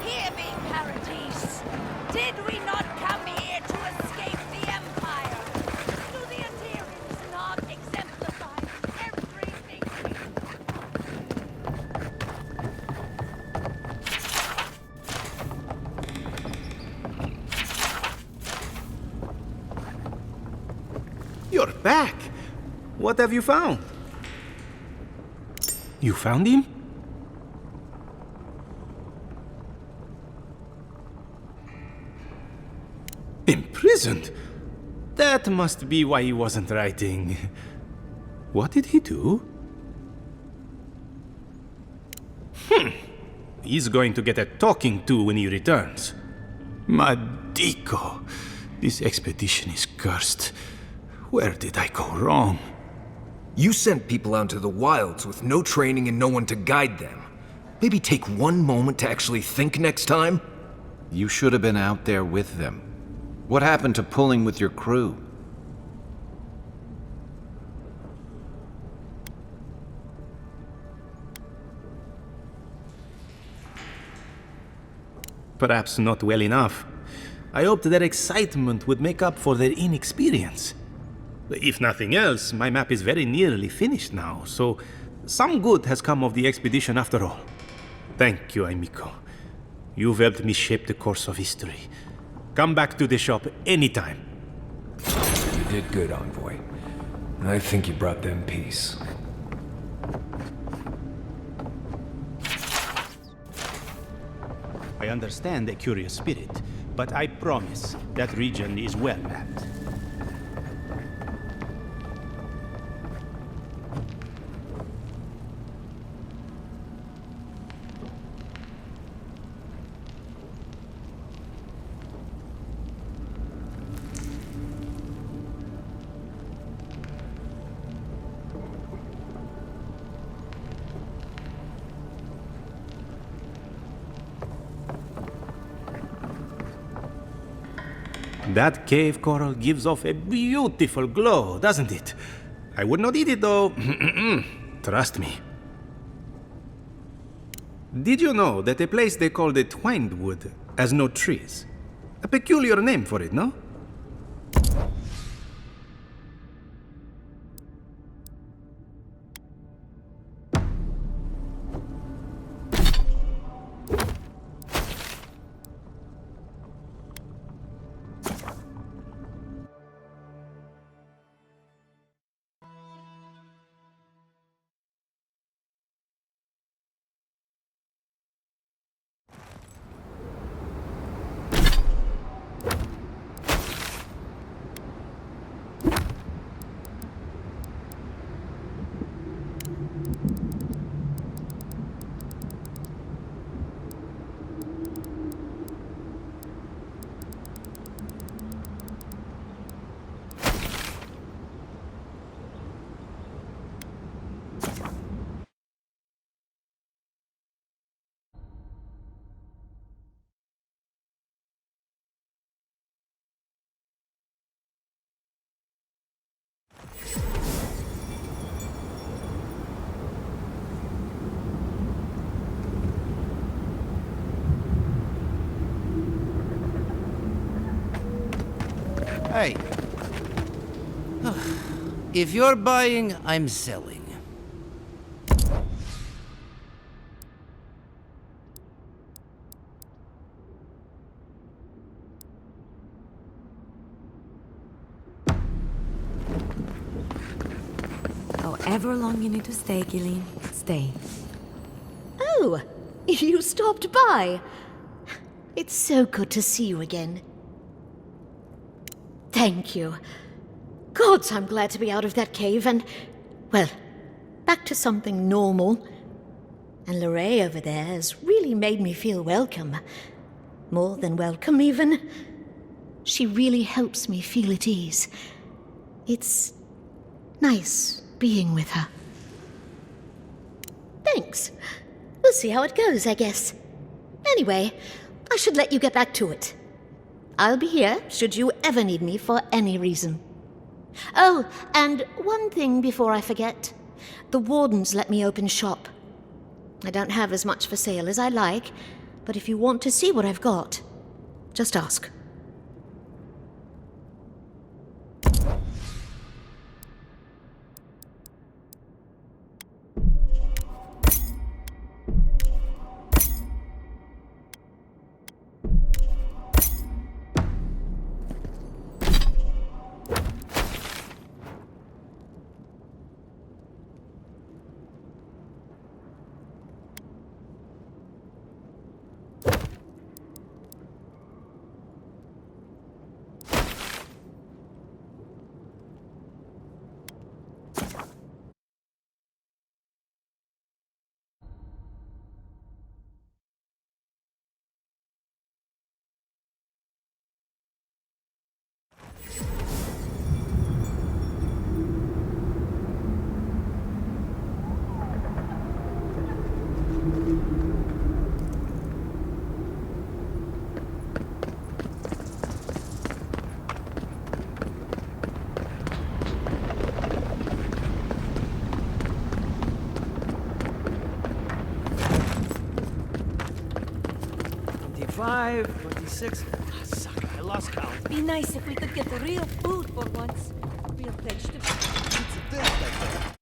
Hear me, Paradis. Did we not come here to escape the Empire? Do the Aetirians not exemplify everything You're back. What have you found? You found him? Imprisoned? That must be why he wasn't writing. What did he do? He's going to get a talking to when he returns. Madiko, this expedition is cursed. Where did I go wrong? You sent people out into the wilds with no training and no one to guide them. Maybe take one moment to actually think next time? You should have been out there with them. What happened to pulling with your crew? Perhaps not well enough. I hoped their excitement would make up for their inexperience. If nothing else, my map is very nearly finished now, so some good has come of the expedition after all. Thank you, amigo. You've helped me shape the course of history. Come back to the shop anytime. You did good, Envoy. I think you brought them peace. I understand a curious spirit, but I promise that region is well mapped. That cave coral gives off a beautiful glow, doesn't it? I would not eat it, though. Trust me. Did you know that a place they called it Twinewood has no trees? A peculiar name for it, no? Hey. If you're buying, I'm selling. However long you need to stay, Gillian, stay. Oh, you stopped by. It's so good to see you again. Thank you. Gods, I'm glad to be out of that cave and, well, back to something normal. And Lorraine over there has really made me feel welcome. More than welcome, even. She really helps me feel at ease. It's nice being with her. Thanks. We'll see how it goes, I guess. Anyway, I should let you get back to it. I'll be here should you ever need me for any reason. Oh, and one thing before I forget. The wardens let me open shop. I don't have as much for sale as I like, but if you want to see what I've got, just ask. Five, 26. Ah, suck, I lost count. Be nice if we could get the real food for once. Real vegetables. It's a death, I think.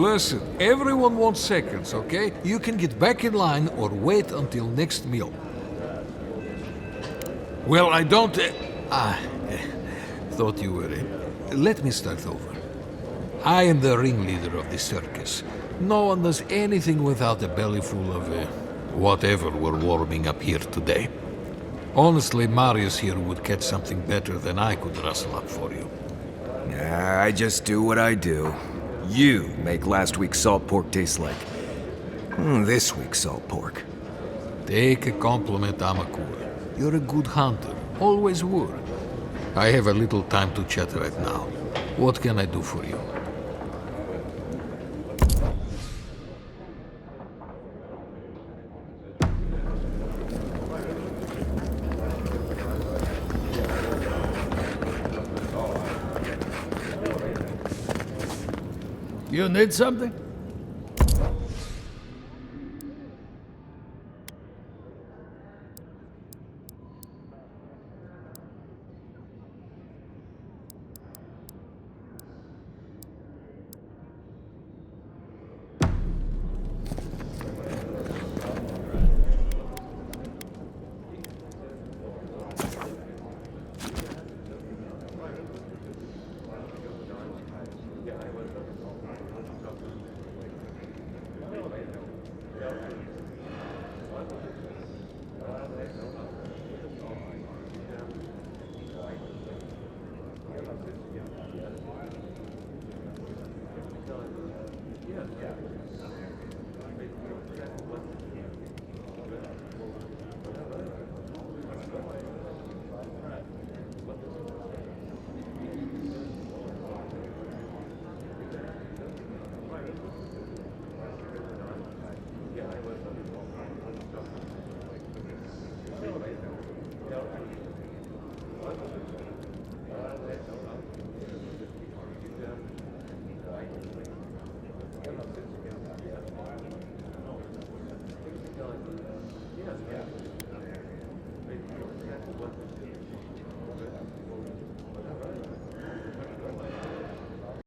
Listen, everyone wants seconds, okay? You can get back in line or wait until next meal. Well, I don't... thought you were... let me start over. I am the ringleader of the circus. No one does anything without a belly full of... whatever we're warming up here today. Honestly, Marius here would catch something better than I could rustle up for you. I just do what I do. You make last week's salt pork taste like... this week's salt pork. Take a compliment, Amakura. You're a good hunter. Always were. I have a little time to chat right now. What can I do for you? You need something?